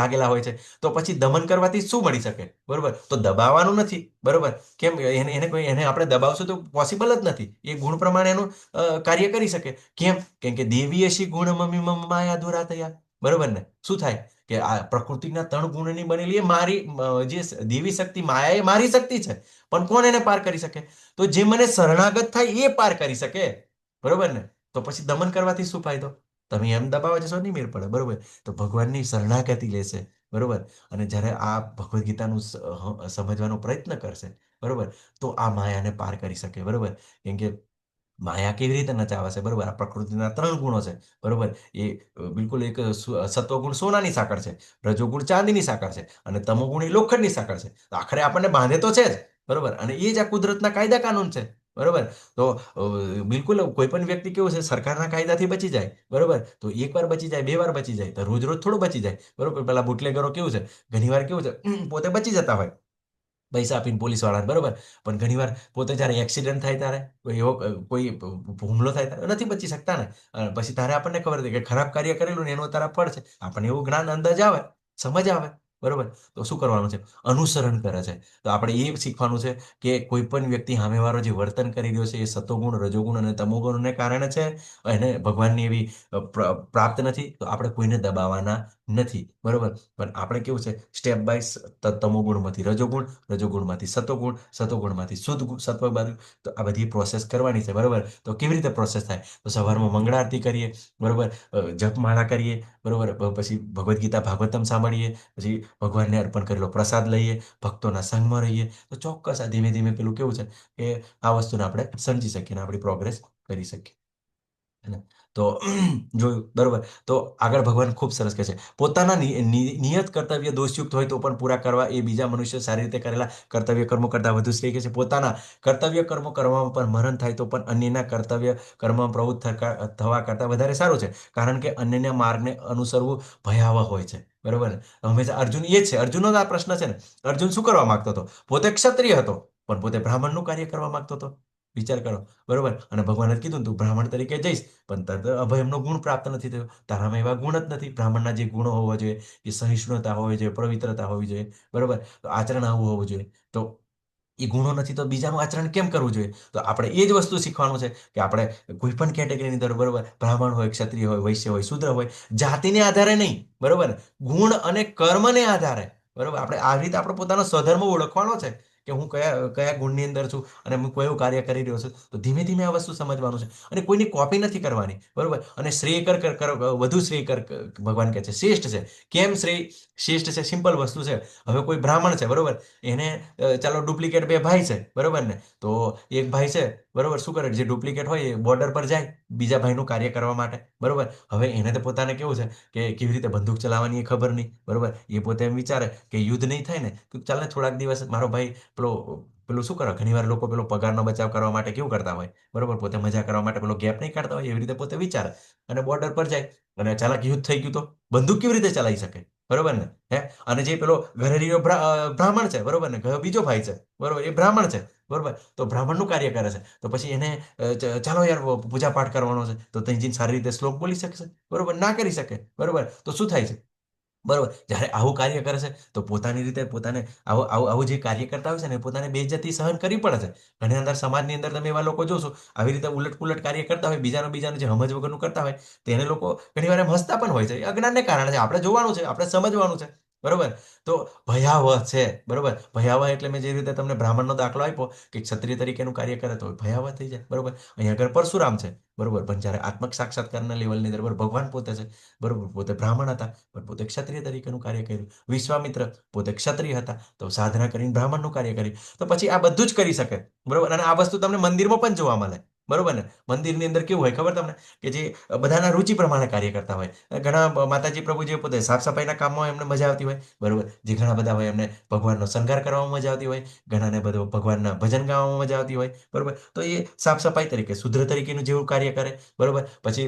લાગેલા હોય છે. તો પછી દમન કરવાથી શું મળી શકે, બરોબર. તો દબાવવાનું નથી, બરોબર. કેમ એને આપણે દબાવશું તો પોસિબલ જ નથી. એ ગુણ પ્રમાણે એનું કાર્ય કરી શકે. કેમ કે દેવી અશી ગુણ મમી મમ માયા દુરા થયા, બરોબર ને. શું થાય કે આ પ્રકૃતિના 3 ગુણની બનેલી એ મારી જે દેવી શક્તિ માયા એ મારી શક્તિ છે, પણ કોણ એને પાર કરી શકે, તો જે મને શરણાગત થાય એ પાર કરી શકે, બરોબર ને. તો પછી દમન કરવાથી શું ફાયદો, તમે એમ દબાવવા જશો નહીં મેળ પડે, બરોબર. તો ભગવાનની શરણાગતિ લેશે, બરોબર. અને જ્યારે આ ભગવદ્ ગીતાનું સમજવાનો પ્રયત્ન કરશે, બરોબર, તો આ માયાને પાર કરી શકે, બરોબર. કેમ કે માયા કેવી રીતે નચાવે છે, બરોબર. આ પ્રકૃતિના 3 ગુણો છે, બરોબર. એ બિલકુલ એક સત્વગુણ સોનાની સાંકળ છે, રજોગુણ ચાંદીની સાંકળ છે, અને તમોગુણ એ લોખંડની સાંકળ છે. તો આખરે આપણને બાંધે તો છે જ, બરોબર. અને એ જ આ કુદરતના કાયદા કાનૂન છે, બરોબર. તો બિલકુલ કોઈ પણ વ્યક્તિ કેવું છે સરકારના કાયદાથી બચી જાય, બરોબર. તો એક વાર બચી જાય, બે વાર બચી જાય, તો રોજ રોજ થોડું બચી જાય, બરોબર. પેલા બુટલેગરો કેવું છે, ઘણી વાર કેવું છે, પોતે બચી જતા હોય પૈસા આપીને પોલીસ વાળા, બરોબર. પણ ઘણીવાર પોતે જ્યારે એક્સિડન્ટ થાય ત્યારે કોઈ એવો કોઈ હુમલો થાય ત્યારે નથી બચી શકતા ને. પછી તારે આપણને ખબર હતી કે ખરાબ કાર્ય કરેલું ને એનું તારા ફળ છે, આપણને એવું જ્ઞાન અંદાજ આવે, સમજ આવે, બરોબર. તો શું કરવાનું છે, અનુસરણ કરે છે. તો આપણે એ શીખવાનું છે કે કોઈ પણ વ્યક્તિ સામેવાળો જે વર્તન કરી રહ્યો છે એ સતોગુણ, રજોગુણ અને તમોગુણને કારણે છે, એને ભગવાનની એવી પ્રાપ્ત નથી, તો આપણે કોઈને દબાવવાના નથી, બરોબર. પણ આપણે કેવું છે, સ્ટેપ બાય તમોગુણમાંથી રજોગુણ, રજોગુણમાંથી સતોગુણ, સતોગુણમાંથી શુદ્ધ સત્વ બાજુ, તો આ બધી પ્રોસેસ કરવાની છે, બરોબર. તો કેવી રીતે પ્રોસેસ થાય, તો સવારમાં મંગળા આરતી કરીએ, બરોબર. જપમાળા કરીએ, બરોબર. પછી ભગવદ્ ગીતા ભાગવતમ સાંભળીએ, પછી ભગવાનને અર્પણ કરેલો પ્રસાદ લઈએ, ભક્તોના સંગમાં રહીએ, તો ચોક્કસ આ ધીમે ધીમે પેલું કેવું છે કે આ વસ્તુને આપણે સમજી શકીએ અને આપણી પ્રોગ્રેસ કરી શકીએ. હે ને? તો જોયું, બરોબર. તો આગળ ભગવાન ખૂબ સરસ કહે છે, પોતાના નિયત કર્તવ્ય દોષયુક્ત હોય તો પણ પૂરા કરવા એ બીજા મનુષ્ય સારી રીતે કરેલા કર્તવ્ય કર્મો કરતા વધુ શ્રેય કહે છે. પોતાના કર્તવ્ય કર્મો કરવામાં પણ મરણ થાય તો પણ અન્યના કર્તવ્ય કર્મમાં પ્રવૃત્ત થવા કરતા વધારે સારું છે, કારણ કે અન્યના માર્ગને અનુસરવું ભયાવહ હોય છે, બરોબર ને. હંમેશા અર્જુન એ જ છે, અર્જુનનો જ આ પ્રશ્ન છે ને. અર્જુન શું કરવા માંગતો હતો, પોતે ક્ષત્રિય હતો પણ પોતે બ્રાહ્મણનું કાર્ય કરવા માંગતો હતો. વિચાર કરો, બરોબર. અને ભગવાને કીધું તું બ્રાહ્મણ તરીકે જઈશ, પણ તરત અભયમનો ગુણ પ્રાપ્ત નથી થયો. તારામાં એવા ગુણ જ નથી. બ્રાહ્મણના જે ગુણો હોવા જોઈએ, એ સહિષ્ણુતા હોવી જોઈએ, પવિત્રતા હોવી જોઈએ, બરોબર. તો આચરણ આવું હોવું જોઈએ. તો એ ગુણો નથી તો બીજાનું આચરણ કેમ કરવું જોઈએ? તો આપણે એ જ વસ્તુ શીખવાનું છે કે આપણે કોઈ પણ કેટેગરીની અંદર, બરોબર, બ્રાહ્મણ હોય, ક્ષત્રિય હોય, વૈશ્ય હોય, શૂદ્ર હોય, જાતિને આધારે નહીં, બરોબર, ગુણ અને કર્મને આધારે, બરોબર. આપણે આ રીતે આપણો પોતાનો સ્વધર્મ ઓળખવાનો છે કે હું કયા કયા ગુણની અંદર છું અને હું કયું કાર્ય કરી રહ્યો છું. તો ધીમે ધીમે આ વસ્તુ સમજવાનું છે અને કોઈની કોપી નથી કરવાની, બરોબર. અને શ્રેય વધુ શ્રેય ભગવાન કહે છે શ્રેષ્ઠ છે. કેમ શ્રેષ્ઠ છે? સિમ્પલ વસ્તુ છે. હવે કોઈ બ્રાહ્મણ છે, બરોબર, એને ચાલો ડુપ્લિકેટ બે ભાઈ છે, બરોબર ને. તો એક ભાઈ છે, બરોબર, શું કરે, જે ડુપ્લિકેટ હોય એ બોર્ડર પર જાય બીજા ભાઈનું કાર્ય કરવા માટે, બરોબર. હવે એને તો પોતાને કેવું છે કે કેવી રીતે બંદૂક ચલાવવાની એ ખબર નહીં, બરોબર. એ પોતે એમ વિચારે કે યુદ્ધ નહીં થાય ને તો ચાલ ને થોડાક દિવસ મારો ભાઈ પેલો પેલું શું કરે, ઘણીવાર લોકો પેલો પગારનો બચાવ કરવા માટે કેવું કરતા હોય, બરોબર, પોતે મજા કરવા માટે પેલો ગેપ નહીં કાઢતા હોય, એવી રીતે પોતે વિચારે અને બોર્ડર પર જાય. અને ચાલાક યુદ્ધ થઈ ગયું તો બંદૂક કેવી રીતે ચલાવી શકે, બરોબર ને. હે, અને જે પેલો ઘરેરીઓ બ્રાહ્મણ છે, બરોબર ને, બીજો ભાઈ છે, બરોબર, એ બ્રાહ્મણ છે, બરોબર. તો બ્રાહ્મણનું કાર્ય કરે છે, તો પછી એને ચાલો યાર પૂજા પાઠ કરવાનો છે, તો ત્યાં જઈને સારી રીતે શ્લોક બોલી શકશે, બરોબર, ના કરી શકે, બરોબર. તો શું થાય છે, બરોબર, જ્યારે આવું કાર્ય કરે છે તો પોતાની રીતે પોતાને આવું આવું આવું જે કાર્ય કરતા હોય છે ને એ પોતાને બેઇજ્જતી સહન કરવી પડે છે. ઘણી અંદર સમાજની અંદર તમે એવા લોકો જોશો આવી રીતે ઉલટ કાર્ય કરતા હોય, બીજાનું જે સમજ વગરનું કરતા હોય, તેને લોકો ઘણી વાર એમ હસતા પણ હોય છે. એ અજ્ઞાનને કારણે છે. આપણે જોવાનું છે, આપણે સમજવાનું છે, બરોબર. તો ભયાવહ છે, બરોબર. ભયાવહ એટલે મેં જે રીતે તમને બ્રાહ્મણનો દાખલો આપ્યો કે ક્ષત્રિય તરીકેનું કાર્ય કરે તો ભયાવહ થઈ જાય, બરોબર. અહીંયા આગળ પરશુરામ છે, બરોબર, પણ જ્યારે આત્મક સાક્ષાત્કારના લેવલની અંદર, બરોબર, ભગવાન પોતે છે, બરોબર, પોતે બ્રાહ્મણ હતા પણ પોતે ક્ષત્રિય તરીકેનું કાર્ય કર્યું. વિશ્વામિત્ર પોતે ક્ષત્રિય હતા તો સાધના કરીને બ્રાહ્મણનું કાર્ય કર્યું. તો પછી આ બધું જ કરી શકે, બરોબર. અને આ વસ્તુ તમને મંદિરમાં પણ જોવા મળે, બરોબર ને. મંદિરની અંદર કેવું હોય ખબર તમને, કે જે બધાના રુચિ પ્રમાણે કાર્ય કરતા હોય. ઘણા માતાજી પ્રભુજી પોતે સાફ સફાઈના કામમાં એમને મજા આવતી હોય, બરોબર. જે ઘણા બધા હોય એમને ભગવાનનો શણગાર કરવામાં મજા આવતી હોય, ઘણાને બધું ભગવાનના ભજન ગાવામાં મજા આવતી હોય, બરોબર. તો એ સાફ સફાઈ તરીકે શુદ્ર તરીકેનું જેવું કાર્ય કરે, બરોબર. પછી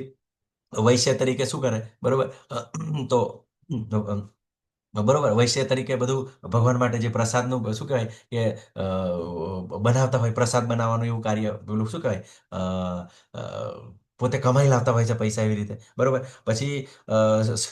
વૈશ્ય તરીકે શું કરે, બરોબર. તો બરોબર, વૈશ્ય તરીકે બધું ભગવાન માટે જે પ્રસાદનું શું કહેવાય કે બનાવતા હોય, પ્રસાદ બનાવવાનું એવું કાર્ય, પેલું શું કહેવાય, અ, અ, પોતે કમાઈ લાવતા હોય છે પૈસા એવી રીતે, બરોબર. પછી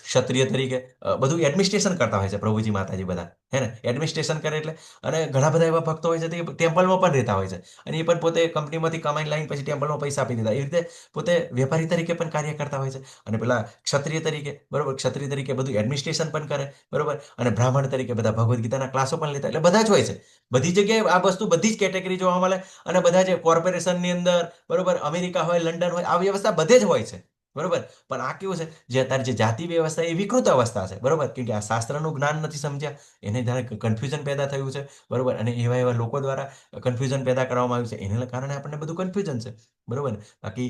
ક્ષત્રિય તરીકે બધું એડમિનિસ્ટ્રેશન કરતા હોય છે પ્રભુજી માતાજી બધા, હે ને. એડમિનિસ્ટ્રેશન કરે એટલે, અને ઘણા બધા એવા ભક્તો હોય છે તે ટેમ્પલમાં પણ રહેતા હોય છે અને એ પણ પોતે કંપનીમાંથી કમાઈને લાવીને પછી ટેમ્પલમાં પૈસા આપી દીધા, એવી રીતે પોતે વેપારી તરીકે પણ કાર્ય કરતા હોય છે. અને પેલા ક્ષત્રિય તરીકે, બરોબર, ક્ષત્રિય તરીકે બધું એડમિનિસ્ટ્રેશન પણ કરે, બરોબર. અને બ્રાહ્મણ તરીકે બધા ભગવદ્ ગીતાના ક્લાસો પણ લેતા, એટલે બધા જ હોય છે. બધી જગ્યાએ આ વસ્તુ બધી જ કેટેગરી જોવા મળે. અને બધા જે કોર્પોરેશનની અંદર, બરોબર, અમેરિકા હોય, લંડન હોય, આ વ્યવસ્થા બધે જ હોય છે, બરોબર. પણ આ કેવું છે, જે અત્યારે જે જાતિ વ્યવસ્થા એ વિકૃત અવસ્થા છે, બરોબર. કેમ કે આ શાસ્ત્રનું જ્ઞાન નથી સમજ્યા, એને જ્યારે કન્ફ્યુઝન પેદા થયું છે, બરોબર. અને એવા એવા લોકો દ્વારા કન્ફ્યુઝન પેદા કરવામાં આવ્યું છે, એના કારણે આપણને બધું કન્ફ્યુઝન છે, બરોબર ને. બાકી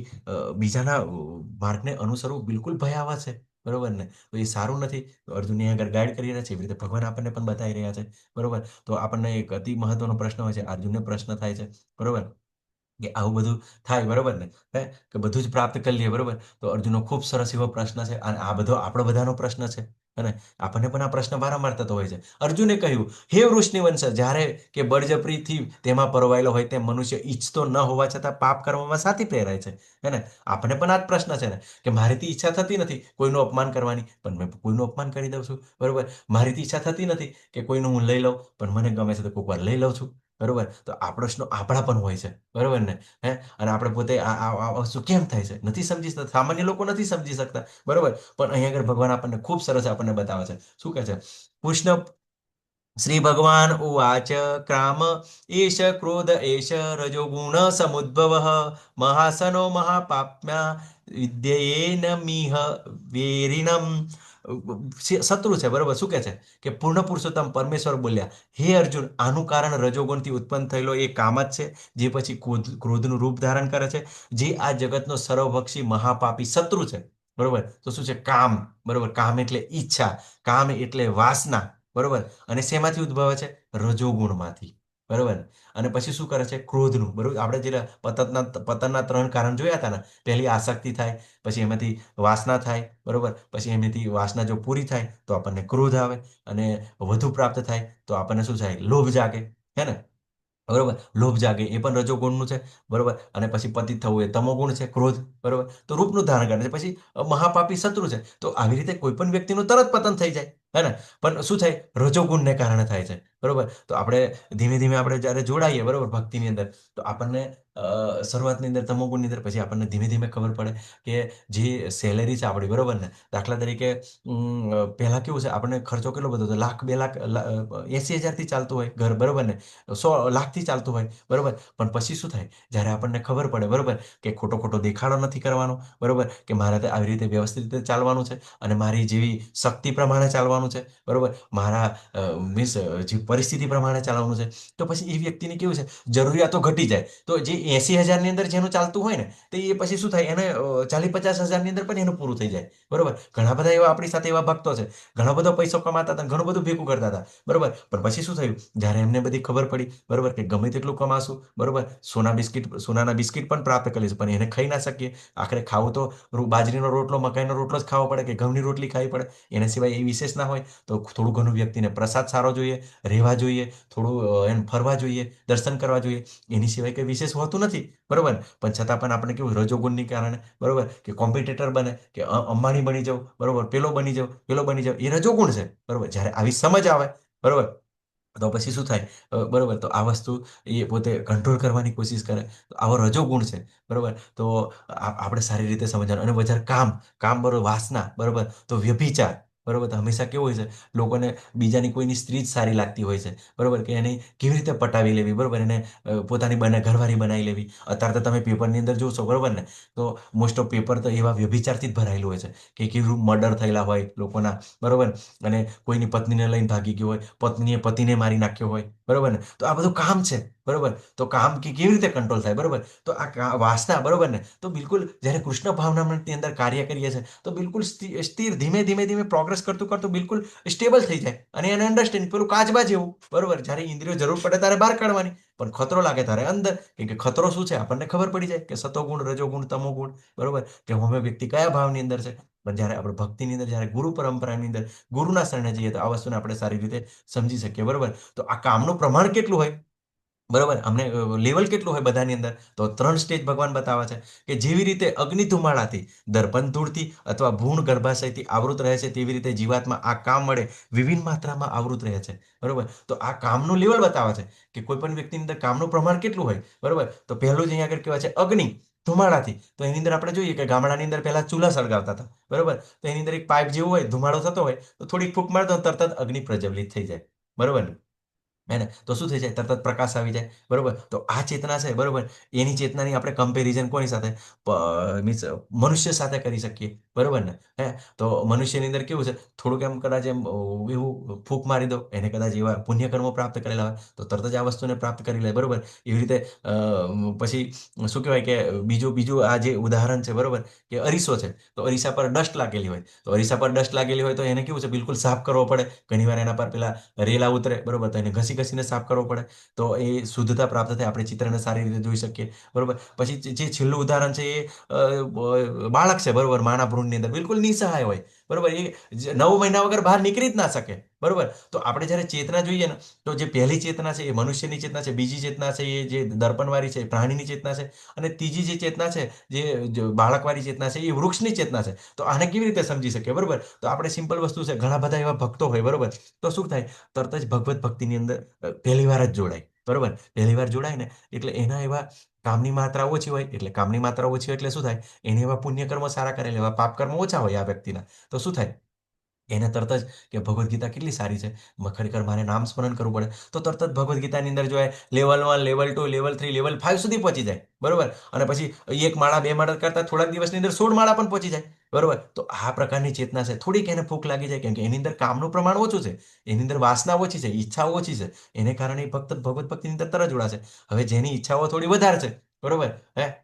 બીજાના માર્ગને અનુસરવું બિલકુલ ભયાવહ છે, બરોબર ને. તો એ સારું નથી. તો અર્જુનને આગળ ગાઈડ કરી રહ્યા છે, એવી રીતે ભગવાન આપણને પણ બતાવી રહ્યા છે, બરોબર. તો આપણને એક અતિ મહત્વનો પ્રશ્ન હોય છે, અર્જુનને પ્રશ્ન થાય છે, બરોબર, કે આવું બધું થાય, બરોબર ને? કે બધું જ પ્રાપ્ત કરી લઈએ, બરોબર? તો અર્જુનનો ખૂબ સરસ એવો પ્રશ્ન છે અને આ બધો આપણો બધાનો પ્રશ્ન છે. અને આપણને પણ આ પ્રશ્ન વારંવાર થતો હોય છે. અર્જુને કહ્યું, હે વૃષની વંશ, જ્યારે કે બળજબરીથી તેમાં પરોવાયેલો હોય તેમ મનુષ્ય ઈચ્છતો ન હોવા છતાં પાપ કરવામાં સાથી પ્રેરાય છે. હે ને? આપણને પણ આ જ પ્રશ્ન છે ને કે મારીથી ઈચ્છા થતી નથી કોઈનું અપમાન કરવાની, પણ મેં કોઈનું અપમાન કરી દઉં છું, બરોબર? મારીથી ઈચ્છા થતી નથી કે કોઈનું હું લઈ લઉં, પણ મને ગમે છે તો કોઈક વાર લઈ લઉં છું, બરોબર? તો આ પ્રશ્નો આપણા પણ હોય છે, બરોબર ને? અને આપણે પોતે આ વસ્તુ કેમ થાય છે નથી સમજી શકતા, સામાન્ય લોકો નથી સમજી શકતા, બરોબર? પણ અહીંયા આગળ ભગવાન આપણને ખૂબ સરસ આપણને બતાવે છે. શું કહે છે? કૃષ્ણ શ્રી ભગવાન ઉવાચ ક્રામ એષ ક્રોધ એષ રજોગુણ સમુદ્ભવ મહાસનો મહાપાપ્મ્યા વિદ્યેન મિહ વેરિણમ. શત્રુ છે, બરોબર? શું કહે છે કે પૂર્ણ પુરુષોત્તમ પરમેશ્વર બોલ્યા, હે અર્જુન, આનું કારણ રજોગુણથી ઉત્પન્ન થયેલો એ કામ જ છે, જે પછી ક્રોધનું રૂપ ધારણ કરે છે, જે આ જગતનો સર્વભક્ષી મહાપાપી શત્રુ છે, બરોબર? તો શું છે? કામ, બરોબર? કામ એટલે ઈચ્છા, કામ એટલે વાસના, બરોબર? અને શેમાંથી ઉદ્ભવે છે? રજોગુણમાંથી, બરોબર? અને પછી શું કરે છે? ક્રોધનું, બરોબર? આપણે જે પતનના 3 કારણ જોયા હતા ને, પહેલી આસક્તિ થાય, પછી એમાંથી વાસના થાય, બરોબર? પછી એમાંથી વાસના જો પૂરી થાય તો આપણને ક્રોધ આવે, અને વધુ પ્રાપ્ત થાય તો આપણને શું થાય? લોભ જાગે, હે ને? બરોબર? લોભ જાગે એ પણ રજોગુણનું છે, બરોબર? અને પછી પતિત થવું એ તમોગુણ છે, ક્રોધ, બરોબર? તો રૂપનું ધારણ કરે છે, પછી મહાપાપી શત્રુ છે. તો આવી રીતે કોઈ પણ વ્યક્તિનું તરત પતન થઈ જાય, હે ને? પણ શું થાય? રજોગુણને કારણે થાય છે, બરોબર? તો આપણે ધીમે ધીમે આપણે જ્યારે જોડાઈએ, બરોબર, ભક્તિની અંદર, તો આપણને શરૂઆતની અંદર તમોગુણની અંદર, પછી આપણને ધીમે ધીમે ખબર પડે કે જે સેલેરી છે આપણી, બરોબર ને? દાખલા તરીકે પહેલા કેવું છે, આપણને ખર્ચો કેટલો બધો હતો? લાખ, 2 લાખ, 80,000થી ચાલતું હોય ઘર, બરોબર ને? 100 લાખથી ચાલતું હોય, બરોબર? પણ પછી શું થાય? જ્યારે આપણને ખબર પડે, બરોબર, કે ખોટો ખોટો દેખાડો નથી કરવાનો, બરોબર, કે મારે તો આવી રીતે વ્યવસ્થિત રીતે ચાલવાનું છે, અને મારી જેવી શક્તિ પ્રમાણે ચાલવાનું છે, બરોબર, મારા મીન્સ જે પરિસ્થિતિ પ્રમાણે ચાલવાનું છે, તો પછી એ વ્યક્તિને કેવું છે? જરૂરિયાતો ઘટી જાય. તો જે 80,000ની અંદર જેનું ચાલતું હોય ને, તો એ પછી શું થાય? એને 40-50 હજારની અંદર પણ એનું પૂરું થઈ જાય, બરોબર? ઘણા બધા એવા આપણી સાથે એવા ભક્તો છે, ઘણો બધો પૈસો કમાતા હતા, ઘણું બધું ભેગું કરતા હતા, બરોબર? પણ પછી શું થયું? જ્યારે એમને બધી ખબર પડી, બરોબર, કે ગમે તેટલું કમાશું, બરોબર, સોનાના બિસ્કિટ પણ પ્રાપ્ત કરીશું, પણ એને ખાઈ ના શકીએ. આખરે ખાવું તો બાજરીનો રોટલો, મકાઈનો રોટલો જ ખાવો પડે, કે ઘઉંની રોટલી ખાવી પડે, એના સિવાય એ વિશેષ ના હોય. તો થોડું ઘણું વ્યક્તિને પ્રસાદ સારો જોઈએ, રહેવા જોઈએ, થોડું એમ ફરવા જોઈએ, દર્શન કરવા જોઈએ, એની સિવાય કંઈ વિશેષ હોતું નથી, બરોબર? પણ છતાં પણ આપણે કેવું? રજોગુણની કારણે, બરોબર, કે કોમ્પિટિટર બને, કે અંબાણી બની જાવ, બરોબર, પેલો બની જાવ, પેલો બની જાવ, એ રજોગુણ છે, બરોબર? જ્યારે આવી સમજ આવે, બરોબર, તો પછી શું થાય? બરોબર, તો આ વસ્તુ એ પોતે કંટ્રોલ કરવાની કોશિશ કરે, તો આવો રજોગુણ છે, બરોબર? તો આપણે સારી રીતે સમજવાનું. અને વધારે કામ, કામ, બરોબર, વાસના, બરોબર, તો વ્યભિચાર, બરોબર, તો હંમેશા કેવું હોય છે? લોકોને બીજાની કોઈની સ્ત્રી જ સારી લાગતી હોય છે, બરોબર, કે એને કેવી રીતે પટાવી લેવી, બરોબર, એને પોતાની ઘરવાળી બનાવી લેવી. અત્યારે તો તમે પેપરની અંદર જોશો, બરોબર ને? તો મોસ્ટ ઓફ પેપર તો એવા વ્યભિચારથી જ ભરાયેલું હોય છે, કે કેવું મર્ડર થયેલા હોય લોકોના, બરોબર, અને કોઈની પત્નીને લઈને ભાગી ગયો હોય, પત્નીએ પતિને મારી નાખ્યો હોય, બરોબર ને? તો આ બધું કામ છે, બરોબર? તો કામ કેવી રીતે કંટ્રોલ થાય, બરોબર? તો આ વાસના, બરોબર ને? તો બિલકુલ જ્યારે કૃષ્ણ ભાવનાની અંદર કાર્ય કરીએ છીએ, તો બિલકુલ સ્થિર, ધીમે ધીમે ધીમે પ્રોગ્રેસ કરતું કરતું બિલકુલ સ્ટેબલ થઈ જાય, અને એને અન્ડરસ્ટેન્ડ, પેલું કાચબા જેવું, બરોબર, જ્યારે ઇન્દ્રિયો જરૂર પડે ત્યારે બહાર કાઢવાની, પણ ખતરો લાગે ત્યારે અંદર, કેમ કે ખતરો શું છે? આપણને ખબર પડી જાય કે સતોગુણ, રજોગુણ, તમોગુણ, બરોબર, કે હોમે વ્યક્તિ કયા ભાવની અંદર છે. પણ જ્યારે આપણે ભક્તિની અંદર, જ્યારે ગુરુ પરંપરાની અંદર ગુરુના શરણે જઈએ, તો આ વસ્તુને આપણે સારી રીતે સમજી શકીએ, બરોબર? તો આ કામનું પ્રમાણ કેટલું હોય, બરોબર, અમને લેવલ કેટલું હોય બધાની અંદર? તો 3 સ્ટેજ ભગવાન બતાવે છે, કે જેવી રીતે અગ્નિ ધુમાડાથી, દર્પણ ધૂળથી અથવા ભ્રૂણ ગર્ભાશયથી આવૃત રહે છે, તેવી રીતે જીવાત્મા આ કામ વડે વિભિન્ન માત્રામાં આવૃત રહે છે, બરોબર? તો આ કામનું લેવલ બતાવે છે, કે કોઈ પણ વ્યક્તિની અંદર કામનું પ્રમાણ કેટલું હોય, બરોબર? તો પહેલું જ અહીંયા આગળ કહેવાય છે અગ્નિ ધુમાડાથી. તો એની અંદર આપણે જોઈએ કે ગામડાની અંદર પહેલા ચૂલા સળગાવતા હતા, બરોબર? તો એની અંદર એક પાઇપ જેવું હોય, ધુમાડો થતો હોય, તો થોડીક ફૂંક મારતો તરત જ અગ્નિ પ્રજ્વલિત થઈ જાય, બરોબર ને? હે ને? તો શું થઈ જાય? તરત જ પ્રકાશ આવી જાય, બરોબર? તો આ ચેતના છે, બરોબર, એની ચેતનાની આપણે કમ્પેરિઝન કોની સાથે? મીન્સ મનુષ્ય સાથે કરી શકીએ, બરોબર ને? હે? તો મનુષ્યની અંદર કેવું છે? થોડુંક એમ કદાચ એમ એવું ફૂંક મારી દો, એને કદાચ એવા પુણ્યકર્મો પ્રાપ્ત કરેલા હોય, તો તરત જ આ વસ્તુને પ્રાપ્ત કરી લે, બરોબર? એવી રીતે પછી શું કહેવાય કે બીજું બીજું આ જે ઉદાહરણ છે, બરોબર, કે અરીસો છે, તો અરીસા પર ડસ્ટ લાગેલી હોય, તો અરીસા પર ડસ્ટ લાગેલી હોય તો એને કેવું છે? બિલકુલ સાફ કરવો પડે. ઘણીવાર એના પર પેલા રેલા ઉતરે, બરોબર, તો એને ઘસી ઘસીને સાફ કરવો પડે, તો એ શુદ્ધતા પ્રાપ્ત થાય, આપણે ચિત્રને સારી રીતે જોઈ શકીએ. બરોબર. પછી જે છેલ્લું ઉદાહરણ છે એ બાળક છે, બરોબર, માના ભ્રૂણની અંદર બિલકુલ નિસહાય હોય, બરોબર, એ 9 મહિના વગર બહાર નીકળી જ ના શકે. બરોબર. તો આપણે જ્યારે ચેતના જોઈએ ને, તો જે પહેલી ચેતના છે એ મનુષ્યની ચેતના છે, બીજી ચેતના છે એ જે દર્પણવાળી છે એ પ્રાણીની ચેતના છે, અને ત્રીજી જે ચેતના છે જે બાળકવાળી ચેતના છે એ વૃક્ષની ચેતના છે. તો આને કેવી રીતે સમજી શકીએ? બરોબર. તો આપણે સિમ્પલ વસ્તુ છે, ઘણા બધા એવા ભક્તો હોય, બરોબર, તો શું થાય, તરત જ ભગવત ભક્તિની અંદર પહેલી વાર જ જોડાય. બરોબર. પહેલી વાર જોડાય ને એટલે એના એવા કામની માત્રા ઓછી હોય, એટલે કામની માત્રા ઓછી હોય એટલે શું થાય, એને એવા પુણ્યકર્મો સારા કરેલા, એવા પાપ કર્મો ઓછા હોય આ વ્યક્તિના. તો શું થાય, એને તરત જ કે ભગવદ્ ગીતા કેટલી સારી છે, ખરેખર મારે નામ સ્મરણ કરવું પડે, તો તરત જ ભગવદ્ ગીતાની અંદર જો લેવલ 1, લેવલ 2, લેવલ 3, લેવલ 5 સુધી પહોંચી જાય. બરોબર. અને પછી 1 માળા 2 માળા કરતા થોડાક દિવસની અંદર 16 માળા પણ પહોંચી જાય. બરોબર. તો આ પ્રકારની ચેતના છે. થોડીક એને ભૂખ લાગી જાય, કેમ કે એની અંદર કામનું પ્રમાણ ઓછું છે, એની અંદર વાસના ઓછી છે, ઈચ્છાઓ ઓછી છે, એને કારણે ભક્ત ભગવત ભક્તિની અંદર તરત જોડાશે. હવે જેની ઈચ્છાઓ થોડી વધારે છે, બરોબર,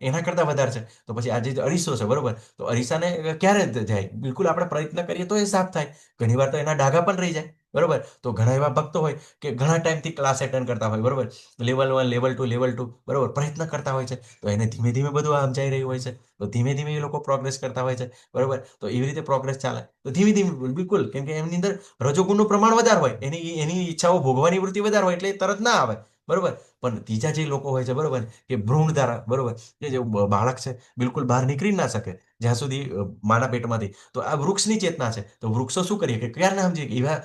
એના કરતા વધારે છે, તો પછી આજે જે અરીસો છે, બરોબર, તો અરીસાને ક્યારે જાય, બિલકુલ આપણે પ્રયત્ન કરીએ તો એ સાફ થાય. ઘણી વાર તો એના ડાઘા પણ રહી જાય. બરોબર. તો ઘણા એવા ભક્તો હોય કે ઘણા ટાઈમથી ક્લાસ એટેન્ડ કરતા હોય, બરોબર, લેવલ 1, લેવલ 2, લેવલ 2, બરોબર, પ્રયત્ન કરતા હોય છે, તો એને ધીમે ધીમે બધું સમજાઈ રહ્યું હોય છે, તો ધીમે ધીમે એ લોકો પ્રોગ્રેસ કરતા હોય છે. બરોબર. તો એવી રીતે પ્રોગ્રેસ ચાલે, તો ધીમે ધીમે બિલકુલ, કેમ કે એમની અંદર રજોગુણનું પ્રમાણ વધારે હોય, એની એની ઈચ્છાઓ ભોગવાની વૃત્તિ વધારે હોય, એટલે એ તરત ના આવે. બરોબર. પણ ત્રીજા જે લોકો હોય છે, બરોબર, કે ભ્રૂણ દ્વારા, બરોબર, કે જે બાળક છે બિલકુલ બહાર નીકળી ના શકે જ્યાં સુધી માના પેટમાંથી, તો આ વૃક્ષની ચેતના છે. તો વૃક્ષો શું કરીએ કે ક્યારે સમજીએ કે એવા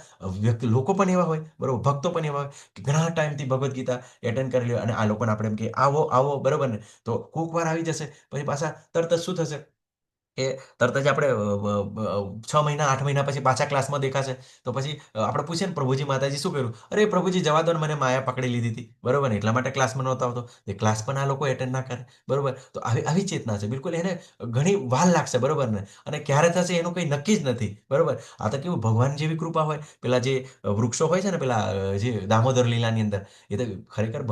વ્યક્તિ લોકો પણ એવા હોય, બરોબર, ભક્તો પણ એવા હોય કે ઘણા ટાઈમથી ભગવદ્ ગીતા એટેન્ડ કરી લે, અને આ લોકોને આપણે એમ કે આવો આવો, બરોબર ને, તો કોક વાર આવી જશે, પછી પાછા તરત જ શું થશે કે તરત જ આપણે 6 મહિના 8 મહિના પછી પાછા ક્લાસમાં દેખાશે. તો પછી આપણે પૂછીએ ને, પ્રભુજી માતાજી શું કર્યું? અરે પ્રભુજી જવા દો ને, મને માયા પકડી લીધી હતી, બરોબર ને, એટલા માટે ક્લાસમાં નહોતો આવતો. એ ક્લાસ પણ આ લોકો એટેન્ડ ના કરે. બરોબર. તો આવી આવી ચેતના છે, બિલકુલ એને ઘણી વાર લાગશે, બરોબર ને, અને ક્યારે થશે એનું કંઈ નક્કી જ નથી. બરોબર. આ તો કેવું, ભગવાન જેવી કૃપા હોય, પેલા જે વૃક્ષો હોય છે ને, પેલા જે દામોદર લીલાની અંદર, એ તો ખરેખર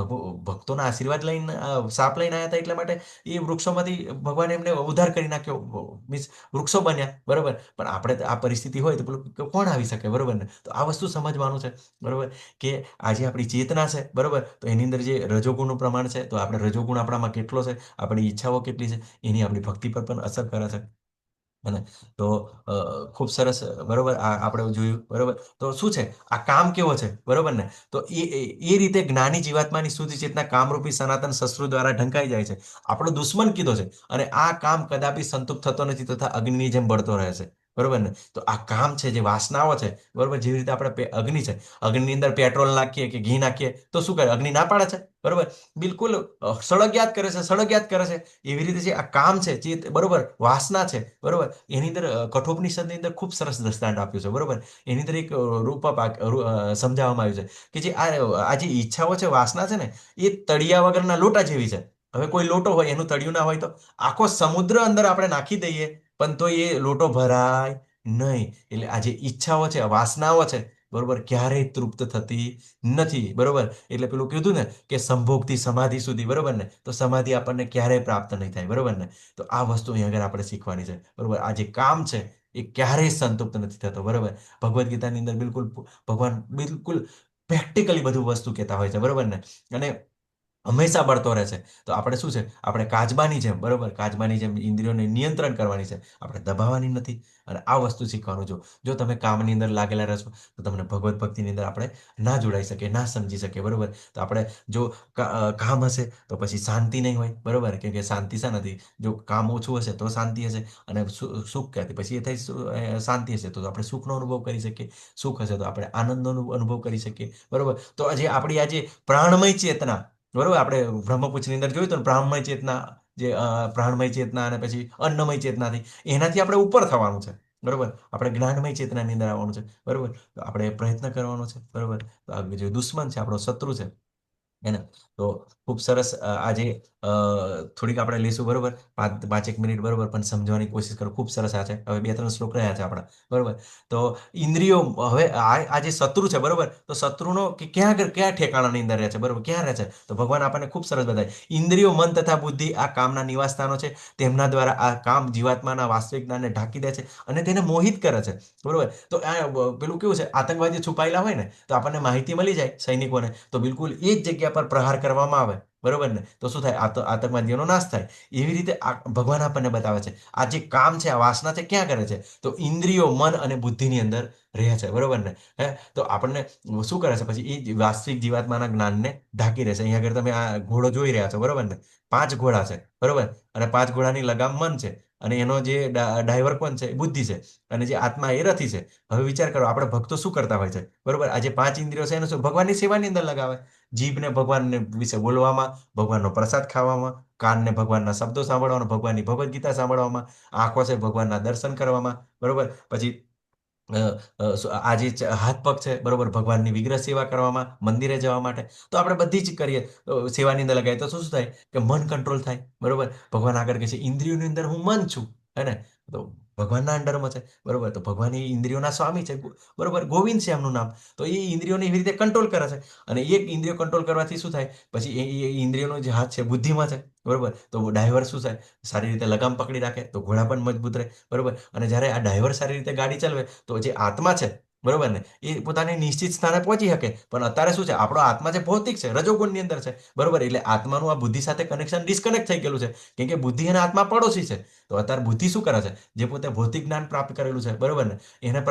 ભક્તોના આશીર્વાદ લઈને સાપ લઈને આવ્યા હતા, એટલા માટે એ વૃક્ષોમાંથી ભગવાન એમને ઉદ્ધાર કરી નાખ્યો, મીન્સ વૃક્ષો બન્યા. બરોબર. પણ આપણે આ પરિસ્થિતિ હોય તો પેલું કોણ આવી શકે? બરોબર ને. તો આ વસ્તુ સમજવાનું છે. બરોબર. કે આજે આપણી ચેતના છે, બરોબર, તો એની અંદર જે રજોગુણનું પ્રમાણ છે, તો આપણે રજોગુણ આપણામાં કેટલો છે, આપણી ઈચ્છાઓ કેટલી છે, એની આપણી ભક્તિ પર પણ અસર કરે છે. અને તો ખૂબ સરસ, બરોબર, આ આપણે જોયું. બરોબર. તો શું છે, આ કામ કેવો છે, બરોબર ને, તો એ રીતે જ્ઞાની જીવાત્માની શુદ્ધ ચેતના કામરૂપી સનાતન શસ્ત્રો દ્વારા ઢંકાઈ જાય છે, આપણો દુશ્મન કીધો છે, અને આ કામ કદાપી સંતુષ્ટ થતો નથી, તથા અગ્નિની જેમ બળતો રહે છે. બરોબર ને. તો આ કામ છે, જે વાસનાઓ છે, બરોબર, જેવી રીતે આપણે અગ્નિ છે, અગ્નિની અંદર પેટ્રોલ નાખીએ કે ઘી નાખીએ તો શું કરે, અગ્નિ ના પાડે છે. બરોબર. બિલકુલ સળગિયાત કરે છે, સળગિયાત કરે છે. એવી રીતે જે આ કામ છે, બરોબર, વાસના છે, બરોબર, એની અંદર કઠોપનિષદની અંદર ખૂબ સરસ દ્રષ્ટાંત આપ્યું છે. બરોબર. એની અંદર એક સમજાવવામાં આવ્યું છે કે જે આ જે ઈચ્છાઓ છે, વાસના છે ને, એ તળિયા વગરના લોટા જેવી છે. હવે કોઈ લોટો હોય, એનું તળિયું ના હોય, તો આખો સમુદ્ર અંદર આપણે નાખી દઈએ, પણ તો એ લોટો ભરાય નહીં. એટલે આ જે ઈચ્છાઓ છે, વાસનાઓ છે, બરોબર, ક્યારેય તૃપ્ત થતી નથી. બરોબર. એટલે પેલું કીધું ને કે સંભોગથી સમાધિ સુધી, બરોબર ને, તો સમાધિ આપણને ક્યારેય પ્રાપ્ત નહીં થાય. બરોબર ને. તો આ વસ્તુ અહીં આગળ આપણે શીખવાની છે. બરોબર. આ જે કામ છે એ ક્યારેય સંતુપ્ત નથી થતો. બરોબર. ભગવદ્ ગીતાની અંદર બિલકુલ ભગવાન બિલકુલ પ્રેક્ટિકલી બધું વસ્તુ કહેતા હોય છે. બરોબર ને. અને હંમેશા બળતો રહે છે. તો આપણે શું છે, આપણે કાચબાની જેમ, બરોબર, કાચબાની જેમ ઇન્દ્રિયોને નિયંત્રણ કરવાની છે, આપણે દબાવવાની નથી. અને આ વસ્તુ શીખવાનું. જો તમે કામની અંદર લાગેલા રહેશો તો તમને ભગવત ભક્તિની અંદર આપણે ના જોડાઈ શકીએ, ના સમજી શકીએ. બરોબર. તો આપણે જો કામ હશે તો પછી શાંતિ નહીં હોય. બરોબર. કેમ કે શાંતિ શા નથી, જો કામ ઓછું હશે તો શાંતિ હશે, અને સુખ ક્યાંથી પછી એ થાય, શાંતિ હશે તો આપણે સુખનો અનુભવ કરી શકીએ, સુખ હશે તો આપણે આનંદનો અનુભવ કરી શકીએ. બરોબર. તો આજે આપણી આજે પ્રાણમય ચેતના, બરોબર, આપણે બ્રહ્મપુચ્છની અંદર જોયું તો પ્રાણમય ચેતના, જે પ્રાણમય ચેતના અને પછી અન્નમય ચેતનાથી, એનાથી આપણે ઉપર થવાનું છે. બરોબર. આપણે જ્ઞાનમય ચેતનાની અંદર આવવાનું છે. બરોબર. તો આપણે પ્રયત્ન કરવાનો છે. બરોબર. તો આ જે દુશ્મન છે, આપણો શત્રુ છે, હે ને? તો ખૂબ સરસ આજે અ, થોડીક આપણે લઈશું, બરોબર? પાંચેક મિનિટ, બરોબર, પણ સમજવાની કોશિશ કરો. ખૂબ સરસ આ છે. હવે 2-3 શ્લોક રહ્યા છે આપણા, બરોબર? તો ઇન્દ્રિયો, હવે આ જે શત્રુ છે, બરોબર, તો શત્રુનો કે ક્યાં ઠેકાણાની અંદર રહે છે, બરોબર, ક્યાં રહે છે? તો ભગવાન આપણને ખૂબ સરસ બતાવે. ઇન્દ્રિયો, મન તથા બુદ્ધિ આ કામના નિવાસસ્થાનો છે. તેમના દ્વારા આ કામ જીવાત્માના વાસ્તવિક જ્ઞાનને ઢાંકી દે છે અને તેને મોહિત કરે છે, બરોબર? તો આ પેલું કેવું છે, આતંકવાદી છુપાયેલા હોય ને, તો આપણને માહિતી મળી જાય સૈનિકોને, તો બિલકુલ એ જ જગ્યા પર પ્રહાર કરવામાં આવે, બરોબર ને? તો શું થાય? આતંકવાદીઓનો નાશ થાય. એવી રીતે ભગવાન આપણને બતાવે છે આ જે કામ છે, આ વાસના છે, ક્યાં કરે છે? તો ઇન્દ્રિયો, મન અને બુદ્ધિની અંદર રહે છે, બરોબર ને? તો આપણને શું કરે છે પછી? એ વાસ્તવિક જીવાત્માના જ્ઞાનને ઢાંકી રહેશે. અહીંયા આગળ તમે આ ઘોડો જોઈ રહ્યા છો, બરોબર ને? 5 ઘોડા છે, બરોબર, અને 5 ઘોડાની લગામ મન છે, અને એનો જે ડ્રાઈવર કોણ છે? બુદ્ધિ છે, અને જે આત્મા એ રથી છે. હવે વિચાર કરો, આપણે ભક્તો શું કરતા હોય છે, બરોબર? આ જે 5 ઇન્દ્રિયો છે એને શું ભગવાનની સેવાની અંદર લગાવે? જીભને ભગવાનને વિશે બોલવામાં, ભગવાનનો પ્રસાદ ખાવામાં, કાનને ભગવાનના શબ્દો સાંભળવામાં, ભગવાનની ભગવદ્ ગીતા સાંભળવામાં, આંખો છે ભગવાનના દર્શન કરવામાં, બરોબર? પછી આ જે હાથ પગ છે, બરોબર, ભગવાનની વિગ્રહ સેવા કરવામાં, મંદિરે જવા માટે. તો આપણે બધી જ કરીએ, સેવાની અંદર લગાવીએ તો શું શું થાય? કે મન કંટ્રોલ થાય, બરોબર? ભગવાન આગળ કહે છે ઇન્દ્રિયોની અંદર હું મન છું, હે ને? તો ભગવાનના અંડરમાં છે, બરોબર? તો ભગવાન એ ઇન્દ્રિયોના સ્વામી છે, બરોબર? ગોવિંદ છે એમનું નામ. તો એ ઇન્દ્રિયોને એવી રીતે કંટ્રોલ કરે છે, અને એક ઇન્દ્રિયો કંટ્રોલ કરવાથી શું થાય? પછી એ ઇન્દ્રિયોનો જે હાથ છે બુદ્ધિમાં છે, બરોબર? તો ડ્રાઈવર શું થાય? સારી રીતે લગામ પકડી રાખે તો ઘોડા પણ મજબૂત રહે, બરોબર? અને જ્યારે આ ડ્રાઈવર સારી રીતે ગાડી ચલાવે તો જે આત્મા છે, બરોબર ને, એ પોતાની નિશ્ચિત સ્થાને પહોંચી શકે. પણ અત્યારે શું છે? આપણો આત્મા જે ભૌતિક છે, રજોગુણની અંદર છે, બરોબર? એટલે આત્માનું આ બુદ્ધિ સાથે કનેક્શન ડિસ્કનેક્ટ થઈ ગયેલું છે, કેમ કે બુદ્ધિ અને આત્મા પડોશી છે. તો અત્યારે બુદ્ધિ શું કરે છે? જે પોતે ભૌતિક જ્ઞાન પ્રાપ્ત કરેલું છે, બરોબર ને, એને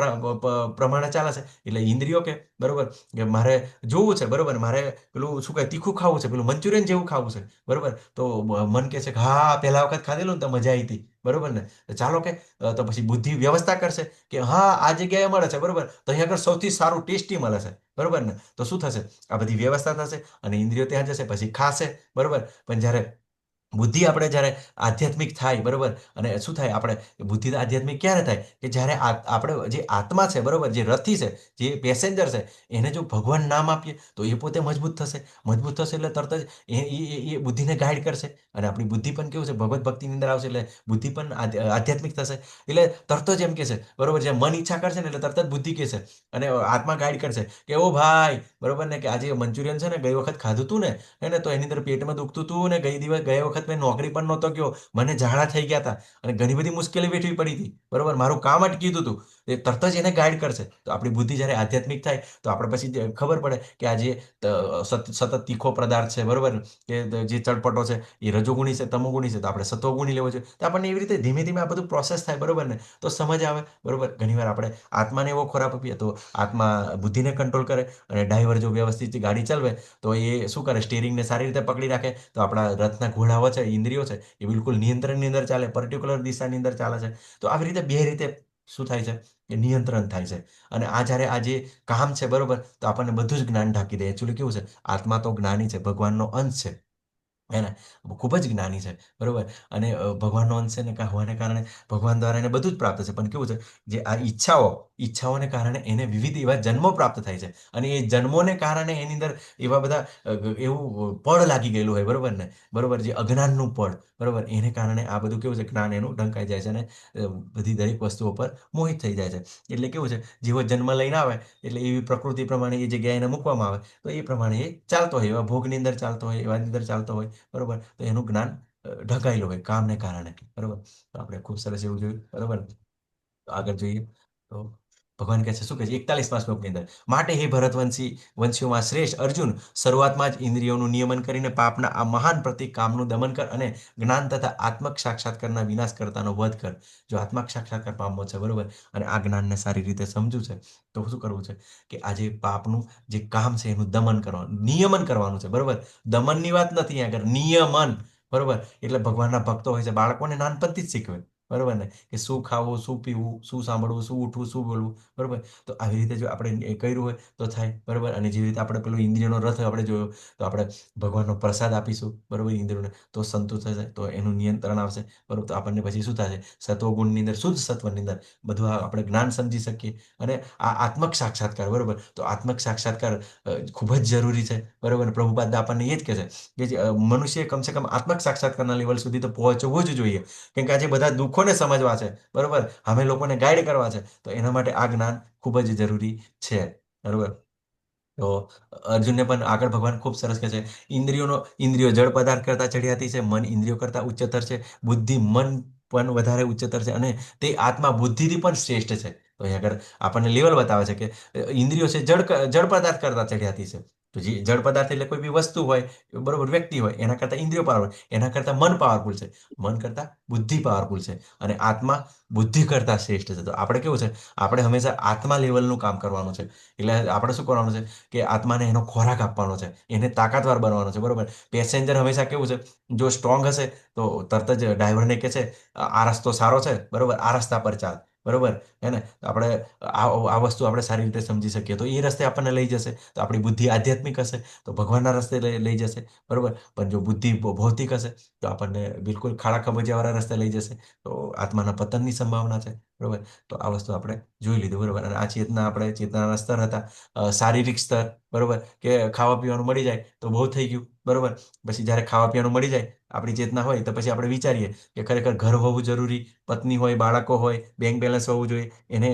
પ્રમાણે ચાલે છે. એટલે ઇન્દ્રિયો કે, બરોબર, કે મારે જોવું છે, બરોબર, મારે પેલું શું કહે, તીખું ખાવું છે, પેલું મંચુરિયન જેવું ખાવું છે, બરોબર? તો મન કહે છે કે હા, પહેલા વખત ખાધેલું ને તો મજા આવી હતી, બરોબર ને? તો ચાલો કે તો પછી બુદ્ધિ વ્યવસ્થા કરશે કે હા, આ જગ્યાએ મળે છે, બરોબર, તો અહીંયા આગળ સૌથી સારું ટેસ્ટી મળે છે, બરોબર ને? તો શું થશે? આ બધી વ્યવસ્થા થશે અને ઇન્દ્રિયો ત્યાં જશે, પછી ખાશે, બરોબર. પણ જ્યારે બુદ્ધિ આપણે જ્યારે આધ્યાત્મિક થાય, બરોબર, અને શું થાય? આપણે બુદ્ધિ આધ્યાત્મિક ક્યારે થાય? કે જ્યારે આપણે જે આત્મા છે, બરોબર, જે રથી છે, જે પેસેન્જર છે, એને જો ભગવાન નામ આપીએ તો એ પોતે મજબૂત થશે. મજબૂત થશે એટલે તરત જ એ બુદ્ધિને ગાઈડ કરશે, અને આપણી બુદ્ધિ પણ કેવું છે? ભગવત ભક્તિની અંદર આવશે, એટલે બુદ્ધિ પણ આધ્યાત્મિક થશે. એટલે તરત જ એમ કહેશે, બરોબર, જે મન ઈચ્છા કરશે ને એટલે તરત જ બુદ્ધિ કહેશે, અને આત્મા ગાઈડ કરશે કે ઓ ભાઈ, બરોબર ને, કે આજે મંચુરિયન છે ને, ગઈ વખત ખાધું તું ને, હે ને? તો એની અંદર પેટમાં દુખતું હતું ને, ગયા વખત મેં નોકરી પણ નહોતો ગયો, મને ઝાડા થઈ ગયા હતા, અને ઘણી બધી મુશ્કેલી વેઠવી પડી હતી, બરોબર, મારું કામ અટકી ગયું હતું. એ તરત જ એને ગાઈડ કરશે. તો આપણી બુદ્ધિ જ્યારે આધ્યાત્મિક થાય તો આપણે પછી ખબર પડે કે આ જે સતત તીખો પદાર્થ છે, બરોબર, કે જે ચટપટો છે એ રજોગુણી છે, તમોગુણી છે, તો આપણે સત્વગુણી લેવો જોઈએ. તો આપણને એવી રીતે ધીમે ધીમે આ બધું પ્રોસેસ થાય, બરોબર ને? તો સમજ આવે, બરોબર. ઘણીવાર આપણે આત્માને એવો ખોરાક આપીએ તો આત્મા બુદ્ધિને કંટ્રોલ કરે, અને ડ્રાઈવર જો વ્યવસ્થિત ગાડી ચલાવે તો એ શું કરે? સ્ટીરિંગને સારી રીતે પકડી રાખે, તો આપણા રથના ઘોડાઓ છે, ઇન્દ્રિયો છે, એ બિલકુલ નિયંત્રણની અંદર ચાલે, પર્ટિક્યુલર દિશાની અંદર ચાલે છે. તો આવી રીતે બે રીતે શું થાય છે? કે નિયંત્રણ થાય છે. અને આ જ્યારે આ જે કામ છે, બરોબર, તો આપણને બધું જ જ્ઞાન ઢાંકી દે. એકચ્યુઅલી કેવું છે? આત્મા તો જ્ઞાની છે, ભગવાનનો અંશ છે, હે ને? ખૂબ જ જ્ઞાની છે, બરોબર. અને ભગવાનનો અંશ છે ને હોવાને કારણે ભગવાન દ્વારા એને બધું જ પ્રાપ્ત છે. પણ કેવું છે? જે આ ઈચ્છાઓને કારણે એને વિવિધ એવા જન્મો પ્રાપ્ત થાય છે, અને એ જન્મોને કારણે એની અંદર એવા બધા એવું પળ લાગી ગયેલું હોય, બરોબર ને, બરોબર, જે અજ્ઞાનનું પળ, બરોબર, એને કારણે આ બધું કેવું છે? જ્ઞાન એનું ઢંકાઈ જાય છે, અને બધી દરેક વસ્તુઓ પર મોહિત થઈ જાય છે. એટલે કેવું છે? જેવો જન્મ લઈને આવે એટલે એવી પ્રકૃતિ પ્રમાણે એ જગ્યાએ એને મૂકવામાં આવે, તો એ પ્રમાણે એ ચાલતો હોય, એવા ભોગની અંદર ચાલતો હોય, એવાની અંદર ચાલતો હોય, બરોબર. તો એનું જ્ઞાન ઢંકાયેલું હોય કામને કારણે, બરોબર. તો આપણે ખૂબ સરસ એવું જોયું, બરોબર. તો આગળ જોઈએ તો ભગવાન કહે છે, શું કહે છે 41મા શ્લોકની અંદર? માટે હે વંશીઓમાં શ્રેષ્ઠ અર્જુન, શરૂઆતમાં જ ઇન્દ્રિયોનું નિયમન કરીને પાપના આ મહાન પ્રતિક કામનું દમન કર, અને જ્ઞાન તથા આત્મક સાક્ષાત્કારના વિનાશ કરતાનો વધ કર. જો આત્મક સાક્ષાત્કાર પામવો છે, બરોબર, અને આ જ્ઞાનને સારી રીતે સમજવું છે, તો શું કરવું છે? કે આ જે પાપનું જે કામ છે એનું દમન કરવાનું, નિયમન કરવાનું છે, બરોબર. દમનની વાત નથી આગળ, નિયમન, બરોબર. એટલે ભગવાનના ભક્તો હોય છે, બાળકોને નાનપણથી જ શીખવે, બરોબર ને, કે શું ખાવું, શું પીવું, શું સાંભળવું, શું ઉઠવું, શું બોલવું, બરોબર. તો આવી રીતે જો આપણે એ કર્યું હોય તો થાય, બરોબર. અને જેવી રીતે આપણે પેલો ઇન્દ્રિયનો રથ આપણે જોયો, તો આપણે ભગવાનનો પ્રસાદ આપીશું, બરોબર, ઇન્દ્રિયોને, તો સંતુષ્ટ થશે, તો એનું નિયંત્રણ આવશે, બરોબર. તો આપણને પછી શું થશે, સત્વગુણની અંદર, શુદ્ધ સત્વની અંદર બધું આપણે જ્ઞાન સમજી શકીએ. અને આ આત્મક સાક્ષાત્કાર, બરોબર. તો આત્મક સાક્ષાત્કાર ખૂબ જ જરૂરી છે, બરોબર. પ્રભુપાદ આપણને એ જ કહે છે કે મનુષ્ય કમસે કમ આત્મક સાક્ષાત્કારના લેવલ સુધી તો પહોંચવું જ જોઈએ. કેમ કે આજે બધા દુઃખોને સમજવા છે, બરોબર, અમે લોકોને ગાઈડ કરવા છે, તો એના માટે આ જ્ઞાન ખૂબ જ જરૂરી છે, બરોબર. તો અર્જુનને પણ આગળ ભગવાન ખૂબ સરસ કહે છે, ઇન્દ્રિયો જળ પદાર્થ કરતા ચઢિયાતી છે, મન ઇન્દ્રિયો કરતા ઉચ્ચતર છે, બુદ્ધિ મન પણ વધારે ઉચ્ચતર છે, અને તે આત્મા બુદ્ધિથી પણ શ્રેષ્ઠ છે. તો અહીં આગળ આપણને લેવલ બતાવે છે કે ઇન્દ્રિયો છે જળ પદાર્થ કરતા ચઢિયાતી છે. તો જે જળ પદાર્થ એટલે કોઈ બી વસ્તુ હોય, બરોબર, વ્યક્તિ હોય, એના કરતા ઇન્દ્રિયો પાવરફુલ, એના કરતા મન પાવરફુલ છે, મન કરતા બુદ્ધિ પાવરફુલ છે, અને આત્મા બુદ્ધિ કરતા શ્રેષ્ઠ છે. તો આપણે કેવું છે, આપણે હંમેશા આત્મા લેવલનું કામ કરવાનું છે. એટલે આપણે શું કરવાનું છે કે આત્માને એનો ખોરાક આપવાનો છે, એને તાકાતવાર બનાવવાનો છે, બરોબર. પેસેન્જર હંમેશા કેવું છે, જો સ્ટ્રોંગ હશે તો તરત જ ડ્રાઈવરને કહે છે આ રસ્તો સારો છે, બરોબર, આ રસ્તા પર ચાલ, બરોબર. હે ને, તો આપણે આ વસ્તુ આપણે સારી રીતે સમજી શકીએ તો એ રસ્તે આપણને લઈ જશે. તો આપણી બુદ્ધિ આધ્યાત્મિક હશે તો ભગવાનના રસ્તે લઈ જશે, બરોબર. પણ જો બુદ્ધિ ભૌતિક હશે તો આપણને બિલકુલ ખાડા ખબોચિયાવાળા રસ્તે લઈ જશે, તો આત્માના પતનની સંભાવના છે, બરોબર. તો આ વસ્તુ આપણે જોઈ લીધું, બરોબર. અને આ ચેતના, આપણે ચેતનાના સ્તર હતા, શારીરિક સ્તર, બરોબર, કે ખાવા પીવાનું મળી જાય તો બહુ થઈ ગયું, બરોબર. પછી જ્યારે ખાવા પીવાનું મળી જાય, આપણી ચેતના હોય, તો પછી આપણે વિચારીએ કે ખરેખર ઘર હોવું જરૂરી, પત્ની હોય, બાળકો હોય, બેંક બેલેન્સ હોવું જોઈએ, એને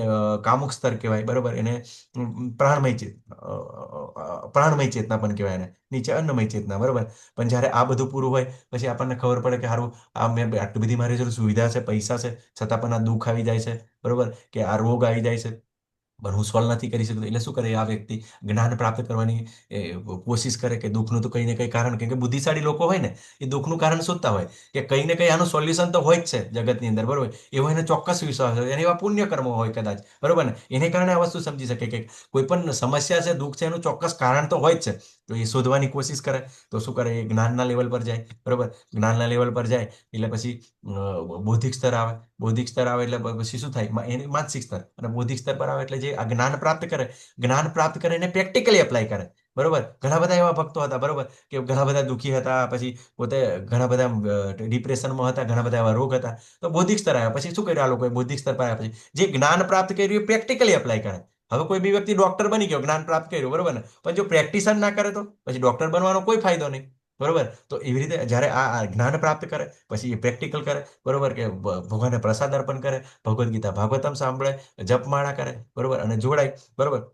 કામુક સ્તર કહેવાય, બરોબર. એને પ્રાણમય ચેતના પણ કહેવાય, એને નીચે અન્નમય ચેતના, બરોબર. પણ જ્યારે આ બધું પૂરું હોય પછી આપણને ખબર પડે કે સારું, આ મેં આટલી બધી મારી જોડે સુવિધા છે, પૈસા છે, છતાં પણ આ દુઃખ આવી જાય છે, બરોબર, કે આ રોગ આવી જાય છે, પણ હું સોલ્વ નથી કરી શકતો. એટલે શું કરે આ વ્યક્તિ, જ્ઞાન પ્રાપ્ત કરવાની કોશિશ કરે કે દુઃખનું તો કંઈ ને કંઈ કારણ, કેમ કે બુદ્ધિશાળી લોકો હોય ને, એ દુઃખનું કારણ શોધતા હોય કે કંઈ ને કંઈ આનું સોલ્યુશન તો હોય જ છે જગતની અંદર, બરોબર. એવો એને ચોક્કસ વિશ્વાસ હોય, એને એવા પુણ્ય કર્મો હોય કદાચ, બરોબર ને, એને કારણે આ વસ્તુ સમજી શકે કે કોઈ પણ સમસ્યા છે, દુઃખ છે, એનું ચોક્કસ કારણ તો હોય જ છે. તો એ શોધવાની કોશિશ કરે. તો શું કરે, એ જ્ઞાનના લેવલ પર જાય, બરોબર. જ્ઞાનના લેવલ પર જાય એટલે પછી બૌદ્ધિક સ્તર આવે. બૌદ્ધિક સ્તર આવે એટલે પછી શું થાય, એને માનસિક સ્તર, અને બૌદ્ધિક સ્તર પર આવે એટલે જે આ જ્ઞાન પ્રાપ્ત કરે, જ્ઞાન પ્રાપ્ત કરે એને પ્રેક્ટિકલી એપ્લાય કરે, બરોબર. ઘણા બધા એવા ભક્તો હતા, બરોબર, કે ઘણા બધા દુઃખી હતા, પછી પોતે ઘણા બધા ડિપ્રેશનમાં હતા, ઘણા બધા એવા રોગ હતા. તો બૌદ્ધિક સ્તર આવ્યા પછી શું કર્યું આ લોકોએ, બૌદ્ધિક સ્તર પર આવ્યા પછી જે જ્ઞાન પ્રાપ્ત કર્યું એ પ્રેક્ટિકલી એપ્લાય કરે. હવે કોઈ બી વ્યક્તિ ડોક્ટર બની ગયો, જ્ઞાન પ્રાપ્ત કર્યું, બરોબર ને, પણ જો પ્રેક્ટિસ જ ના કરે તો પછી ડોક્ટર બનવાનો કોઈ ફાયદો નહીં, બરોબર. તો એવી રીતે જ્યારે આ જ્ઞાન પ્રાપ્ત કરે પછી એ પ્રેક્ટિકલ કરે, બરોબર, કે ભગવાનને પ્રસાદ અર્પણ કરે, ભગવદ્ ગીતા ભાગવતમ સાંભળે, જપમાળા કરે, બરોબર, અને જોડાય, બરોબર.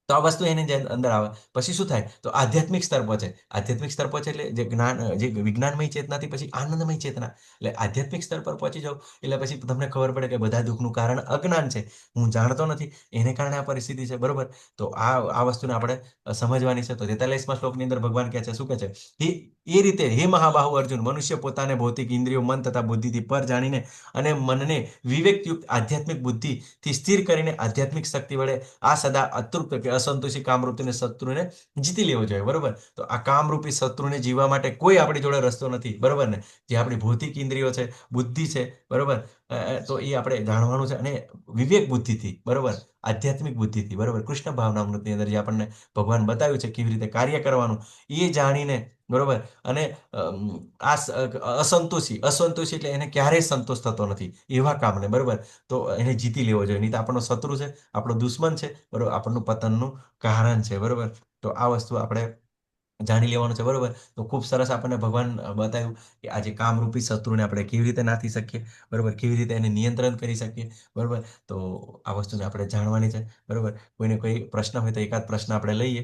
તો આ વસ્તુ એની જે અંદર આવે પછી શું થાય, તો આધ્યાત્મિક સ્તર પહોંચે. આધ્યાત્મિક સ્તર પહોંચે એટલે જે જ્ઞાન, જે વિજ્ઞાનમય ચેતનાથી પછી આનંદમય ચેતના, એટલે આધ્યાત્મિક સ્તર પર પહોંચી જાઓ એટલે પછી તમને ખબર પડે કે બધા દુઃખનું કારણ અજ્ઞાન છે, હું જાણતો નથી, એને કારણે આ પરિસ્થિતિ છે, બરોબર. તો આ વસ્તુને આપણે સમજવાની છે. તો 43મા શ્લોકની અંદર ભગવાન કહે છે, શું કહે છે, એ રીતે હે મહાબાહુ અર્જુન, મનુષ્ય પોતાને ભૌતિક ઇન્દ્રિયો, મન તથા બુદ્ધિથી પર જાણીને અને મનને વિવેકયુક્ત આધ્યાત્મિક બુદ્ધિથી સ્થિર કરીને આધ્યાત્મિક શક્તિ વડે આ સદા અતૃપ્ત કે અસંતોષી કામરૂપીને શત્રુને જીતી લેવો જોઈએ, બરોબર. તો આ કામરૂપી શત્રુને જીવવા માટે કોઈ આપણી જોડે રસ્તો નથી, બરોબર ને. જે આપણી ભૌતિક ઇન્દ્રિયો છે, બુદ્ધિ છે, બરોબર, તો એ આપણે જાણવાનું છે, અને વિવેક બુદ્ધિથી, બરોબર, આધ્યાત્મિક બુદ્ધિથી, બરોબર, કૃષ્ણ ભાવનામૃતની અંદર જે આપણને ભગવાન બતાવ્યું છે કેવી રીતે કાર્ય કરવાનું, એ જાણીને, બરોબર. અને અસંતોષી એટલે એને ક્યારેય સંતોષ થતો નથી એવા કામને, બરોબર. તો એને જીતી લેવો જોઈએ, નહીં તો આપણો શત્રુ છે, આપણો દુશ્મન છે, બરોબર, આપણનું પતનનું કારણ છે, બરોબર. તો આ વસ્તુ આપણે જાણી લેવાનું છે, બરોબર. તો ખૂબ સરસ આપણને ભગવાન બતાવ્યું કે આજે કામરૂપી શત્રુને આપણે કેવી રીતે નાથી શકીએ, બરોબર, કેવી રીતે એને નિયંત્રણ કરી શકીએ, બરોબર. તો આ વસ્તુને આપણે જાણવાની છે, બરોબર. કોઈને કોઈ પ્રશ્ન હોય તો એકાદ પ્રશ્ન આપણે લઈએ.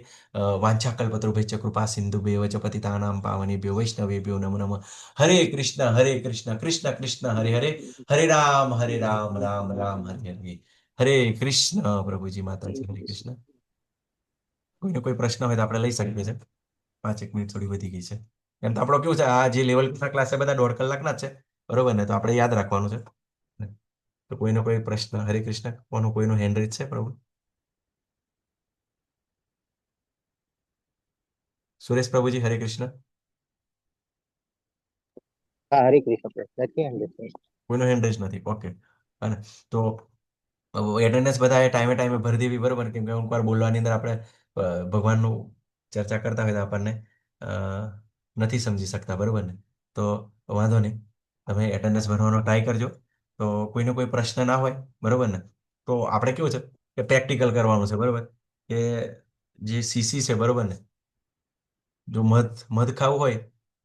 વાંછાકલ્પતરુભ્યશ્ચ કૃપા સિંધુભ્યેવ ચ પતિતાનાં પાવનેભ્યો વૈષ્ણવેભ્યો નમો નમઃ. હરે કૃષ્ણ કૃષ્ણ કૃષ્ણ હરે હરે, હરે રામ રામ રામ હરે હરે. હરે કૃષ્ણ પ્રભુજી, માતાજી, હરે કૃષ્ણ. કોઈને કોઈ પ્રશ્ન હોય તો આપણે લઈ શકીએ છીએ. 5 મિનિટ થોડી વધી ગઈ છે. એમ તો આપણો કેવું છે, આ જે લેવલના ક્લાસ છે બધા 1.5 કલાકના જ છે, બરોબર ને. તો આપણે યાદ રાખવાનું છે. તો કોઈનો કોઈ પ્રશ્ન, હરે કૃષ્ણ, કોઈનો હેન્ડ રેઝ છે પ્રભુ? સુરેશ પ્રભુજી, હરે કૃષ્ણ. હા, હરિકૃષ્ણ પ્રેસ નથી અંડરસ્ટેન્ડ. કોઈનો હેન્ડ રેઝ નથી. ઓકે. અને તો એટેન્ડન્સ બધાએ ટાઈમે ટાઈમે ભરી દેવી, બરોબર? કેમ કે અમુક વાર બોલવાની અંદર આપણે ભગવાનનું ચર્ચા કરતા હોય તો આપણને અ, નથી સમજી શકતા, બરોબર ને? તો વાંધો નહીં, તમે એટેન્ડન્સ ભરવાનો ટ્રાય કરજો. તો કોઈનો કોઈ પ્રશ્ન ના હોય, બરોબર ને? તો આપણે કેવું છે કે પ્રેક્ટિકલ કરવાનું છે, બરોબર? કે જે સીસી છે, બરોબર ને? જો મધ મધ ખાવું હોય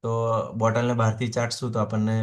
તો બોટલને બહારથી ચાટશું તો આપણને